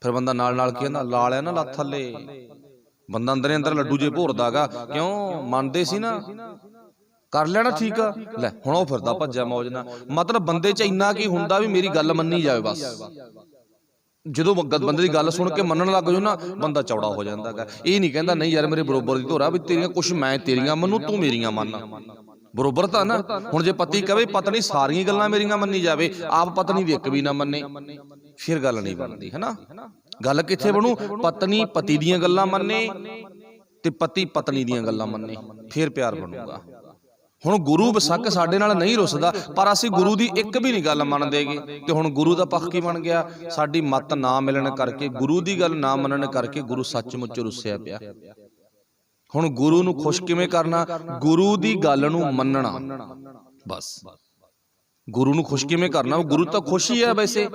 ਫਿਰ ਬੰਦਾ ਨਾਲ ਨਾਲ ਕੀ ਕਹਿੰਦਾ, ਲਾ ਲਿਆ ਨਾ ਲੱਤ ਥੱਲੇ। ਬੰਦਾ ਅੰਦਰੇ ਅੰਦਰ ਲੱਡੂ ਜੇ ਭੋਰਦਾਗਾ, ਕਿਉਂ ਮੰਨਦੇ ਸੀ ਨਾ, ਕਰ ਲੈਣਾ ਠੀਕ ਆ, ਲੈ ਹੁਣ ਉਹ ਫਿਰਦਾ ਭੱਜਿਆ ਮੌਜ ਨਾਲ। ਮਤਲਬ ਬੰਦੇ 'ਚ ਇੰਨਾ ਕੀ ਹੁੰਦਾ ਵੀ ਮੇਰੀ ਗੱਲ ਮੰਨੀ ਜਾਵੇ ਬਸ। ਜਦੋਂ ਬੰਦੇ ਦੀ ਗੱਲ ਸੁਣ ਕੇ ਮੰਨਣ ਲੱਗ ਜਾਓ ਨਾ, ਬੰਦਾ ਚੌੜਾ ਹੋ ਜਾਂਦਾ ਗਾ। ਇਹ ਨਹੀਂ ਕਹਿੰਦਾ ਨਹੀਂ ਯਾਰ ਮੇਰੇ ਬਰੋਬਰ ਦੀ ਧੋਰਾ, ਵੀ ਤੇਰੀਆਂ ਕੁਛ ਮੈਂ ਤੇਰੀਆਂ ਮੰਨੂ, ਤੂੰ ਮੇਰੀਆਂ ਮੰਨ। ਬਰੋਬਰ ਤਾਂ ਨਾ। ਹੁਣ ਜੇ ਪਤੀ ਕਵੇ ਪਤਨੀ ਸਾਰੀਆਂ ਗੱਲਾਂ ਮੇਰੀਆਂ ਮੰਨੀ ਜਾਵੇ, ਆਪ ਪਤਨੀ ਦੀ ਇੱਕ ਵੀ ਨਾ ਮੰਨੇ, ਫਿਰ ਗੱਲ ਨਹੀਂ ਬਣਦੀ, ਹੈ ਨਾ। ਗੱਲ ਕਿੱਥੇ ਬਣੂ? ਪਤਨੀ ਪਤੀ ਦੀਆਂ ਗੱਲਾਂ ਮੰਨੇ ਤੇ ਪਤੀ ਪਤਨੀ ਦੀਆਂ ਗੱਲਾਂ ਮੰਨੇ, ਫਿਰ ਪਿਆਰ ਬਣੂਗਾ। ਹੁਣ ਗੁਰੂ ਵਿਸਕ ਸਾਡੇ ਨਾਲ ਨਹੀਂ ਰੁੱਸਦਾ, ਪਰ ਅਸੀਂ ਗੁਰੂ ਦੀ ਇੱਕ ਵੀ ਨਹੀਂ ਗੱਲ ਮੰਨਦੇਗੇ। ਤੇ ਹੁਣ ਗੁਰੂ ਦਾ ਪੱਖ ਕੀ ਬਣ ਗਿਆ? ਸਾਡੀ ਮੱਤ ਨਾ ਮਿਲਣ ਕਰਕੇ, ਗੁਰੂ ਦੀ ਗੱਲ ਨਾ ਮੰਨਣ ਕਰਕੇ ਗੁਰੂ ਸੱਚਮੁੱਚ ਰੁੱਸਿਆ ਪਿਆ। ਹੁਣ ਗੁਰੂ ਨੂੰ ਖੁਸ਼ ਕਿਵੇਂ ਕਰਨਾ? ਗੁਰੂ ਦੀ ਗੱਲ ਨੂੰ ਮੰਨਣਾ, ਬਸ। ਗੁਰੂ ਨੂੰ ਖੁਸ਼ ਕਿਵੇਂ ਕਰਨਾ? ਗੁਰੂ ਤਾਂ ਖੁਸ਼ ਹੀ ਹੈ ਵੈਸੇ,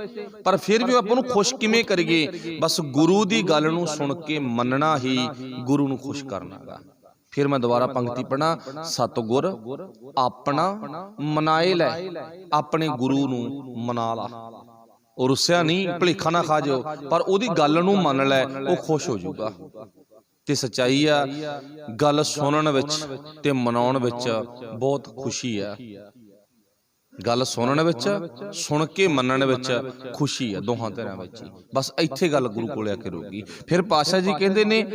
ਪਰ ਫਿਰ ਵੀ ਆਪਾਂ ਨੂੰ ਖੁਸ਼ ਕਿਵੇਂ ਕਰੀਏ? ਬਸ ਗੁਰੂ ਦੀ ਗੱਲ ਨੂੰ ਸੁਣ ਕੇ ਮੰਨਣਾ ਹੀ ਗੁਰੂ ਨੂੰ ਖੁਸ਼ ਕਰਨਾ ਗਾ। ਫਿਰ ਮੈਂ ਦੁਬਾਰਾ ਪੰਕਤੀ ਪੜ੍ਹਾਂ, ਸਤਿਗੁਰ ਆਪਣਾ ਮਨਾਏ ਲੈ, ਆਪਣੇ ਗੁਰੂ ਨੂੰ ਮਨਾ ਲਾ। ਉਹ ਰੁੱਸਿਆ ਨਹੀਂ, ਭੁਲੇਖਾ ਨਾ ਖਾ ਜਾਓ, ਪਰ ਉਹਦੀ ਗੱਲ ਨੂੰ ਮੰਨ ਲੈ, ਉਹ ਖੁਸ਼ ਹੋ ਜਾਊਗਾ। ਤੇ ਸੱਚਾਈ ਆ, ਗੱਲ ਸੁਣਨ ਵਿੱਚ ਤੇ ਮਨਾਉਣ ਵਿੱਚ ਬਹੁਤ ਖੁਸ਼ੀ ਆ। ਗੱਲ ਸੁਣਨ ਵਿੱਚ, ਸੁਣ ਕੇ ਮੰਨਣ ਵਿੱਚ ਖੁਸ਼ੀ ਆ, ਦੋਹਾਂ ਧਿਰਾਂ ਵਿੱਚ ਹੀ। ਬਸ ਇੱਥੇ ਗੱਲ ਗੁਰੂ ਕੋਲ ਆ ਕੇ ਰੁਕੀ। ਫਿਰ ਪਾਤਸ਼ਾਹ ਜੀ ਕਹਿੰਦੇ ਨੇ,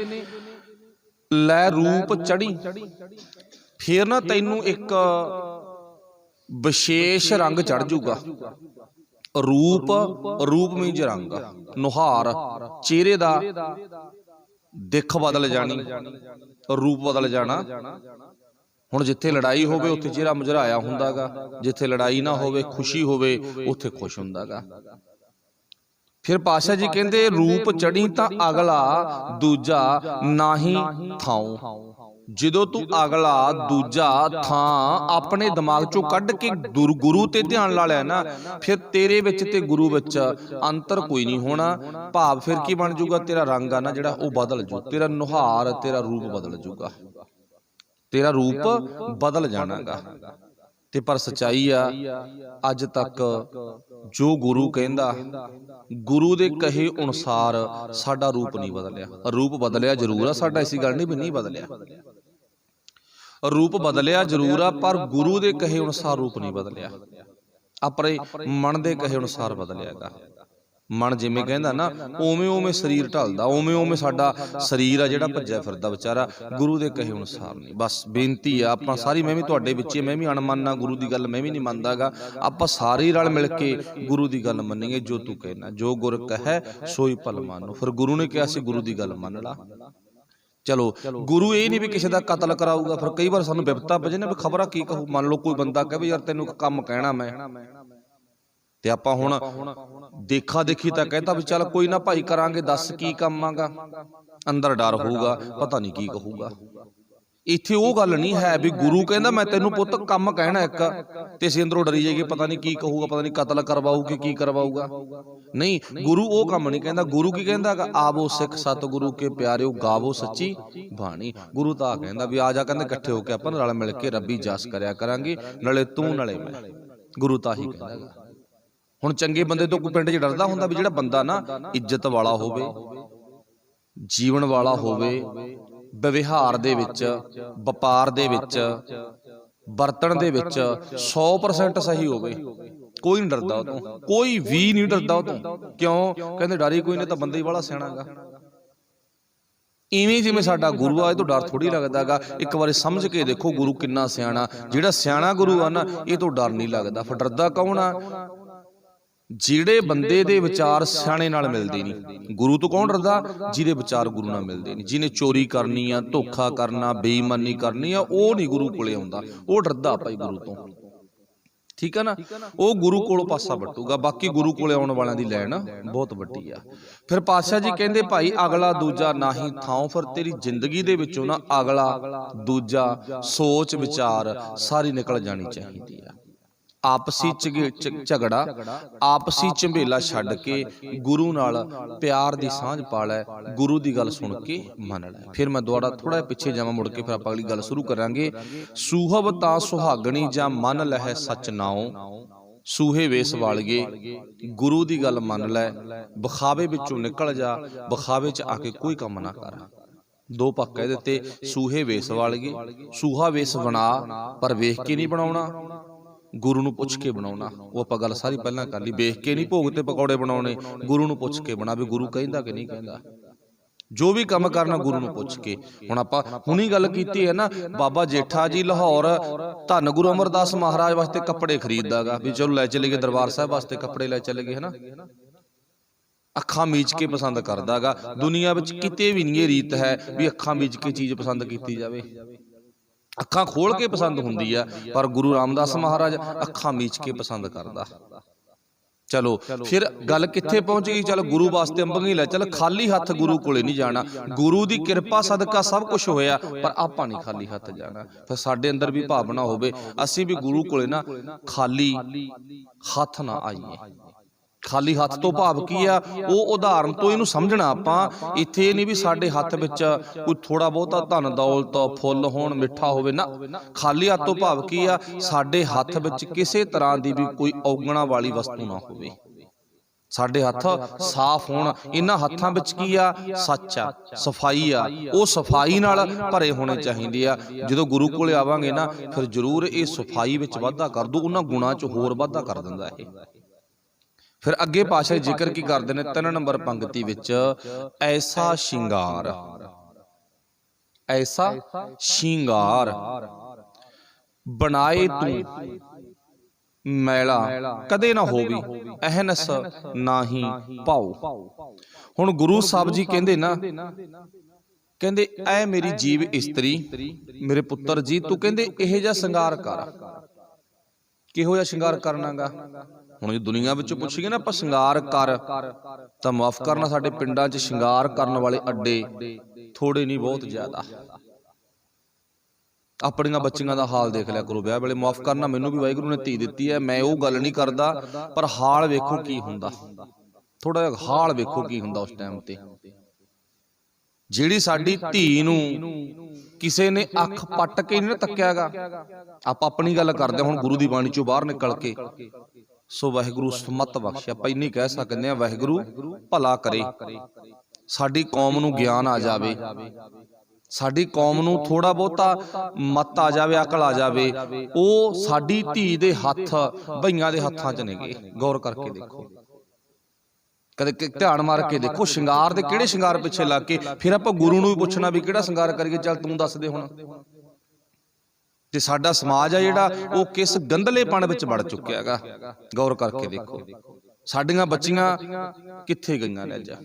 ਲੈ ਰੂਪ ਚੜੀ, ਫਿਰ ਨਾ ਤੈਨੂੰ ਇੱਕ ਵਿਸ਼ੇਸ਼ ਰੰਗ ਚੜ ਜੂਗਾ। ਰੂਪ, ਰੂਪ ਮੀਨਜ਼ ਰੰਗ, ਨੁਹਾਰ, ਚਿਹਰੇ ਦਾ ਦਿੱਖ ਬਦਲ ਜਾਣੀ, ਰੂਪ ਬਦਲ ਜਾਣਾ। ਹੁਣ ਜਿੱਥੇ ਲੜਾਈ ਹੋਵੇ ਉੱਥੇ ਚਿਹਰਾ ਮੁਝਰਾਇਆ ਹੁੰਦਾ ਗਾ, ਜਿੱਥੇ ਲੜਾਈ ਨਾ ਹੋਵੇ, ਖੁਸ਼ੀ ਹੋਵੇ, ਉੱਥੇ ਖੁਸ਼ ਹੁੰਦਾ ਗਾ। ਫਿਰ ਪਾਤਸ਼ਾਹ ਜੀ ਕਹਿੰਦੇ, ਰੂਪ ਚੜੀ ਤਾਂ ਅਗਲਾ ਦੂਜਾ ਨਾਹੀਂ ਥਾਉ। ਜਦੋਂ ਤੂੰ ਅਗਲਾ ਦੂਜਾ ਥਾਂ ਆਪਣੇ ਦਿਮਾਗ ਚੋਂ ਕੱਢ ਕੇ ਗੁਰੂ ਤੇ ਧਿਆਨ ਲਾ ਲਿਆ ਨਾ, ਫਿਰ ਤੇਰੇ ਵਿੱਚ ਤੇ ਗੁਰੂ ਵਿੱਚ ਅੰਤਰ ਕੋਈ ਨਹੀਂ ਹੋਣਾ। ਭਾਵ ਫਿਰ ਕੀ ਬਣ ਜਾਊਗਾ, ਤੇਰਾ ਰੰਗ ਆ ਨਾ ਜਿਹੜਾ, ਉਹ ਬਦਲ ਜੂ, ਤੇਰਾ ਨੁਹਾਰ, ਤੇਰਾ ਰੂਪ ਬਦਲ ਜੂਗਾ, ਤੇਰਾ ਰੂਪ ਬਦਲ ਜਾਣਾਗਾ। ਤੇ ਪਰ ਸੱਚਾਈ ਆ, ਅੱਜ ਤੱਕ ਜੋ ਗੁਰੂ ਕਹਿੰਦਾ, ਗੁਰੂ ਦੇ ਕਹੇ ਅਨੁਸਾਰ ਸਾਡਾ ਰੂਪ ਨਹੀਂ ਬਦਲਿਆ। ਰੂਪ ਬਦਲਿਆ ਜ਼ਰੂਰ ਆ ਸਾਡਾ, ਐਸੀ ਗੱਲ ਨਹੀਂ ਵੀ ਨਹੀਂ ਬਦਲਿਆ, ਰੂਪ ਬਦਲਿਆ ਜ਼ਰੂਰ ਆ, ਪਰ ਗੁਰੂ ਦੇ ਕਹੇ ਅਨੁਸਾਰ ਰੂਪ ਨਹੀਂ ਬਦਲਿਆ, ਆਪਣੇ ਮਨ ਦੇ ਕਹੇ ਅਨੁਸਾਰ ਬਦਲਿਆਗਾ। ਮਨ ਜਿਵੇਂ ਕਹਿੰਦਾ ਨਾ, ਉਵੇਂ ਉਵੇਂ ਸਰੀਰ ਢਲਦਾ, ਉਵੇਂ ਉਵੇਂ ਸਾਡਾ ਸਰੀਰ ਆ ਜਿਹੜਾ ਭੱਜਿਆ ਫਿਰਦਾ ਵਿਚਾਰਾ, ਗੁਰੂ ਦੇ ਕਹੇ ਅਨੁਸਾਰ ਨਹੀਂ। ਬਸ ਬੇਨਤੀ ਆ, ਆਪਾਂ ਸਾਰੀ, ਮੈਂ ਵੀ ਤੁਹਾਡੇ ਵਿੱਚ, ਮੈਂ ਵੀ ਅਣਮੰਨਾ, ਗੁਰੂ ਦੀ ਗੱਲ ਮੈਂ ਵੀ ਨਹੀਂ ਮੰਨਦਾਗਾ। ਆਪਾਂ ਸਾਰੇ ਰਲ ਮਿਲ ਕੇ ਗੁਰੂ ਦੀ ਗੱਲ ਮੰਨੀਏ। ਜੋ ਤੂੰ ਕਹਿਣਾ, ਜੋ ਗੁਰ ਕਹੈ ਸੋਈ ਭਲ ਮਾਨੋ। ਫਿਰ ਗੁਰੂ ਨੇ ਕਿਹਾ ਸੀ, ਗੁਰੂ ਦੀ ਗੱਲ ਮੰਨ ਲਾ। ਚਲੋ, ਗੁਰੂ ਇਹ ਨਹੀਂ ਵੀ ਕਿਸੇ ਦਾ ਕਤਲ ਕਰਾਊਗਾ। ਫਿਰ ਕਈ ਵਾਰ ਸਾਨੂੰ ਵਿਪਤਾ ਵਜੇ ਨਾ ਵੀ ਖਬਰਾਂ ਕੀ ਕਹੂ। ਮੰਨ ਲਓ ਕੋਈ ਬੰਦਾ ਕਹੇ ਯਾਰ ਤੈਨੂੰ ਕੰਮ ਕਹਿਣਾ ਮੈਂ, ਤੇ ਆਪਾਂ ਹੁਣ ਦੇਖਾ ਦੇਖੀ ਤਾਂ ਕਹਿੰਦਾ ਵੀ ਚੱਲ ਕੋਈ ਨਾ ਭਾਈ ਕਰਾਂਗੇ, ਦੱਸ ਕੀ ਕੰਮ ਆਗਾ। ਅੰਦਰ ਡਰ ਹੋਊਗਾ, ਪਤਾ ਨਹੀਂ ਕੀ ਕਹੂਗਾ। ਇੱਥੇ ਉਹ ਗੱਲ ਨਹੀਂ ਹੈ ਵੀ ਗੁਰੂ ਕਹਿੰਦਾ ਮੈਂ ਤੈਨੂੰ ਪੁੱਤ ਕੰਮ ਕਹਿਣਾ ਇੱਕ, ਤੇ ਅਸੀਂ ਅੰਦਰੋਂ ਡਰੀ ਜਾਈਏ, ਪਤਾ ਨਹੀਂ ਕੀ ਕਹੂਗਾ, ਪਤਾ ਨਹੀਂ ਕਤਲ ਕਰਵਾਊ ਕਿ ਕੀ ਕਰਵਾਊਗਾ। ਨਹੀਂ, ਗੁਰੂ ਉਹ ਕੰਮ ਨਹੀਂ ਕਹਿੰਦਾ। ਗੁਰੂ ਕੀ ਕਹਿੰਦਾ, ਆਵੋ ਸਿੱਖ ਸਤਿਗੁਰੂ ਕੇ ਪਿਆਰਿਓ, ਗਾਵੋ ਸੱਚੀ ਬਾਣੀ। ਗੁਰੂ ਤਾਂ ਆ ਕਹਿੰਦਾ ਵੀ ਆ ਜਾ, ਕਹਿੰਦੇ ਇਕੱਠੇ ਹੋ ਕੇ ਆਪਾਂ ਰਲ ਮਿਲ ਕੇ ਰੱਬੀ ਜਸ ਕਰਿਆ ਕਰਾਂਗੇ, ਨਾਲੇ ਤੂੰ ਨਾਲੇ ਮੈਂ। ਗੁਰੂ ਤਾਂ ਹੀ ਕਹਿੰਦਾ। ਹੁਣ ਚੰਗੇ ਬੰਦੇ ਤੋਂ ਕੋਈ ਪਿੰਡ 'ਚ ਡਰਦਾ ਹੁੰਦਾ ਵੀ ਜਿਹੜਾ ਬੰਦਾ ਨਾ ਇੱਜ਼ਤ ਵਾਲਾ ਹੋਵੇ, ਜੀਵਨ ਵਾਲਾ ਹੋਵੇ, ਵਿਵਹਾਰ ਦੇ ਵਿੱਚ, ਵਪਾਰ ਦੇ ਵਿੱਚ, ਵਰਤਣ ਦੇ ਵਿੱਚ 100% ਸਹੀ ਹੋਵੇ, ਕੋਈ ਨਹੀਂ ਡਰਦਾ ਉਹ ਤੋਂ, ਕੋਈ ਵੀ ਨਹੀਂ ਡਰਦਾ ਉਹ ਤੋਂ। ਕਿਉਂ ਕਹਿੰਦੇ, ਡਰ ਹੀ ਕੋਈ ਨਹੀਂ, ਤਾਂ ਬੰਦਾ ਹੀ ਵਾਲਾ ਸਿਆਣਾ ਗਾ। ਇਵੇਂ ਜਿਵੇਂ ਸਾਡਾ ਗੁਰੂ ਆ, ਇਹ ਤੋਂ ਡਰ ਥੋੜੀ ਲੱਗਦਾਗਾ। ਇੱਕ ਵਾਰੀ ਸਮਝ ਕੇ ਦੇਖੋ ਗੁਰੂ ਕਿੰਨਾ ਸਿਆਣਾ। ਜਿਹੜਾ ਸਿਆਣਾ ਗੁਰੂ ਆ ਨਾ, ਇਹ ਤੋਂ ਡਰ ਨਹੀਂ ਲੱਗਦਾ। ਫਿਰ ਡਰਦਾ ਕੌਣ ਆ? ਜਿਹੜੇ ਬੰਦੇ ਦੇ ਵਿਚਾਰ ਸਿਆਣੇ ਨਾਲ ਮਿਲਦੇ ਨਹੀਂ। ਗੁਰੂ ਤੋਂ ਕੌਣ ਡਰਦਾ? ਜਿਹਦੇ ਵਿਚਾਰ ਗੁਰੂ ਨਾਲ ਮਿਲਦੇ ਨਹੀਂ। ਜਿਹਨੇ ਚੋਰੀ ਕਰਨੀ ਆ, ਧੋਖਾ ਕਰਨਾ, ਬੇਈਮਾਨੀ ਕਰਨੀ ਆ, ਉਹ ਨਹੀਂ ਗੁਰੂ ਕੋਲੇ ਆਉਂਦਾ, ਉਹ ਡਰਦਾ ਭਾਈ ਗੁਰੂ ਤੋਂ। ਠੀਕ ਆ ਨਾ, ਉਹ ਗੁਰੂ ਕੋਲੋਂ ਪਾਸਾ ਵੱਟੂਗਾ। ਬਾਕੀ ਗੁਰੂ ਕੋਲੇ ਆਉਣ ਵਾਲਿਆਂ ਦੀ ਲੈਣ ਬਹੁਤ ਵੱਡੀ ਆ। ਫਿਰ ਪਾਤਸ਼ਾਹ ਜੀ ਕਹਿੰਦੇ, ਭਾਈ ਅਗਲਾ ਦੂਜਾ ਨਾਹੀਂ ਥਾਉ। ਫਿਰ ਤੇਰੀ ਜ਼ਿੰਦਗੀ ਦੇ ਵਿੱਚੋਂ ਨਾ ਅਗਲਾ ਦੂਜਾ ਸੋਚ ਵਿਚਾਰ ਸਾਰੀ ਨਿਕਲ ਜਾਣੀ ਚਾਹੀਦੀ ਆ। ਆਪਸੀ ਝਗੜਾ, ਆਪਸੀ ਝੰਬੇਲਾ ਛੱਡ ਕੇ ਗੁਰੂ ਨਾਲ ਪਿਆਰ ਦੀ ਸਾਂਝ ਪਾ ਲੈ, ਗੁਰੂ ਦੀ ਗੱਲ ਸੁਣ ਕੇ ਮੰਨ ਲੈ। ਫਿਰ ਮੈਂ ਦੁਬਾਰਾ ਥੋੜਾ ਜਿਹਾ ਪਿੱਛੇ ਜਾਵਾਂ, ਮੁੜ ਕੇ ਫਿਰ ਆਪਾਂ ਅਗਲੀ ਗੱਲ ਸ਼ੁਰੂ ਕਰਾਂਗੇ। ਸੂਹਬ ਤਾਂ ਸੁਹਾਗਣੀ ਜਾਂ ਮੰਨ ਲਹਿ ਸੱਚ ਨਾਉ, ਸੂਹੇ ਵੇਸ ਵਾਲੀਏ, ਗੁਰੂ ਦੀ ਗੱਲ ਮੰਨ ਲੈ, ਵਿਖਾਵੇ ਵਿੱਚੋਂ ਨਿਕਲ ਜਾ, ਵਿਖਾਵੇ 'ਚ ਆ ਕੇ ਕੋਈ ਕੰਮ ਨਾ ਕਰ। ਦੋ ਪੱਕ ਕਹਿ ਦਿੱਤੇ, ਸੂਹੇ ਵੇਸ ਵਾਲੀਏ, ਸੂਹਾ ਵੇਸ ਬਣਾ, ਪਰ ਵੇਖ ਕੇ ਨਹੀਂ ਬਣਾਉਣਾ, ਗੁਰੂ ਨੂੰ ਪੁੱਛ ਕੇ ਬਣਾਉਣਾ। ਉਹ ਆਪਾਂ ਗੱਲ ਸਾਰੀ ਪਹਿਲਾਂ ਕਰ ਲਈ। ਵੇਖ ਕੇ ਨਹੀਂ ਭੋਗ ਤੇ ਪਕੌੜੇ ਬਣਾਉਣੇ, ਗੁਰੂ ਨੂੰ ਪੁੱਛ ਕੇ ਬਣਾ ਵੀ ਗੁਰੂ ਕਹਿੰਦਾ ਕਿ ਨਹੀਂ ਕਹਿੰਦਾ। ਜੋ ਵੀ ਕੰਮ ਕਰਨਾ ਗੁਰੂ ਨੂੰ ਪੁੱਛ ਕੇ। ਹੁਣ ਆਪਾਂ ਹੁਣੀ ਗੱਲ ਕੀਤੀ ਹੈ ਨਾ, ਬਾਬਾ ਜੇਠਾ ਜੀ ਲਾਹੌਰ ਧੰਨ ਗੁਰੂ ਅਮਰਦਾਸ ਮਹਾਰਾਜ ਵਾਸਤੇ ਕੱਪੜੇ ਖਰੀਦਦਾਗਾ ਵੀ ਚਲੋ ਲੈ ਚਲੇ ਗਏ, ਦਰਬਾਰ ਸਾਹਿਬ ਵਾਸਤੇ ਕੱਪੜੇ ਲੈ ਚਲੇ ਗਏ, ਹਨਾ। ਅੱਖਾਂ ਮੀਚ ਕੇ ਪਸੰਦ ਕਰਦਾਗਾ। ਦੁਨੀਆ ਵਿੱਚ ਕਿਤੇ ਵੀ ਨਹੀਂ ਇਹ ਰੀਤ ਹੈ ਵੀ ਅੱਖਾਂ ਮੀਚ ਕੇ ਚੀਜ਼ ਪਸੰਦ ਕੀਤੀ ਜਾਵੇ। ਅੱਖਾਂ ਖੋਲ ਕੇ ਪਸੰਦ ਹੁੰਦੀ ਆ, ਪਰ ਗੁਰੂ ਰਾਮਦਾਸ ਮਹਾਰਾਜ ਅੱਖਾਂ ਮੀਚ ਕੇ ਪਸੰਦ ਕਰਦਾ। ਚਲੋ ਫਿਰ ਗੱਲ ਕਿੱਥੇ ਪਹੁੰਚ ਗਈ? ਚਲ ਗੁਰੂ ਵਾਸਤੇ ਅੰਬਗੀ ਲੈ ਚੱਲ, ਖਾਲੀ ਹੱਥ ਗੁਰੂ ਕੋਲੇ ਨਹੀਂ ਜਾਣਾ। ਗੁਰੂ ਦੀ ਕਿਰਪਾ ਸਦਕਾ ਸਭ ਕੁਝ ਹੋਇਆ, ਪਰ ਆਪਾਂ ਨਹੀਂ ਖਾਲੀ ਹੱਥ ਜਾਣਾ। ਫਿਰ ਸਾਡੇ ਅੰਦਰ ਵੀ ਭਾਵਨਾ ਹੋਵੇ, ਅਸੀਂ ਵੀ ਗੁਰੂ ਕੋਲੇ ਨਾ ਖਾਲੀ ਹੱਥ ਨਾ ਆਈਏ। ਖਾਲੀ ਹੱਥ ਤੋਂ ਭਾਵ ਕੀ ਆ? ਉਹ ਉਦਾਹਰਨ ਤੋਂ ਇਹਨੂੰ ਸਮਝਣਾ ਆਪਾਂ। ਇੱਥੇ ਨਹੀਂ ਵੀ ਸਾਡੇ ਹੱਥ ਵਿੱਚ ਕੋਈ ਥੋੜਾ ਬਹੁਤਾ ਧਨ ਦੌਲਤ ਫੁੱਲ ਹੋਣ, ਮਿੱਠਾ ਹੋਵੇ ਨਾ। ਖਾਲੀ ਹੱਥ ਤੋਂ ਭਾਵ ਕੀ ਆ? ਸਾਡੇ ਹੱਥ ਵਿੱਚ ਕਿਸੇ ਤਰ੍ਹਾਂ ਦੀ ਵੀ ਕੋਈ ਔਗਣਾ ਵਾਲੀ ਵਸਤੂ ਨਾ ਹੋਵੇ। ਸਾਡੇ ਹੱਥ ਸਾਫ਼ ਹੋਣ। ਇਹਨਾਂ ਹੱਥਾਂ ਵਿੱਚ ਕੀ ਆ? ਸੱਚ ਆ, ਸਫਾਈ ਆ। ਉਹ ਸਫਾਈ ਨਾਲ ਭਰੇ ਹੋਣੇ ਚਾਹੀਦੇ ਆ। ਜਦੋਂ ਗੁਰੂ ਕੋਲੇ ਆਵਾਂਗੇ ਨਾ, ਫਿਰ ਜ਼ਰੂਰ ਇਹ ਸਫਾਈ ਵਿੱਚ ਵਾਧਾ ਕਰ ਦੂ, ਉਹਨਾਂ ਗੁਣਾਂ 'ਚ ਹੋਰ ਵਾਧਾ ਕਰ ਦਿੰਦਾ ਇਹ। ਫਿਰ ਅੱਗੇ ਪਾਤਸ਼ਾਹ ਜ਼ਿਕਰ ਕੀ ਕਰਦੇ ਨੇ 3 ਨੰਬਰ ਪੰਕਤੀ ਵਿੱਚ, ਐਸਾ ਸ਼ਿੰਗਾਰ, ਐਸਾ ਸ਼ਿੰਗਾਰ ਬਣਾਏ ਤੂੰ ਮੈਲਾ ਕਦੇ ਨਾ ਹੋਵੀ, ਅਹਨਸ ਨਾਹੀ ਪਾਉ। ਹੁਣ ਗੁਰੂ ਸਾਹਿਬ ਜੀ ਕਹਿੰਦੇ ਨਾ, ਕਹਿੰਦੇ ਐ ਮੇਰੀ ਜੀਵ ਇਸਤਰੀ, ਮੇਰੇ ਪੁੱਤਰ ਜੀ, ਤੂੰ ਕਹਿੰਦੇ ਇਹੋ ਜਿਹਾ ਸ਼ਿੰਗਾਰ ਕਰ। ਕਿਹੋ ਜਿਹਾ ਸ਼ਿੰਗਾਰ ਕਰਨਾਗਾ? ਹੁਣ ਜੇ ਦੁਨੀਆ ਵਿੱਚੋਂ ਪੁੱਛੀਏ ਨਾ ਆਪਾਂ ਸ਼ਿੰਗਾਰ ਕਰ, ਤਾਂ ਮਾਫ ਕਰਨਾ, ਸਾਡੇ ਪਿੰਡਾਂ 'ਚ ਸ਼ਿੰਗਾਰ ਕਰਨ ਵਾਲੇ ਅੱਡੇ ਥੋੜੇ ਨਹੀਂ, ਬਹੁਤ ਜ਼ਿਆਦਾ। ਆਪਣੀਆਂ ਬੱਚੀਆਂ ਦਾ ਹਾਲ ਦੇਖ ਲਿਆ ਕਰੋ ਵਿਆਹ ਵੇਲੇ। ਮਾਫ ਕਰਨਾ, ਮੈਨੂੰ ਵੀ ਵਾਹਿਗੁਰੂ ਨੇ ਧੀ ਦਿੱਤੀ ਹੈ, ਮੈਂ ਉਹ ਗੱਲ ਨਹੀਂ ਕਰਦਾ, ਪਰ ਹਾਲ ਵੇਖੋ ਕੀ ਹੁੰਦਾ। ਥੋੜਾ ਜਿਹਾ ਹਾਲ ਵੇਖੋ ਕੀ ਹੁੰਦਾ ਉਸ ਟਾਈਮ ਤੇ। ਜਿਹੜੀ ਸਾਡੀ ਧੀ ਨੂੰ ਕਿਸੇ ਨੇ ਅੱਖ ਪੱਟ ਕੇ ਨਹੀਂ ਤੱਕਿਆਗਾ, ਆਪਾਂ ਆਪਣੀ ਗੱਲ ਕਰਦੇ ਹੁਣ ਗੁਰੂ ਦੀ ਬਾਣੀ ਚੋਂ ਬਾਹਰ ਨਿਕਲ ਕੇ। ਸੋ ਵਾਹਿਗੁਰੂ ਸਮਤ ਬਖਸ਼ੇ। ਆਪਾਂ ਇੰਨੀ ਕਹਿ ਸਕਦੇ ਹਾਂ, ਵਾਹਿਗੁਰੂ ਭਲਾ ਕਰੇ, ਸਾਡੀ ਕੌਮ ਨੂੰ ਗਿਆਨ ਆ ਜਾਵੇ, ਸਾਡੀ ਕੌਮ ਨੂੰ ਥੋੜਾ ਬਹੁਤਾ ਮਤ ਆ ਜਾਵੇ, ਅਕਲ ਆ ਜਾਵੇ। ਉਹ ਸਾਡੀ ਧੀ ਦੇ ਹੱਥ ਬਈਆਂ ਦੇ ਹੱਥਾਂ 'ਚ ਨੇਗੇ। ਗੌਰ ਕਰਕੇ ਦੇਖੋ, ਕਦੇ ਧਿਆਨ ਮਾਰ ਕੇ ਦੇਖੋ, ਸ਼ਿੰਗਾਰ ਦੇ ਕਿਹੜੇ ਸ਼ਿੰਗਾਰ ਪਿੱਛੇ ਲੱਗ ਕੇ ਫਿਰ ਆਪਾਂ ਗੁਰੂ ਨੂੰ ਵੀ ਪੁੱਛਣਾ ਵੀ ਕਿਹੜਾ ਸ਼ਿੰਗਾਰ ਕਰੀਏ, ਚੱਲ ਤੂੰ ਦੱਸ ਦੇ ਹੁਣ। ਤੇ ਸਾਡਾ ਸਮਾਜ ਆ ਜਿਹੜਾ, ਉਹ ਕਿਸ ਗੰਦਲੇਪਣ ਵਿੱਚ ਵੜ ਚੁੱਕਿਆ ਹੈਗਾ। ਗੌਰ ਕਰਕੇ ਦੇਖੋ, ਸਾਡੀਆਂ ਬੱਚੀਆਂ ਕਿੱਥੇ ਗਈਆਂ ਨੇ ਜਾ।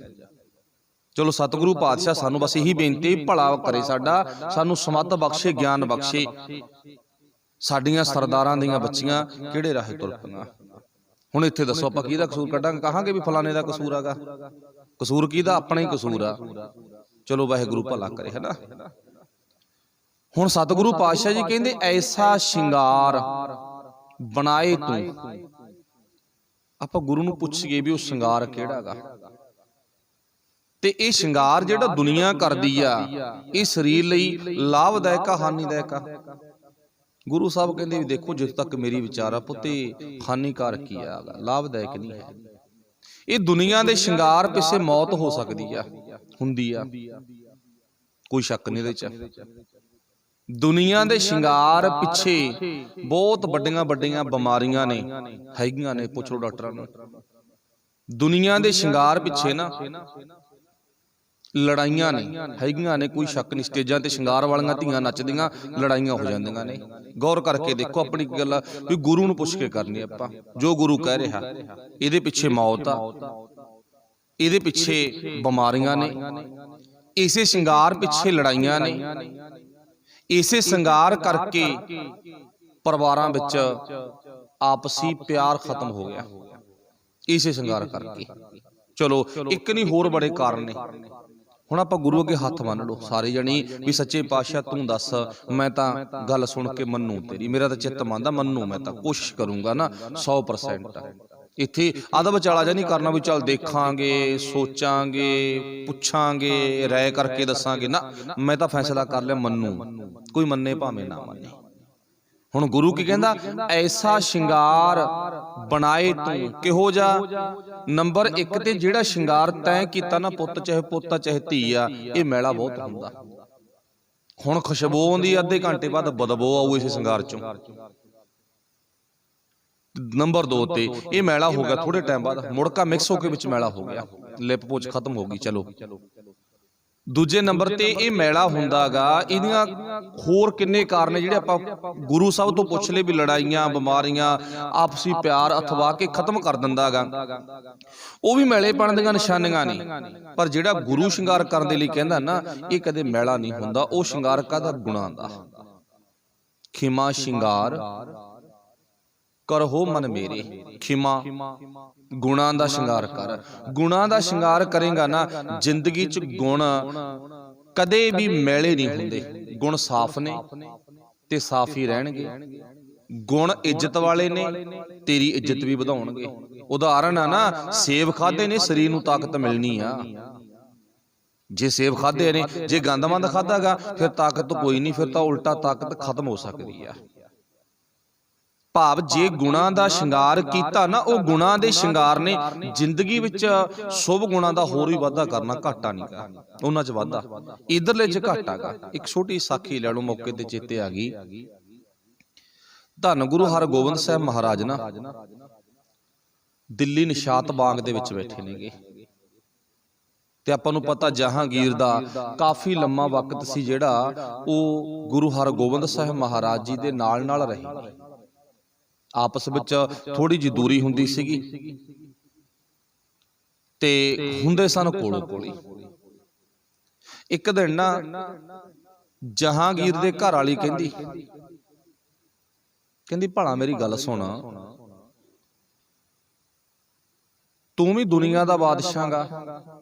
ਚਲੋ ਸਤਿਗੁਰੂ ਪਾਤਸ਼ਾਹ ਸਾਨੂੰ ਬਸ ਇਹੀ ਬੇਨਤੀ, ਭਲਾ ਕਰੇ ਸਾਡਾ, ਸਾਨੂੰ ਸਮਤ ਬਖਸ਼ੇ, ਗਿਆਨ ਬਖਸ਼ੇ। ਸਾਡੀਆਂ ਸਰਦਾਰਾਂ ਦੀਆਂ ਬੱਚੀਆਂ ਕਿਹੜੇ ਰਾਹੇ ਤੁਰ ਪਈਆਂ। ਹੁਣ ਇੱਥੇ ਦੱਸੋ ਆਪਾਂ ਕਿਹਦਾ ਕਸੂਰ ਕੱਢਾਂਗੇ? ਕਹਾਂਗੇ ਵੀ ਫਲਾਣੇ ਦਾ ਕਸੂਰ ਹੈਗਾ। ਕਸੂਰ ਕਿਹਦਾ? ਆਪਣਾ ਹੀ ਕਸੂਰ ਆ। ਚਲੋ ਵਾਹਿਗੁਰੂ ਭਲਾ ਕਰੇ, ਹੈ ਨਾ। ਹੁਣ ਸਤਿਗੁਰੂ ਪਾਤਸ਼ਾਹ ਜੀ ਕਹਿੰਦੇ ਐਸਾ ਸ਼ਿੰਗਾਰ ਬਣਾਏ ਤੂੰ। ਆਪਾਂ ਗੁਰੂ ਨੂੰ ਪੁੱਛੀਏ ਵੀ ਉਹ ਸ਼ਿੰਗਾਰ ਕਿਹੜਾ ਹੈਗਾ। ਤੇ ਇਹ ਸ਼ਿੰਗਾਰ ਜਿਹੜਾ ਦੁਨੀਆ ਕਰਦੀ ਆ, ਇਹ ਸਰੀਰ ਲਈ ਲਾਭਦਾਇਕ ਆ, ਹਾਨੀਦਾਇਕ ਆ? ਗੁਰੂ ਸਾਹਿਬ ਕਹਿੰਦੇ ਵੀ ਦੇਖੋ, ਜਿੱਥੇ ਤੱਕ ਮੇਰੀ ਵਿਚਾਰ ਆ ਪੁੱਤੇ, ਹਾਨੀਕਾਰਕ ਹੀ ਆ, ਲਾਭਦਾਇਕ ਨਹੀਂ ਹੈ। ਇਹ ਦੁਨੀਆ ਦੇ ਸ਼ਿੰਗਾਰ ਪਿੱਛੇ ਮੌਤ ਹੋ ਸਕਦੀ ਆ, ਹੁੰਦੀ ਆ, ਕੋਈ ਸ਼ੱਕ ਨਹੀਂ ਇਹਦੇ 'ਚ। ਦੁਨੀਆ ਦੇ ਸ਼ਿੰਗਾਰ ਪਿੱਛੇ ਬਹੁਤ ਵੱਡੀਆਂ ਵੱਡੀਆਂ ਬਿਮਾਰੀਆਂ ਨੇ, ਹੈਗੀਆਂ ਨੇ, ਪੁੱਛ ਲਓ ਡਾਕਟਰਾਂ ਨੂੰ। ਦੁਨੀਆ ਦੇ ਸ਼ਿੰਗਾਰ ਪਿੱਛੇ ਨਾ ਲੜਾਈਆਂ ਨੇ, ਹੈਗੀਆਂ ਨੇ, ਕੋਈ ਸ਼ੱਕ ਨਹੀਂ। ਸਟੇਜਾਂ ਤੇ ਸ਼ਿੰਗਾਰ ਵਾਲੀਆਂ ਧੀਆਂ ਨੱਚਦੀਆਂ, ਲੜਾਈਆਂ ਹੋ ਜਾਂਦੀਆਂ ਨੇ। ਗੌਰ ਕਰਕੇ ਦੇਖੋ, ਆਪਣੀ ਗੱਲ ਵੀ ਗੁਰੂ ਨੂੰ ਪੁੱਛ ਕੇ ਕਰਨੀ ਆਪਾਂ। ਜੋ ਗੁਰੂ ਕਹਿ ਰਿਹਾ, ਇਹਦੇ ਪਿੱਛੇ ਮੌਤ ਆ, ਇਹਦੇ ਪਿੱਛੇ ਬਿਮਾਰੀਆਂ ਨੇ, ਇਸੇ ਸ਼ਿੰਗਾਰ ਪਿੱਛੇ ਲੜਾਈਆਂ ਨੇ, ਇਸੇ ਸ਼ਿੰਗਾਰ ਕਰਕੇ ਪਰਿਵਾਰਾਂ ਵਿੱਚ ਆਪਸੀ ਪਿਆਰ ਖਤਮ ਹੋ ਗਿਆ, ਇਸੇ ਸ਼ਿੰਗਾਰ ਕਰਕੇ। ਚਲੋ ਇੱਕ ਨਹੀਂ, ਹੋਰ ਬੜੇ ਕਾਰਨ ਨੇ। ਹੁਣ ਆਪਾਂ ਗੁਰੂ ਅੱਗੇ ਹੱਥ ਬੰਨ੍ਹ ਲਓ ਸਾਰੇ ਜਣੀ ਵੀ ਸੱਚੇ ਪਾਤਸ਼ਾਹ ਤੂੰ ਦੱਸ, ਮੈਂ ਤਾਂ ਗੱਲ ਸੁਣ ਕੇ ਮੰਨੂ ਤੇਰੀ, ਮੇਰਾ ਤਾਂ ਚਿੱਤ ਮੰਨਦਾ, ਮੰਨੂ, ਮੈਂ ਤਾਂ ਕੋਸ਼ਿਸ਼ ਕਰੂੰਗਾ ਨਾ 100%। ਇੱਥੇ ਅਦਬ ਵਿਚਾਲਾ ਜਾਂ ਨਹੀਂ ਕਰਨਾ ਵੀ ਚੱਲ ਦੇਖਾਂਗੇ, ਸੋਚਾਂਗੇ, ਪੁੱਛਾਂਗੇ, ਰਾਏ ਕਰਕੇ ਦੱਸਾਂਗੇ ਨਾ। ਮੈਂ ਤਾਂ ਫੈਸਲਾ ਕਰ ਲਿਆ, ਮੰਨੂ, ਕੋਈ ਮੰਨੇ ਭਾਵੇਂ ਨਾ ਮੰਨੇ। ਹੁਣ ਗੁਰੂ ਕੀ ਕਹਿੰਦਾ? ਐਸਾ ਸ਼ਿੰਗਾਰ ਬਣਾਏ ਤੂੰ। ਕਿਹੋ ਜਿਹਾ? ਨੰਬਰ 1 ਤੇ ਜਿਹੜਾ ਸ਼ਿੰਗਾਰ ਤੈਂ ਕੀਤਾ ਨਾ, ਪੁੱਤ ਚਾਹੇ ਪੋਤਾ ਚਾਹੇ ਧੀ ਆ, ਇਹ ਮੈਲਾ ਬਹੁਤ ਹੁੰਦਾ। ਹੁਣ ਖੁਸ਼ਬੂ ਆਉਂਦੀ, ਅੱਧੇ ਘੰਟੇ ਬਾਅਦ ਬਦਬੂ ਆਊ ਇਸੇ ਸ਼ਿੰਗਾਰ ਚੋਂ। ਨੰਬਰ 2 ਤੇ ਇਹ ਮੈਲਾ ਹੋ ਗਿਆ, ਥੋੜੇ ਟਾਈਮ ਬਾਅਦ ਮੁੜਕਾ ਮਿਕਸ ਹੋ ਕੇ ਵਿੱਚ ਮੈਲਾ ਹੋ ਗਿਆ, ਲਿਪ ਪੋਚ ਖਤਮ ਹੋ ਗਈ। ਚਲੋ ਦੂਜੇ ਨੰਬਰ ਤੇ ਇਹ ਮੈਲਾ ਹੁੰਦਾਗਾ, ਇਹਦੀਆਂ ਹੋਰ ਕਿੰਨੇ ਕਾਰਨ ਜਿਹੜੇ ਆਪਾਂ ਗੁਰੂ ਸਾਹਿਬ ਤੋਂ ਪੁੱਛ ਲਏ ਵੀ ਲੜਾਈਆਂ, ਬਿਮਾਰੀਆਂ, ਆਪਸੀ ਪਿਆਰ ਅਥਵਾ ਕੇ ਖਤਮ ਕਰ ਦਿੰਦਾਗਾ। ਉਹ ਵੀ ਮੈਲੇਪਣ ਦੀਆਂ ਨਿਸ਼ਾਨੀਆਂ ਨੇ। ਪਰ ਜਿਹੜਾ ਗੁਰੂ ਸ਼ਿੰਗਾਰ ਕਰਨ ਦੇ ਲਈ ਕਹਿੰਦਾ ਨਾ, ਇਹ ਕਦੇ ਮੈਲਾ ਨਹੀਂ ਹੁੰਦਾ। ਉਹ ਸ਼ਿੰਗਾਰ ਕਾਹਦਾ? ਗੁਣਾਂ ਦਾ। ਖਿਮਾ ਸ਼ਿੰਗਾਰ ਕਰੋ ਮਨ ਮੇਰੇ, ਖਿਮਾ ਗੁਣਾਂ ਦਾ ਸ਼ਿੰਗਾਰ ਕਰ। ਗੁਣਾਂ ਦਾ ਸ਼ਿੰਗਾਰ ਕਰੇਗਾ ਨਾ, ਜ਼ਿੰਦਗੀ 'ਚ ਗੁਣ ਕਦੇ ਵੀ ਮੈਲੇ ਨਹੀਂ ਹੁੰਦੇ। ਗੁਣ ਸਾਫ਼ ਨੇ ਤੇ ਸਾਫ਼ ਹੀ ਰਹਿਣਗੇ। ਗੁਣ ਇੱਜ਼ਤ ਵਾਲੇ ਨੇ, ਤੇਰੀ ਇੱਜ਼ਤ ਵੀ ਵਧਾਉਣਗੇ। ਉਦਾਹਰਨ ਆ ਨਾ, ਸੇਬ ਖਾਧੇ ਨੇ, ਸਰੀਰ ਨੂੰ ਤਾਕਤ ਮਿਲਣੀ ਆ। ਜੇ ਸੇਬ ਖਾਧੇ ਨੇ, ਜੇ ਗੰਦਮੰਦ ਖਾਧਾਗਾ, ਫਿਰ ਤਾਕਤ ਕੋਈ ਨਹੀਂ, ਫਿਰ ਤਾਂ ਉਲਟਾ ਤਾਕਤ ਖਤਮ ਹੋ ਸਕਦੀ ਆ। ਭਾਵ ਜੇ ਗੁਣਾਂ ਦਾ ਸ਼ਿੰਗਾਰ ਕੀਤਾ ਨਾ, ਉਹ ਗੁਣਾਂ ਦੇ ਸ਼ਿੰਗਾਰ ਨੇ ਜ਼ਿੰਦਗੀ ਵਿੱਚ ਸ਼ੁਭ ਗੁਣਾਂ ਦਾ ਹੋਰ ਵੀ ਵਾਧਾ ਕਰਨਾ, ਘਾਟਾ ਨਹੀਂ ਗਾ ਉਹਨਾਂ 'ਚ ਵਾਧਾ, ਇਧਰਲੇ 'ਚ ਘਾਟਾ ਗਾ। ਇੱਕ ਛੋਟੀ ਸਾਖੀ ਲੈ ਲਓ, ਮੌਕੇ ਤੇ ਚੇਤੇ ਆ ਗਈ। ਧੰਨ ਗੁਰੂ ਹਰਗੋਬਿੰਦ ਸਾਹਿਬ ਮਹਾਰਾਜ ਨਾ ਦਿੱਲੀ ਨਿਸ਼ਾਤ ਬਾਗ ਦੇ ਵਿੱਚ ਬੈਠੇ ਨੇਗੇ, ਤੇ ਆਪਾਂ ਨੂੰ ਪਤਾ ਜਹਾਂਗੀਰ ਦਾ ਕਾਫੀ ਲੰਮਾ ਵਕਤ ਸੀ ਜਿਹੜਾ ਉਹ ਗੁਰੂ ਹਰਗੋਬਿੰਦ ਸਾਹਿਬ ਮਹਾਰਾਜ ਜੀ ਦੇ ਨਾਲ ਨਾਲ ਰਹੇ। ਆਪਸ ਵਿੱਚ ਥੋੜੀ ਜਿਹੀ ਦੂਰੀ ਹੁੰਦੀ ਸੀਗੀ ਤੇ ਹੁੰਦੇ ਸਨ ਕੋਲੋਂ ਕੋਲੀ। ਇੱਕ ਦਿਨ ਨਾ ਜਹਾਂਗੀਰ ਦੇ ਘਰ ਵਾਲੀ ਕਹਿੰਦੀ ਭਲਾ ਮੇਰੀ ਗੱਲ ਸੁਣ, ਤੂੰ ਵੀ ਦੁਨੀਆ ਦਾ ਬਾਦਸ਼ਾਹ ਗਾ,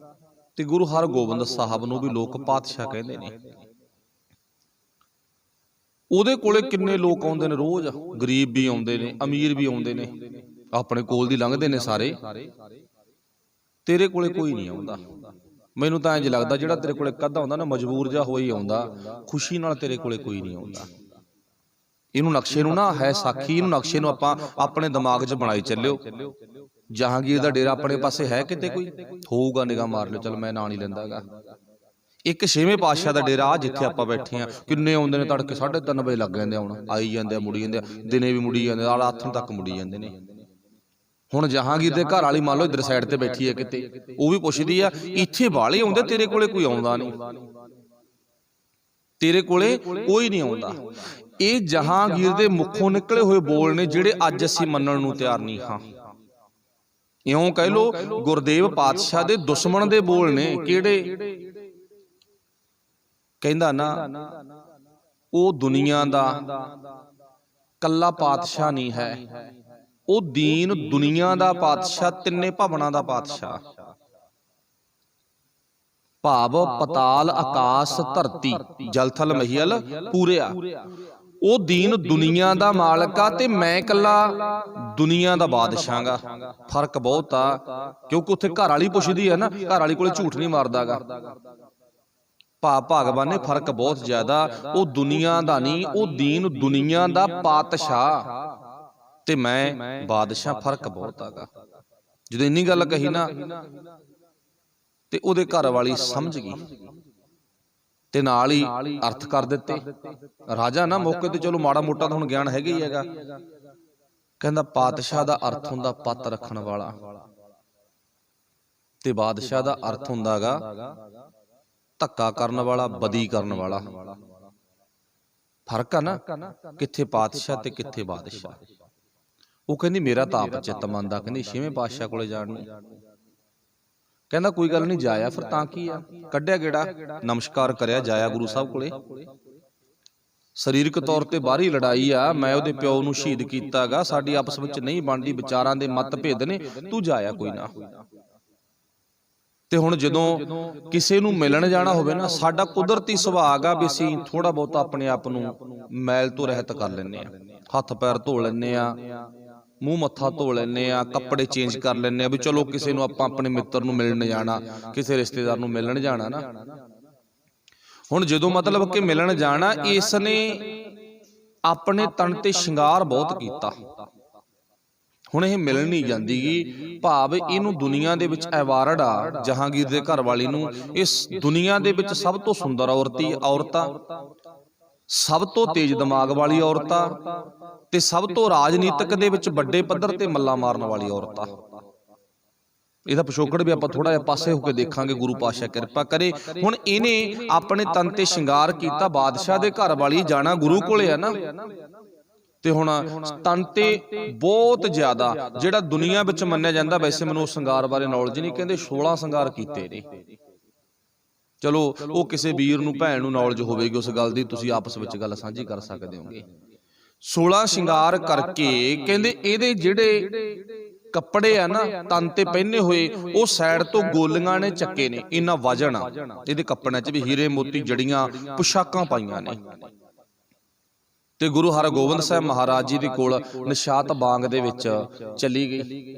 ਤੇ ਗੁਰੂ ਹਰਗੋਬਿੰਦ ਸਾਹਿਬ ਨੂੰ ਵੀ ਲੋਕ ਪਾਤਸ਼ਾਹ ਕਹਿੰਦੇ ਨੇ। ਉਹਦੇ ਕੋਲੇ ਕਿੰਨੇ ਲੋਕ ਆਉਂਦੇ ਨੇ ਰੋਜ਼, ਗਰੀਬ ਵੀ ਆਉਂਦੇ ਨੇ, ਅਮੀਰ ਵੀ ਆਉਂਦੇ ਨੇ, ਆਪਣੇ ਕੋਲ ਦੀ ਲੰਘਦੇ ਨੇ ਸਾਰੇ। ਤੇਰੇ ਕੋਲੇ ਕੋਈ ਨਹੀਂ ਆਉਂਦਾ। ਮੈਨੂੰ ਤਾਂ ਇੰਜ ਲੱਗਦਾ ਜਿਹੜਾ ਤੇਰੇ ਕੋਲੇ ਕੱਦਾ ਆਉਂਦਾ ਨਾ, ਮਜਬੂਰ ਜਿਹਾ ਹੋਈ ਆਉਂਦਾ, ਖੁਸ਼ੀ ਨਾਲ ਤੇਰੇ ਕੋਲੇ ਕੋਈ ਨਹੀਂ ਆਉਂਦਾ। ਇਹਨੂੰ ਨਕਸ਼ੇ ਨੂੰ ਨਾ ਹੈ ਸਾਖੀ, ਇਹਨੂੰ ਨਕਸ਼ੇ ਨੂੰ ਆਪਾਂ ਆਪਣੇ ਦਿਮਾਗ 'ਚ ਬਣਾਈ ਚੱਲਿਓ। ਜਹਾਂਗੀਰ ਦਾ ਡੇਰਾ ਆਪਣੇ ਪਾਸੇ ਹੈ ਕਿਤੇ ਕੋਈ ਹੋਊਗਾ, ਨਿਗਾਹ ਮਾਰ ਲਿਓ। ਚਲ ਮੈਂ ਨਾਂ ਨਹੀਂ ਲੈਂਦਾਗਾ। ਇੱਕ ਛੇਵੇਂ ਪਾਤਸ਼ਾਹ ਦਾ ਡੇਰਾ ਜਿੱਥੇ ਆਪਾਂ ਬੈਠੇ ਆ, ਕਿੰਨੇ ਆਉਂਦੇ ਨੇ, ਤੜਕੇ 3:30 ਵਜੇ ਲੱਗ ਜਾਂਦੇ ਆਉਣ, ਆਈ ਜਾਂਦੇ ਆ, ਮੁੜੀ ਜਾਂਦੇ ਆ, ਦਿਨੇ ਵੀ ਮੁੜੀ ਜਾਂਦੇ ਆ, ਆਥਣ ਤੱਕ ਮੁੜੀ ਜਾਂਦੇ ਨੇ। ਹੁਣ ਜਹਾਂਗੀਰ ਦੇ ਘਰ ਵਾਲੀ ਮੰਨ ਲਓ ਇੱਧਰ ਸਾਈਡ ਤੇ ਬੈਠੀ ਹੈ ਕਿਤੇ, ਉਹ ਵੀ ਪੁੱਛਦੀ ਆ ਇੱਥੇ ਬਾਹਲੇ ਆਉਂਦੇ, ਤੇਰੇ ਕੋਲੇ ਕੋਈ ਆਉਂਦਾ ਨਹੀਂ, ਤੇਰੇ ਕੋਲੇ ਕੋਈ ਨਹੀਂ ਆਉਂਦਾ। ਇਹ ਜਹਾਂਗੀਰ ਦੇ ਮੁਖੋਂ ਨਿਕਲੇ ਹੋਏ ਬੋਲ ਨੇ ਜਿਹੜੇ ਅੱਜ ਅਸੀਂ ਮੰਨਣ ਨੂੰ ਤਿਆਰ ਨਹੀਂ ਹਾਂ। ਇਉਂ ਕਹਿ ਲੋ ਗੁਰਦੇਵ ਪਾਤਸ਼ਾਹ ਦੇ ਦੁਸ਼ਮਣ ਦੇ ਬੋਲ ਨੇ। ਕਿਹੜੇ? ਕਹਿੰਦਾ ਨਾ ਉਹ ਦੁਨੀਆ ਦਾ ਕੱਲਾ ਪਾਤਸ਼ਾਹ ਨਹੀਂ ਹੈ, ਉਹ ਦੀਨ ਦੁਨੀਆ ਦਾ ਪਾਤਸ਼ਾਹ, ਤਿੰਨੇ ਭਵਨਾਂ ਦਾ ਪਾਤਸ਼ਾਹ। ਭਾਵ ਪਤਾਲ ਆਕਾਸ਼ ਧਰਤੀ ਜਲ ਥਲ ਮਹੀਲ ਪੂਰਿਆ, ਉਹ ਦੀਨ ਦੁਨੀਆ ਦਾ ਮਾਲਕ ਆ ਤੇ ਮੈਂ ਕੱਲਾ ਦੁਨੀਆ ਦਾ ਬਾਦਸ਼ਾਹ ਗਾ। ਫਰਕ ਬਹੁਤ ਆ, ਕਿਉਂਕਿ ਉੱਥੇ ਘਰ ਵਾਲੀ ਪੁੱਛਦੀ ਹੈ ਨਾ, ਘਰ ਵਾਲੀ ਕੋਲੇ ਝੂਠ ਨਹੀਂ ਮਾਰਦਾਗਾ। ਭਾਗਵਾਨ ਨੇ ਫਰਕ ਬਹੁਤ ਜ਼ਿਆਦਾ, ਉਹ ਦੁਨੀਆ ਦਾ ਨਹੀਂ, ਉਹ ਦੀਨ ਦੁਨੀਆ ਦਾ ਪਾਤਸ਼ਾਹ ਤੇ ਮੈਂ ਬਾਦਸ਼ਾਹ, ਫਰਕ ਬਹੁਤ ਆਗਾ। ਜਦੋਂ ਇੰਨੀ ਗੱਲ ਕਹੀ ਨਾ ਤੇ ਉਹਦੇ ਘਰ ਵਾਲੀ ਸਮਝ ਗਈ ਤੇ ਨਾਲ ਹੀ ਅਰਥ ਕਰ ਦਿੱਤੇ। ਰਾਜਾ ਨਾ ਮੌਕੇ ਤੇ ਚਲੋ ਮਾੜਾ ਮੋਟਾ ਤਾਂ ਹੁਣ ਗਿਆਨ ਹੈਗਾ ਹੀ ਹੈਗਾ। ਕਹਿੰਦਾ ਪਾਤਸ਼ਾਹ ਦਾ ਅਰਥ ਹੁੰਦਾ ਪੱਤ ਰੱਖਣ ਵਾਲਾ, ਤੇ ਬਾਦਸ਼ਾਹ ਦਾ ਅਰਥ ਹੁੰਦਾ ਗਾ ਧੱਕਾ ਕਰਨ ਵਾਲਾ, ਬਦੀ ਕਰਨ ਵਾਲਾ। ਫਰਕ ਆ ਨਾ, ਕਿੱਥੇ ਪਾਤਸ਼ਾਹ ਤੇ ਕਿੱਥੇ ਬਾਦਸ਼ਾਹ। ਉਹ ਕਹਿੰਦੀ ਮੇਰਾ ਤਾਂ ਆਪ ਚਿੱਤ ਮੰਨਦਾ, ਕਹਿੰਦੀ ਛੇਵੇਂ ਪਾਤਸ਼ਾਹ ਕੋਲੇ ਜਾਣ ਨੂੰ। ਕਹਿੰਦਾ ਕੋਈ ਗੱਲ ਨਹੀਂ, ਜਾਇਆ ਫਿਰ ਤਾਂ ਕੀ ਆ। ਕੱਢਿਆ ਗੇੜਾ, ਨਮਸਕਾਰ ਕਰਿਆ, ਜਾਇਆ ਗੁਰੂ ਸਾਹਿਬ ਕੋਲੇ। ਸਰੀਰਕ ਤੌਰ ਤੇ ਬਾਹਰੀ ਲੜਾਈ ਆ, ਮੈਂ ਉਹਦੇ ਪਿਓ ਨੂੰ ਸ਼ਹੀਦ ਕੀਤਾਗਾ, ਸਾਡੀ ਆਪਸ ਵਿੱਚ ਨਹੀਂ ਬਣਦੀ, ਵਿਚਾਰਾਂ ਦੇ ਮਤਭੇਦ ਨੇ, ਤੂੰ ਜਾਇਆ ਕੋਈ ਨਾ। ਤੇ ਹੁਣ ਜਦੋਂ ਕਿਸੇ ਨੂੰ ਮਿਲਣ ਜਾਣਾ ਹੋਵੇ ਨਾ, ਸਾਡਾ ਕੁਦਰਤੀ ਸੁਭਾਅ ਆ ਵੀ ਅਸੀਂ ਥੋੜਾ ਬਹੁਤ ਆਪਣੇ ਆਪ ਨੂੰ ਮੈਲ ਤੋਂ ਰਹਿਤ ਕਰ ਲੈਂਦੇ ਆ, ਹੱਥ ਪੈਰ ਧੋ ਲੈਂਦੇ ਆ, ਮੂੰਹ ਮੱਥਾ ਧੋ ਲੈਂਦੇ ਆ, ਕੱਪੜੇ ਚੇਂਜ ਕਰ ਲੈਂਦੇ ਆ ਵੀ ਚਲੋ ਕਿਸੇ ਨੂੰ ਆਪਾਂ ਆਪਣੇ ਮਿੱਤਰ ਨੂੰ ਮਿਲਣ ਜਾਣਾ, ਕਿਸੇ ਰਿਸ਼ਤੇਦਾਰ ਨੂੰ ਮਿਲਣ ਜਾਣਾ ਨਾ। ਹੁਣ ਜਦੋਂ ਮਤਲਬ ਕਿ ਮਿਲਣ ਜਾਣਾ, ਇਸ ਨੇ ਆਪਣੇ ਤਨ ਤੇ ਸ਼ਿੰਗਾਰ ਬਹੁਤ ਕੀਤਾ। ਹੁਣ ਇਹ ਮਿਲਣ ਨਹੀਂ ਜਾਂਦੀਗੀ, ਭਾਵ ਇਹਨੂੰ ਦੁਨੀਆ ਦੇ ਵਿੱਚ ਐਵਾਰਡ ਆ ਜਹਾਂਗੀਰ ਦੇ ਘਰ ਵਾਲੀ ਨੂੰ, ਇਸ ਦੁਨੀਆ ਦੇ ਵਿੱਚ ਸਭ ਤੋਂ ਸੁੰਦਰ ਔਰਤਾਂ, ਸਭ ਤੋਂ ਤੇਜ਼ ਦਿਮਾਗ ਵਾਲੀ ਔਰਤਾਂ, ਤੇ ਸਭ ਤੋਂ ਰਾਜਨੀਤਿਕ ਦੇ ਵਿੱਚ ਵੱਡੇ ਪੱਧਰ ਤੇ ਮੱਲਾ ਮਾਰਨ ਵਾਲੀ ਔਰਤਾਂ। ਇਹਦਾ ਪਿਛੋਕੜ ਵੀ ਆਪਾਂ ਥੋੜਾ ਜਿਹਾ ਪਾਸੇ ਹੋ ਕੇ ਦੇਖਾਂਗੇ, ਗੁਰੂ ਪਾਤਸ਼ਾਹ ਕਿਰਪਾ ਕਰੇ। ਹੁਣ ਇਹਨੇ ਆਪਣੇ ਤਨ ਤੇ ਸ਼ਿੰਗਾਰ ਕੀਤਾ, ਬਾਦਸ਼ਾਹ ਦੇ ਘਰ ਵਾਲੀ ਜਾਣਾ ਗੁਰੂ ਕੋਲੇ ਆ ਨਾ, ਤੇ ਹੁਣ ਤਨ ਤੇ ਬਹੁਤ ਜ਼ਿਆਦਾ ਜਿਹੜਾ ਦੁਨੀਆ ਵਿੱਚ ਮੰਨਿਆ ਜਾਂਦਾ, ਵੈਸੇ ਮੈਨੂੰ ਉਸ ਸ਼ਿੰਗਾਰ ਬਾਰੇ ਨੌਲੇਜ ਨਹੀਂ, ਕਹਿੰਦੇ 16 ਸ਼ਿੰਗਾਰ ਕੀਤੇ ਨੇ। ਚਲੋ ਉਹ ਕਿਸੇ ਵੀਰ ਨੂੰ ਭੈਣ ਨੂੰ ਨੌਲੇਜ ਹੋਵੇਗੀ ਉਸ ਗੱਲ ਦੀ, ਤੁਸੀਂ ਆਪਸ ਵਿੱਚ ਗੱਲ ਸਾਂਝੀ ਕਰ ਸਕਦੇ ਹੋਗੇ। 16 ਸ਼ਿੰਗਾਰ ਕਰਕੇ ਕਹਿੰਦੇ ਇਹਦੇ ਜਿਹੜੇ ਕੱਪੜੇ ਆ ਨਾ ਤਨ ਤੇ ਪਹਿਨੇ ਹੋਏ, ਉਹ ਸਾਈਡ ਤੋਂ ਗੋਲੀਆਂ ਨੇ ਚੱਕੇ ਨੇ, ਇੰਨਾ ਵਜਨ ਆ ਇਹਦੇ ਕੱਪੜਿਆਂ 'ਚ ਵੀ, ਹੀਰੇ ਮੋਤੀ ਜੜੀਆਂ ਪੁਸ਼ਾਕਾਂ ਪਾਈਆਂ ਨੇ। ਤੇ ਗੁਰੂ ਹਰਗੋਬਿੰਦ ਸਾਹਿਬ ਮਹਾਰਾਜ ਜੀ ਦੇ ਕੋਲ ਨਿਸ਼ਾਤ ਬਾਗ ਦੇ ਵਿੱਚ ਚਲੀ ਗਈ।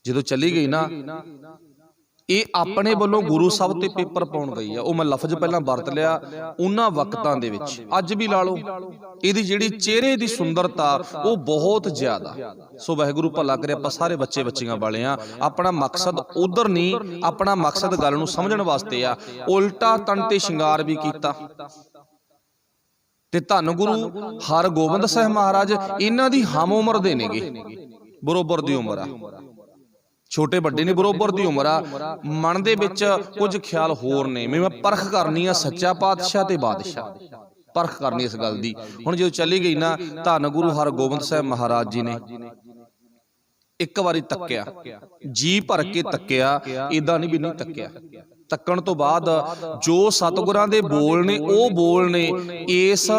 ਜਦੋਂ ਚਲੀ ਗਈ ਨਾ, ਇਹ ਆਪਣੇ ਵੱਲੋਂ ਗੁਰੂ ਸਾਹਿਬ ਤੇ ਪੇਪਰ ਪਾਉਣ ਗਈ ਆ। ਉਹ ਮੈਂ ਲਫ਼ਜ਼ ਪਹਿਲਾਂ ਵਰਤ ਲਿਆ, ਉਹਨਾਂ ਵਕਤਾਂ ਦੇ ਵਿੱਚ ਅੱਜ ਵੀ ਲਾ ਲਓ, ਇਹਦੀ ਜਿਹੜੀ ਚਿਹਰੇ ਦੀ ਸੁੰਦਰਤਾ ਉਹ ਬਹੁਤ ਜ਼ਿਆਦਾ। ਸੋ ਵਾਹਿਗੁਰੂ ਭਲਾ ਕਰੇ। ਆਪਾਂ ਸਾਰੇ ਬੱਚੇ ਬੱਚੀਆਂ ਵਾਲੇ ਆ, ਆਪਣਾ ਮਕਸਦ ਉਧਰ ਨਹੀਂ, ਆਪਣਾ ਮਕਸਦ ਗੱਲ ਨੂੰ ਸਮਝਣ ਵਾਸਤੇ ਆ। ਉਲਟਾ ਤਨ ਤੇ ਸ਼ਿੰਗਾਰ ਵੀ ਕੀਤਾ। ਤੇ ਧੰਨ ਗੁਰੂ ਹਰਗੋਬਿੰਦ ਸਾਹਿਬ ਮਹਾਰਾਜ ਇਹਨਾਂ ਦੀ ਹਮ ਉਮਰ ਦੇ ਨੇਗੇ, ਬਰੋਬਰ ਦੀ ਉਮਰ ਆ। ਛੋਟੇ ਵੱਡੇ ਨੇ, ਬਰੋਬਰ ਦੀ ਉਮਰ ਆ। ਮਨ ਦੇ ਵਿੱਚ ਕੁਝ ਖਿਆਲ ਹੋਰ ਨੇ, ਮੈਂ ਪਰਖ ਕਰਨੀ ਆ ਸੱਚਾ ਪਾਤਸ਼ਾਹ ਤੇ ਬਾਦਸ਼ਾਹ, ਪਰਖ ਕਰਨੀ ਇਸ ਗੱਲ ਦੀ। ਹੁਣ ਜਦੋਂ ਚੱਲੀ ਗਈ ਨਾ, ਧੰਨ ਗੁਰੂ ਹਰਗੋਬਿੰਦ ਸਾਹਿਬ ਮਹਾਰਾਜ ਜੀ ਨੇ ਇੱਕ ਵਾਰੀ ਤੱਕਿਆ, ਜੀ ਭਰ ਕੇ ਤੱਕਿਆ, ਏਦਾਂ ਨਹੀਂ ਵੀ ਨਹੀਂ ਤੱਕਿਆ। ਤੱਕਣ ਤੋਂ ਬਾਅਦ ਜੋ ਸਤਿਗੁਰਾਂ ਦੇ ਬੋਲ ਨੇ, ਉਹ ਬੋਲ ਨੇ ਇਸ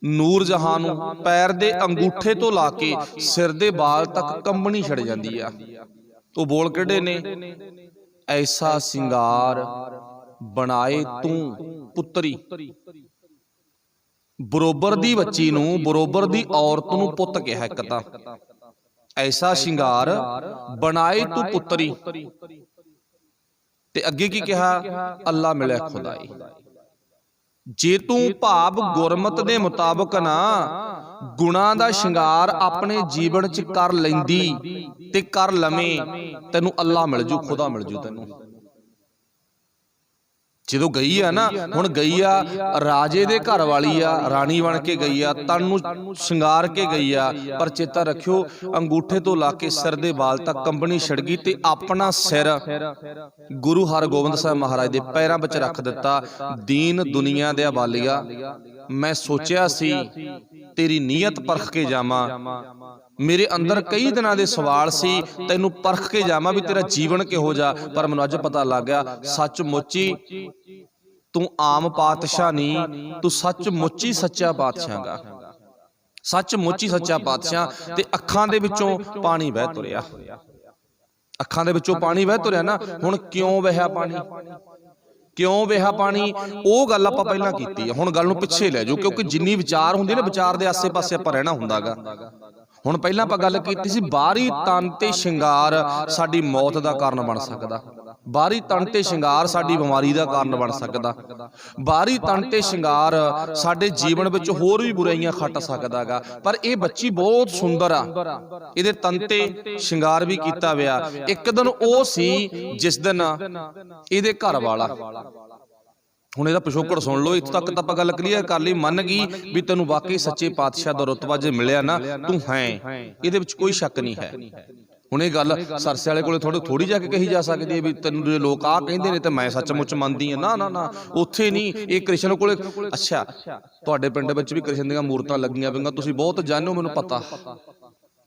ਨੂਰ ਜਹਾਂ ਨੂੰ ਪੈਰ ਦੇ ਅੰਗੂਠੇ ਤੋਂ ਲਾ ਕੇ ਸਿਰ ਦੇ ਬਾਲ ਤੱਕ ਕੰਬਣੀ ਛੜ ਜਾਂਦੀ ਆ। ਉਹ ਬੋਲ ਕਿਹੜੇ ਨੇ? ਐਸਾ ਸਿੰਗਾਰ ਬਣਾਏ ਤੂੰ ਪੁੱਤਰੀ। ਬਰੋਬਰ ਦੀ ਬੱਚੀ ਨੂੰ, ਬਰੋਬਰ ਦੀ ਔਰਤ ਨੂੰ ਪੁੱਤ ਕਿਹਾ ਇੱਕ ਤਾਂ। ਐਸਾ ਸਿੰਗਾਰ ਬਣਾਏ ਤੂੰ ਪੁੱਤਰੀ। ਤੇ ਅੱਗੇ ਕੀ ਕਿਹਾ? ਅੱਲਾ ਮਿਲਿਆ ਖੁਦਾਈ। ਜੇ ਤੂੰ ਭਾਵ ਗੁਰਮਤ ਦੇ ਮੁਤਾਬਕ ਨਾ ਗੁਣਾਂ ਦਾ ਸ਼ਿੰਗਾਰ ਆਪਣੇ ਜੀਵਨ ਚ ਕਰ ਲੈਂਦੀ ਤੇ ਕਰ ਲਵੇਂ, ਤੈਨੂੰ ਅੱਲਾ ਮਿਲ ਜੂ, ਖੁਦਾ ਮਿਲ ਜੂ ਤੈਨੂੰ। ਜਦੋਂ ਗਈ ਆ ਨਾ, ਹੁਣ ਗਈ ਆ ਰਾਜੇ ਦੇ ਘਰ ਵਾਲੀ ਆ, ਰਾਣੀ ਬਣ ਕੇ ਗਈ ਆ, ਤਨ ਨੂੰ ਸ਼ਿੰਗਾਰ ਕੇ ਗਈ ਆ, ਪਰ ਚੇਤਾ ਰੱਖਿਓ ਅੰਗੂਠੇ ਤੋਂ ਲਾ ਕੇ ਸਿਰ ਦੇ ਵਾਲ ਤੱਕ ਕੰਬਣੀ ਛਿੜ ਗਈ ਤੇ ਆਪਣਾ ਸਿਰ ਗੁਰੂ ਹਰਗੋਬਿੰਦ ਸਾਹਿਬ ਮਹਾਰਾਜ ਦੇ ਪੈਰਾਂ ਵਿੱਚ ਰੱਖ ਦਿੱਤਾ। ਦੀਨ ਦੁਨੀਆ ਦੇ ਹਵਾਲੀਆ, ਮੈਂ ਸੋਚਿਆ ਸੀ ਤੇਰੀ ਨੀਅਤ ਪਰਖ ਕੇ ਜਾਵਾਂ। ਮੇਰੇ ਅੰਦਰ ਕਈ ਦਿਨਾਂ ਦੇ ਸਵਾਲ ਸੀ, ਤੈਨੂੰ ਪਰਖ ਕੇ ਜਾਵਾਂ ਵੀ ਤੇਰਾ ਜੀਵਨ ਕਿਹੋ ਜਿਹਾ, ਪਰ ਮੈਨੂੰ ਅੱਜ ਪਤਾ ਲੱਗ ਗਿਆ ਸੱਚਮੁੱਚੀ ਤੂੰ ਆਮ ਪਾਤਸ਼ਾਹ ਨਹੀਂ, ਤੂੰ ਸੱਚਮੁੱਚ ਹੀ ਸੱਚਾ ਪਾਤਸ਼ਾਹ ਗਾ, ਸੱਚਮੁੱਚ ਹੀ ਸੱਚਾ ਪਾਤਸ਼ਾਹ। ਤੇ ਅੱਖਾਂ ਦੇ ਵਿੱਚੋਂ ਪਾਣੀ ਵਹਿ ਤੁਰਿਆ, ਅੱਖਾਂ ਦੇ ਵਿੱਚੋਂ ਪਾਣੀ ਵਹਿ ਤੁਰਿਆ ਨਾ। ਹੁਣ ਕਿਉਂ ਵਹਿਆ ਪਾਣੀ, ਕਿਉਂ ਵਹਿਆ ਪਾਣੀ, ਉਹ ਗੱਲ ਆਪਾਂ ਪਹਿਲਾਂ ਕੀਤੀ ਆ। ਹੁਣ ਗੱਲ ਨੂੰ ਪਿੱਛੇ ਲੈ ਜਾਓ, ਕਿਉਂਕਿ ਜਿੰਨੀ ਵਿਚਾਰ ਹੁੰਦੀ ਨਾ, ਵਿਚਾਰ ਦੇ ਆਸੇ ਪਾਸੇ ਆਪਾਂ ਰਹਿਣਾ ਹੁੰਦਾਗਾ। ਹੁਣ ਪਹਿਲਾਂ ਆਪਾਂ ਗੱਲ ਕੀਤੀ ਸੀ ਬਾਹਰੀ ਤਨ ਤੇ ਸ਼ਿੰਗਾਰ ਸਾਡੀ ਮੌਤ ਦਾ ਕਾਰਨ ਬਣ ਸਕਦਾ, ਬਾਹਰੀ ਤਨ ਤੇ ਸ਼ਿੰਗਾਰ ਸਾਡੀ ਬਿਮਾਰੀ ਦਾ ਕਾਰਨ ਬਣ ਸਕਦਾ, ਬਾਹਰੀ ਤਨ ਤੇ ਸ਼ਿੰਗਾਰ ਸਾਡੇ ਜੀਵਨ ਵਿੱਚ ਹੋਰ ਵੀ ਬੁਰਾਈਆਂ ਖੱਟ ਸਕਦਾਗਾ। ਪਰ ਇਹ ਬੱਚੀ ਬਹੁਤ ਸੁੰਦਰ ਆ, ਇਹਦੇ ਤਨ ਤੇ ਸ਼ਿੰਗਾਰ ਵੀ ਕੀਤਾ ਹੋਇਆ। ਇੱਕ ਦਿਨ ਉਹ ਸੀ ਜਿਸ ਦਿਨ ਇਹਦੇ ਘਰ ਵਾਲਾ, ਹੁਣ ਇਹਦਾ ਪਿਛੋਕੜ ਸੁਣ ਲਓ, ਇੱਥੋਂ ਤੱਕ ਤਾਂ ਆਪਾਂ ਗੱਲ ਕਲੀਅਰ ਕਰ ਲਈ, ਮੰਨ ਗਈ ਵੀ ਤੈਨੂੰ ਵਾਕਈ ਸੱਚੇ ਪਾਤਸ਼ਾਹ ਦਾ ਰੁਤਬਾ ਜੇ ਮਿਲਿਆ ਨਾ, ਤੂੰ ਹੈ, ਇਹਦੇ ਵਿੱਚ ਕੋਈ ਸ਼ੱਕ ਨਹੀਂ ਹੈ। ਹੁਣ ਇਹ ਗੱਲ ਸਰਸੇ ਵਾਲੇ ਕੋਲੇ ਥੋੜੀ ਜਾ ਕੇ ਕਹੀ ਜਾ ਸਕਦੀ ਹੈ ਵੀ ਤੈਨੂੰ ਜੇ ਲੋਕ ਆਹ ਕਹਿੰਦੇ ਨੇ ਤੇ ਮੈਂ ਸੱਚਮੁੱਚ ਮੰਨਦੀ ਹਾਂ। ਨਾ ਨਾ ਨਾ, ਉੱਥੇ ਨਹੀਂ। ਇਹ ਕ੍ਰਿਸ਼ਨ ਕੋਲੇ, ਅੱਛਾ ਤੁਹਾਡੇ ਪਿੰਡ ਵਿੱਚ ਵੀ ਕ੍ਰਿਸ਼ਨ ਦੀਆਂ ਮੂਰਤਾਂ ਲੱਗੀਆਂ ਪਈਆਂ, ਤੁਸੀਂ ਬਹੁਤ ਜਾਣਦੇ ਹੋ, ਮੈਨੂੰ ਪਤਾ,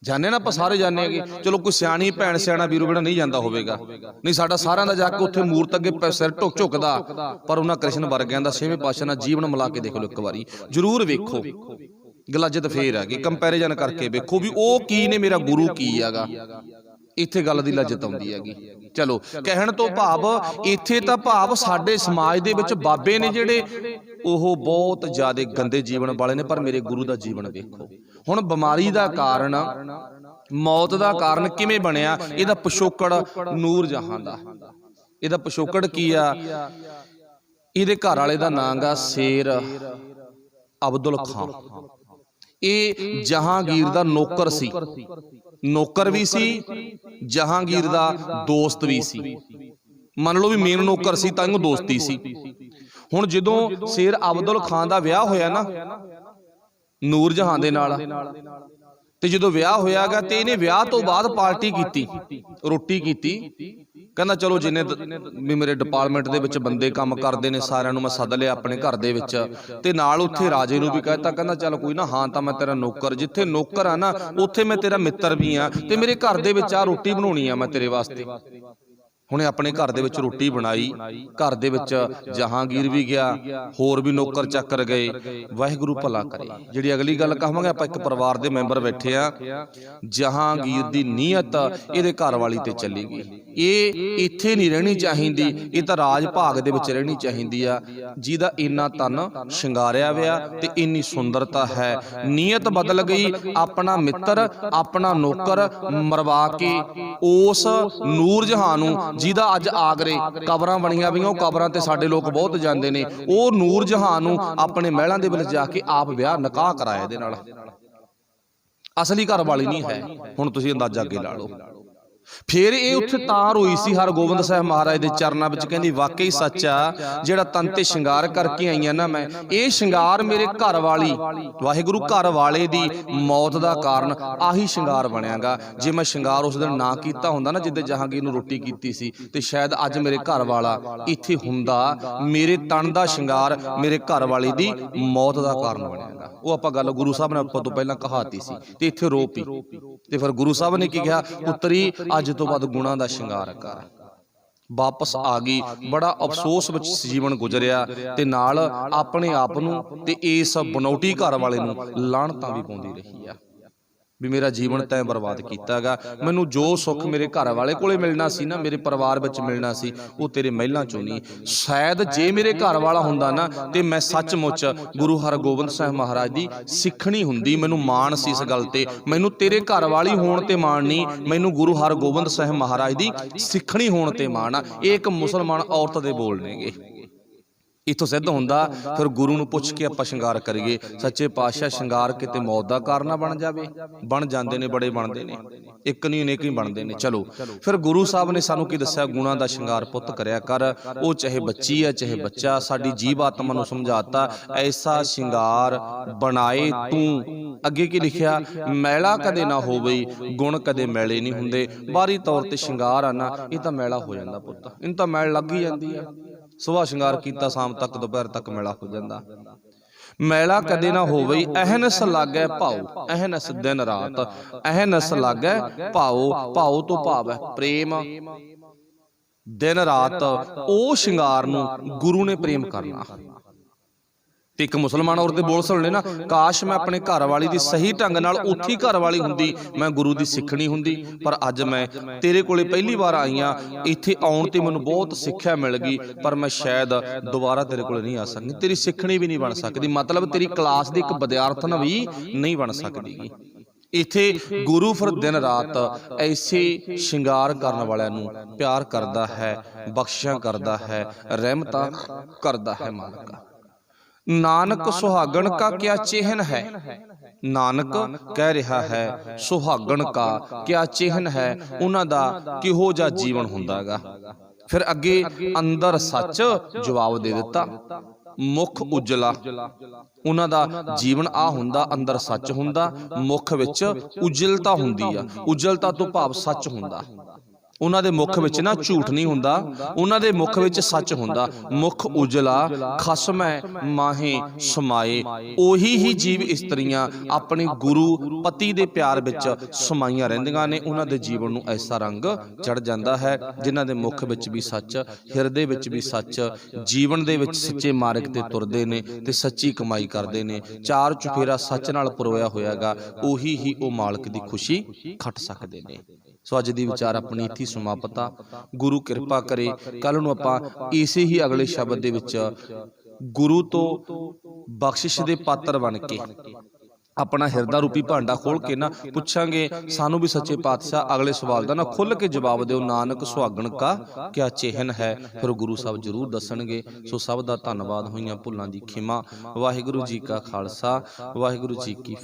ਜਾਣੇ ਨਾ, ਆਪਾਂ ਸਾਰੇ ਜਾਣੇ ਹੈਗੇ। ਚਲੋ ਕੋਈ ਸਿਆਣੀ ਭੈਣ ਸਿਆਣਾ ਵੀਰੋ ਜਿਹੜਾ ਨਹੀਂ ਜਾਂਦਾ ਹੋਵੇਗਾ, ਨਹੀਂ ਸਾਡਾ ਸਾਰਿਆਂ ਦਾ ਜਾ ਕੇ ਉੱਥੇ ਮੂਰਤ ਅੱਗੇ ਸਿਰ ਝੁਕਦਾ। ਪਰ ਉਹਨਾਂ ਕ੍ਰਿਸ਼ਨ ਵਰਗਿਆਂ ਦਾ ਛੇਵੇਂ ਪਾਤਸ਼ਾਹ ਨਾਲ ਜੀਵਨ ਮਿਲਾ ਕੇ ਦੇਖ ਲਓ ਇੱਕ ਵਾਰੀ, ਜ਼ਰੂਰ ਵੇਖੋ। ਗਲਾਜਤ ਫੇਰ ਹੈਗੀ, ਕੰਪੈਰੀਜ਼ਨ ਕਰਕੇ ਵੇਖੋ ਵੀ ਉਹ ਕੀ ਨੇ, ਮੇਰਾ ਗੁਰੂ ਕੀ ਹੈਗਾ। ਇੱਥੇ ਗੱਲ ਦੀ ਲੱਜਤ ਆਉਂਦੀ ਹੈਗੀ। ਚਲੋ ਕਹਿਣ ਤੋਂ ਭਾਵ ਇੱਥੇ ਤਾਂ ਭਾਵ ਸਾਡੇ ਸਮਾਜ ਦੇ ਵਿੱਚ ਬਾਬੇ ਨੇ ਜਿਹੜੇ, ਉਹ ਬਹੁਤ ਜ਼ਿਆਦਾ ਗੰਦੇ ਜੀਵਨ ਵਾਲੇ ਨੇ, ਪਰ ਮੇਰੇ ਗੁਰੂ ਦਾ ਜੀਵਨ ਵੇਖੋ। ਹੁਣ ਬਿਮਾਰੀ ਦਾ ਕਾਰਨ, ਮੌਤ ਦਾ ਕਾਰਨ ਕਿਵੇਂ ਬਣਿਆ? ਇਹਦਾ ਪਿਛੋਕੜ ਨੂਰ ਜਹਾਂ ਦਾ। ਇਹਦਾ ਪਿਛੋਕੜ ਕੀ ਆ? ਇਹਦੇ ਘਰ ਵਾਲੇ ਦਾ ਨਾਂ ਗਾ ਸ਼ੇਰ ਅਬਦੁਲ ਖਾਂ। ਇਹ ਜਹਾਂਗੀਰ ਦਾ ਨੌਕਰ ਸੀ, ਨੌਕਰ ਵੀ ਸੀ, ਜਹਾਂਗੀਰ ਦਾ ਦੋਸਤ ਵੀ ਸੀ। ਮੰਨ ਲਓ ਵੀ ਮੇਨ ਨੌਕਰ ਸੀ ਤਾਂ ਉਹ ਦੋਸਤੀ ਸੀ। ਹੁਣ ਜਦੋਂ ਸ਼ੇਰ ਅਬਦੁਲ ਖਾਂ ਦਾ ਵਿਆਹ ਹੋਇਆ ਨਾ ਨੂਰ ਜਹਾਂ ਦੇ ਨਾਲ, ਤੇ ਜਦੋਂ ਵਿਆਹ ਹੋਇਆਗਾ ਤੇ ਇਹਨੇ ਵਿਆਹ ਤੋਂ ਬਾਅਦ ਪਾਰਟੀ ਕੀਤੀ, ਰੋਟੀ ਕੀਤੀ। ਕਹਿੰਦਾ ਚਲੋ ਜਿੰਨੇ ਵੀ ਮੇਰੇ ਡਿਪਾਰਟਮੈਂਟ ਦੇ ਵਿੱਚ ਬੰਦੇ ਕੰਮ ਕਰਦੇ ਨੇ ਸਾਰਿਆਂ ਨੂੰ ਮੈਂ ਸੱਦ ਲਿਆ ਆਪਣੇ ਘਰ ਦੇ ਵਿੱਚ, ਤੇ ਨਾਲ ਉੱਥੇ ਰਾਜੇ ਨੂੰ ਵੀ ਕਹਿਤਾ, ਕਹਿੰਦਾ ਚੱਲ ਕੋਈ ਨਾ, ਹਾਂ ਤਾਂ ਮੈਂ ਤੇਰਾ ਨੌਕਰ, ਜਿੱਥੇ ਨੌਕਰ ਆ ਨਾ ਉੱਥੇ ਮੈਂ ਤੇਰਾ ਮਿੱਤਰ ਵੀ ਆ, ਤੇ ਮੇਰੇ ਘਰ ਦੇ ਵਿੱਚ ਆ ਰੋਟੀ ਬਣਾਉਣੀ ਆ ਮੈਂ ਤੇਰੇ ਵਾਸਤੇ। ਹੁਣੇ ਆਪਣੇ ਘਰ ਦੇ ਵਿੱਚ ਰੋਟੀ ਬਣਾਈ, ਘਰ ਦੇ ਵਿੱਚ ਜਹਾਂਗੀਰ ਵੀ ਗਿਆ, ਹੋਰ ਵੀ ਨੌਕਰ ਚਾਕਰ ਗਏ। ਵਾਹਿਗੁਰੂ ਭਲਾ ਕਰੇ। ਜਿਹੜੀ ਅਗਲੀ ਗੱਲ ਕਹਾਂਗੇ, ਆਪਾਂ ਇੱਕ ਪਰਿਵਾਰ ਦੇ ਮੈਂਬਰ ਬੈਠੇ ਆ, ਜਹਾਂਗੀਰ ਦੀ ਨੀਅਤ ਇਹਦੇ ਘਰ ਵਾਲੀ ਤੇ ਚੱਲੀ ਗਈ। ਇਹ ਇੱਥੇ ਨਹੀਂ ਰਹਿਣੀ ਚਾਹੀਦੀ, ਇਹ ਤਾਂ ਰਾਜ ਭਾਗ ਦੇ ਵਿੱਚ ਰਹਿਣੀ ਚਾਹੀਦੀ ਆ, ਜਿਹਦਾ ਇੰਨਾ ਤਨ ਸ਼ਿੰਗਾਰਿਆ ਵਿਆ ਤੇ ਇੰਨੀ ਸੁੰਦਰਤਾ ਹੈ। ਨੀਅਤ ਬਦਲ ਗਈ, ਆਪਣਾ ਮਿੱਤਰ ਆਪਣਾ ਨੌਕਰ ਮਰਵਾ ਕੇ ਉਸ ਨੂਰ ਜਹਾਂ ਨੂੰ ਜਿਹਦਾ ਅੱਜ ਆਗਰੇ ਕਬਰਾਂ ਬਣੀਆਂ ਪਈਆਂ, ਉਹ ਕਬਰਾਂ ਤੇ ਸਾਡੇ ਲੋਕ ਬਹੁਤ ਜਾਂਦੇ ਨੇ, ਉਹ ਨੂਰ ਜਹਾਨ ਨੂੰ ਆਪਣੇ ਮਹਿਲਾਂ ਦੇ ਵਿੱਚ ਜਾ ਕੇ ਆਪ ਵਿਆਹ ਨਿਕਾਹ ਕਰਾਇਆ ਇਹਦੇ ਨਾਲ। ਅਸਲੀ ਘਰ ਵਾਲੀ ਨਹੀਂ ਹੈ। ਹੁਣ ਤੁਸੀਂ ਅੰਦਾਜ਼ਾ ਅੱਗੇ ਲਾ ਲਓ। ਫਿਰ ਇਹ ਉੱਥੇ ਤਾਂ ਰੋਈ ਸੀ ਹਰਗੋਬਿੰਦ ਸਾਹਿਬ ਮਹਾਰਾਜ ਦੇ ਚਰਨਾਂ ਵਿੱਚ, ਕਹਿੰਦੀ ਵਾਕਈ ਸੱਚ ਆ, ਜਿਹੜਾ ਤਨ ਤੇ ਸ਼ਿੰਗਾਰ ਕਰਕੇ ਆਈਆਂ ਨਾ ਮੈਂ, ਇਹ ਸ਼ਿੰਗਾਰ ਮੇਰੇ ਘਰ ਵਾਲੀ, ਵਾਹਿਗੁਰੂ ਘਰ ਵਾਲੇ ਦੀ ਮੌਤ ਦਾ ਕਾਰਨ ਆਹੀ ਸ਼ਿੰਗਾਰ ਬਣਿਆਗਾ। ਜੇ ਮੈਂ ਸ਼ਿੰਗਾਰ ਉਸ ਦਿਨ ਨਾ ਕੀਤਾ ਹੁੰਦਾ ਨਾ, ਜਿੱਦੇ ਜਹਾਂਗੀਰ ਨੂੰ ਰੋਟੀ ਕੀਤੀ ਸੀ, ਤੇ ਸ਼ਾਇਦ ਅੱਜ ਮੇਰੇ ਘਰ ਵਾਲਾ ਇੱਥੇ ਹੁੰਦਾ। ਮੇਰੇ ਤਨ ਦਾ ਸ਼ਿੰਗਾਰ ਮੇਰੇ ਘਰ ਵਾਲੀ ਦੀ ਮੌਤ ਦਾ ਕਾਰਨ ਬਣਿਆਗਾ। ਉਹ ਆਪਾਂ ਗੱਲ ਗੁਰੂ ਸਾਹਿਬ ਨੇ ਆਪਾਂ ਤੋਂ ਪਹਿਲਾਂ ਕਹਾਤੀ ਸੀ, ਤੇ ਇੱਥੇ ਰੋ ਪਈ। ਤੇ ਫਿਰ ਗੁਰੂ ਸਾਹਿਬ ਨੇ ਕੀ ਕਿਹਾ, ਪੁੱਤਰੀ ਅੱਜ ਤੋਂ ਬਾਅਦ ਗੁਣਾਂ ਦਾ ਸ਼ਿੰਗਾਰ ਕਰ। ਵਾਪਸ ਆ ਗਈ, ਬੜਾ ਅਫਸੋਸ ਵਿੱਚ ਜੀਵਨ ਗੁਜ਼ਰਿਆ, ਤੇ ਨਾਲ ਆਪਣੇ ਆਪ ਨੂੰ ਤੇ ਇਸ ਬਨੌਟੀ ਘਰ ਵਾਲੇ ਨੂੰ ਲਾਹਣਤਾਂ ਵੀ ਪਾਉਂਦੀ ਰਹੀ ਆ ਵੀ ਮੇਰਾ ਜੀਵਨ ਤੈਂ ਬਰਬਾਦ ਕੀਤਾ ਗਾ। ਮੈਨੂੰ ਜੋ ਸੁੱਖ ਮੇਰੇ ਘਰ ਵਾਲੇ ਕੋਲੇ ਮਿਲਣਾ ਸੀ ਨਾ, ਮੇਰੇ ਪਰਿਵਾਰ ਵਿੱਚ ਮਿਲਣਾ ਸੀ, ਉਹ ਤੇਰੇ ਮਹਿਲਾਂ ਚੋਂ ਨਹੀਂ। ਸ਼ਾਇਦ ਜੇ ਮੇਰੇ ਘਰ ਵਾਲਾ ਹੁੰਦਾ ਨਾ, ਤੇ ਮੈਂ ਸੱਚਮੁੱਚ ਗੁਰੂ ਹਰਗੋਬਿੰਦ ਸਾਹਿਬ ਮਹਾਰਾਜ ਦੀ ਸਿੱਖਣੀ ਹੁੰਦੀ। ਮੈਨੂੰ ਮਾਣ ਸੀ ਇਸ ਗੱਲ ਤੇ, ਮੈਨੂੰ ਤੇਰੇ ਘਰ ਵਾਲੀ ਹੋਣ ਤੇ ਮਾਣ ਨਹੀਂ, ਮੈਨੂੰ ਗੁਰੂ ਹਰਗੋਬਿੰਦ ਸਾਹਿਬ ਮਹਾਰਾਜ ਦੀ ਸਿੱਖਣੀ ਹੋਣ ਤੇ ਮਾਣ ਆ। ਇਹ ਇੱਕ ਮੁਸਲਮਾਨ ਔਰਤ ਦੇ ਬੋਲ ਨੇਗੇ। ਇੱਥੋਂ ਸਿੱਧ ਹੁੰਦਾ ਫਿਰ ਗੁਰੂ ਨੂੰ ਪੁੱਛ ਕੇ ਆਪਾਂ ਸ਼ਿੰਗਾਰ ਕਰੀਏ। ਸੱਚੇ ਪਾਤਸ਼ਾਹ ਸ਼ਿੰਗਾਰ ਕਿਤੇ ਮੌਤ ਦਾ ਕਾਰਨ ਨਾ ਬਣ ਜਾਵੇ। ਬਣ ਜਾਂਦੇ ਨੇ, ਬੜੇ ਬਣਦੇ ਨੇ, ਇੱਕ ਨਹੀਂ ਅਨੇਕ ਹੀ ਬਣਦੇ ਨੇ। ਚਲੋ ਫਿਰ ਗੁਰੂ ਸਾਹਿਬ ਨੇ ਸਾਨੂੰ ਕੀ ਦੱਸਿਆ, ਗੁਣਾਂ ਦਾ ਸ਼ਿੰਗਾਰ ਪੁੱਤ ਕਰਿਆ ਕਰ। ਉਹ ਚਾਹੇ ਬੱਚੀ ਹੈ ਚਾਹੇ ਬੱਚਾ, ਸਾਡੀ ਜੀਵ ਆਤਮਾ ਨੂੰ ਸਮਝਾਤਾ, ਐਸਾ ਸ਼ਿੰਗਾਰ ਬਣਾਏ ਤੂੰ। ਅੱਗੇ ਕੀ ਲਿਖਿਆ, ਮੈਲਾ ਕਦੇ ਨਾ ਹੋਵੇ, ਗੁਣ ਕਦੇ ਮੈਲੇ ਨਹੀਂ ਹੁੰਦੇ। ਬਾਹਰੀ ਤੌਰ ਤੇ ਸ਼ਿੰਗਾਰ ਆ ਨਾ, ਇਹ ਤਾਂ ਮੈਲਾ ਹੋ ਜਾਂਦਾ ਪੁੱਤ, ਇਹਨੂੰ ਤਾਂ ਮੈਲ ਲੱਗ ਹੀ ਜਾਂਦੀ ਆ। ਸੁਬਾਹ ਸ਼ਿੰਗਾਰ ਕੀਤਾ, ਸ਼ਾਮ ਤੱਕ ਦੁਪਹਿਰ ਤੱਕ ਮੈਲਾ ਹੋ ਜਾਂਦਾ। ਮੈਲਾ ਕਦੇ ਨਾ ਹੋਵੇ, ਅਹਨਸ ਲਾਗੈ ਭਾਉ, ਅਹਨਸ ਦਿਨ ਰਾਤ, ਅਹਨਸ ਲਾਗੈ ਭਾਉ। ਭਾਉ ਤੋਂ ਭਾਵ ਹੈ ਪ੍ਰੇਮ। ਦਿਨ ਰਾਤ ਉਹ ਸ਼ਿੰਗਾਰ ਨੂੰ ਗੁਰੂ ਨੇ ਪ੍ਰੇਮ ਕਰਨਾ। ਤੇ ਇੱਕ ਮੁਸਲਮਾਨ ਔਰਤ ਦੇ ਬੋਲ ਸੁਣਨੇ ਨਾ, ਕਾਸ਼ ਮੈਂ ਆਪਣੇ ਘਰ ਵਾਲੀ ਦੀ ਸਹੀ ਢੰਗ ਨਾਲ ਉੱਥੀ ਘਰ ਵਾਲੀ ਹੁੰਦੀ, ਮੈਂ ਗੁਰੂ ਦੀ ਸਿੱਖਣੀ ਹੁੰਦੀ। ਪਰ ਅੱਜ ਮੈਂ ਤੇਰੇ ਕੋਲੇ ਪਹਿਲੀ ਵਾਰ ਆਈ ਹਾਂ, ਇੱਥੇ ਆਉਣ ਤੇ ਮੈਨੂੰ ਬਹੁਤ ਸਿੱਖਿਆ ਮਿਲ ਗਈ, ਪਰ ਮੈਂ ਸ਼ਾਇਦ ਦੁਬਾਰਾ ਤੇਰੇ ਕੋਲੇ ਨਹੀਂ ਆ ਸਕਦੀ। ਤੇਰੀ ਸਿੱਖਣੀ ਵੀ ਨਹੀਂ ਬਣ ਸਕਦੀ, ਮਤਲਬ ਤੇਰੀ ਕਲਾਸ ਦੀ ਇੱਕ ਵਿਦਿਆਰਥਣ ਵੀ ਨਹੀਂ ਬਣ ਸਕਦੀ। ਇੱਥੇ ਗੁਰੂ ਫਿਰ ਦਿਨ ਰਾਤ ਐਸੇ ਸ਼ਿੰਗਾਰ ਕਰਨ ਵਾਲਿਆਂ ਨੂੰ ਪਿਆਰ ਕਰਦਾ ਹੈ, ਬਖਸ਼ਿਸ਼ਾਂ ਕਰਦਾ ਹੈ, ਰਹਿਮਤਾਂ ਕਰਦਾ ਹੈ ਮਾਲਕ। ਨਾਨਕ ਸੁਹਾਗਣ ਕਾ ਕਿਆ ਚਿਹਨ ਹੈ, ਨਾਨਕ ਕਹਿ ਰਿਹਾ ਹੈ ਸੁਹਾਗਣ ਕਾ ਕਿਆ ਚਿਹਨ ਹੈ, ਉਹਨਾਂ ਦਾ ਕਿਹੋ ਜਿਹਾ ਜੀਵਨ ਹੁੰਦਾ ਹੈਗਾ। ਫਿਰ ਅੱਗੇ ਅੰਦਰ ਸੱਚ ਜਵਾਬ ਦੇ ਦਿੱਤਾ, ਮੁੱਖ ਉਜਲਾ। ਉਹਨਾਂ ਦਾ ਜੀਵਨ ਆ ਹੁੰਦਾ, ਅੰਦਰ ਸੱਚ ਹੁੰਦਾ, ਮੁੱਖ ਵਿੱਚ ਉਜਲਤਾ ਹੁੰਦੀ ਆ। ਉਜਲਤਾ ਤੋਂ ਭਾਵ ਸੱਚ ਹੁੰਦਾ। ਉਹਨਾਂ ਦੇ ਮੁੱਖ ਵਿੱਚ ਨਾ ਝੂਠ ਨਹੀਂ ਹੁੰਦਾ, ਉਹਨਾਂ ਦੇ ਮੁੱਖ ਵਿੱਚ ਸੱਚ ਹੁੰਦਾ। ਮੁੱਖ ਉਜਲਾ ਖਸਮੈ ਮਾਹੇ ਸਮਾਏ। ਉਹੀ ਹੀ ਜੀਵ ਇਸਤਰੀਆਂ ਆਪਣੇ ਗੁਰੂ ਪਤੀ ਦੇ ਪਿਆਰ ਵਿੱਚ ਸਮਾਈਆਂ ਰਹਿੰਦੀਆਂ ਨੇ। ਉਹਨਾਂ ਦੇ ਜੀਵਨ ਨੂੰ ਐਸਾ ਰੰਗ ਚੜ ਜਾਂਦਾ ਹੈ, ਜਿਨ੍ਹਾਂ ਦੇ ਮੁੱਖ ਵਿੱਚ ਵੀ ਸੱਚ, ਹਿਰਦੇ ਵਿੱਚ ਵੀ ਸੱਚ, ਜੀਵਨ ਦੇ ਵਿੱਚ ਸੱਚੇ ਮਾਰਗ ਤੇ ਤੁਰਦੇ ਨੇ ਤੇ ਸੱਚੀ ਕਮਾਈ ਕਰਦੇ ਨੇ। ਚਾਰ ਚੁਫੇਰਾ ਸੱਚ ਨਾਲ ਪਰੋਇਆ ਹੋਇਆਗਾ, ਉਹੀ ਹੀ ਉਹ ਮਾਲਕ ਦੀ ਖੁਸ਼ੀ ਖੱਟ ਸਕਦੇ ਨੇ। ਸੋ ਅੱਜ ਦੀ ਵਿਚਾਰ ਆਪਣੀ ਇੱਥੇ ਸਮਾਪਤ ਆ। ਗੁਰੂ ਕਿਰਪਾ ਕਰੇ ਕੱਲ ਨੂੰ ਆਪਾਂ ਇਸੇ ਹੀ ਅਗਲੇ ਸ਼ਬਦ ਦੇ ਵਿੱਚ ਗੁਰੂ ਤੋਂ ਬਖਸ਼ਿਸ਼ ਦੇ ਪਾਤਰ ਬਣ ਕੇ ਆਪਣਾ ਹਿਰਦਾ ਰੂਪੀ ਭਾਂਡਾ ਖੋਲ ਕੇ ਨਾ ਪੁੱਛਾਂਗੇ। ਸਾਨੂੰ ਵੀ ਸੱਚੇ ਪਾਤਸ਼ਾਹ ਅਗਲੇ ਸਵਾਲ ਦਾ ਨਾ ਖੁੱਲ ਕੇ ਜਵਾਬ ਦਿਓ, ਨਾਨਕ ਸੁਹਾਗਣ ਕਾ ਕਿਆ ਚਿਹਨ ਹੈ। ਫਿਰ ਗੁਰੂ ਸਾਹਿਬ ਜ਼ਰੂਰ ਦੱਸਣਗੇ। ਸੋ ਸਭ ਦਾ ਧੰਨਵਾਦ, ਹੋਈਆਂ ਭੁੱਲਾਂ ਦੀ ਖਿਮਾ। ਵਾਹਿਗੁਰੂ ਜੀ ਕਾ ਖਾਲਸਾ, ਵਾਹਿਗੁਰੂ ਜੀ ਕੀ ਫਤਿਹ।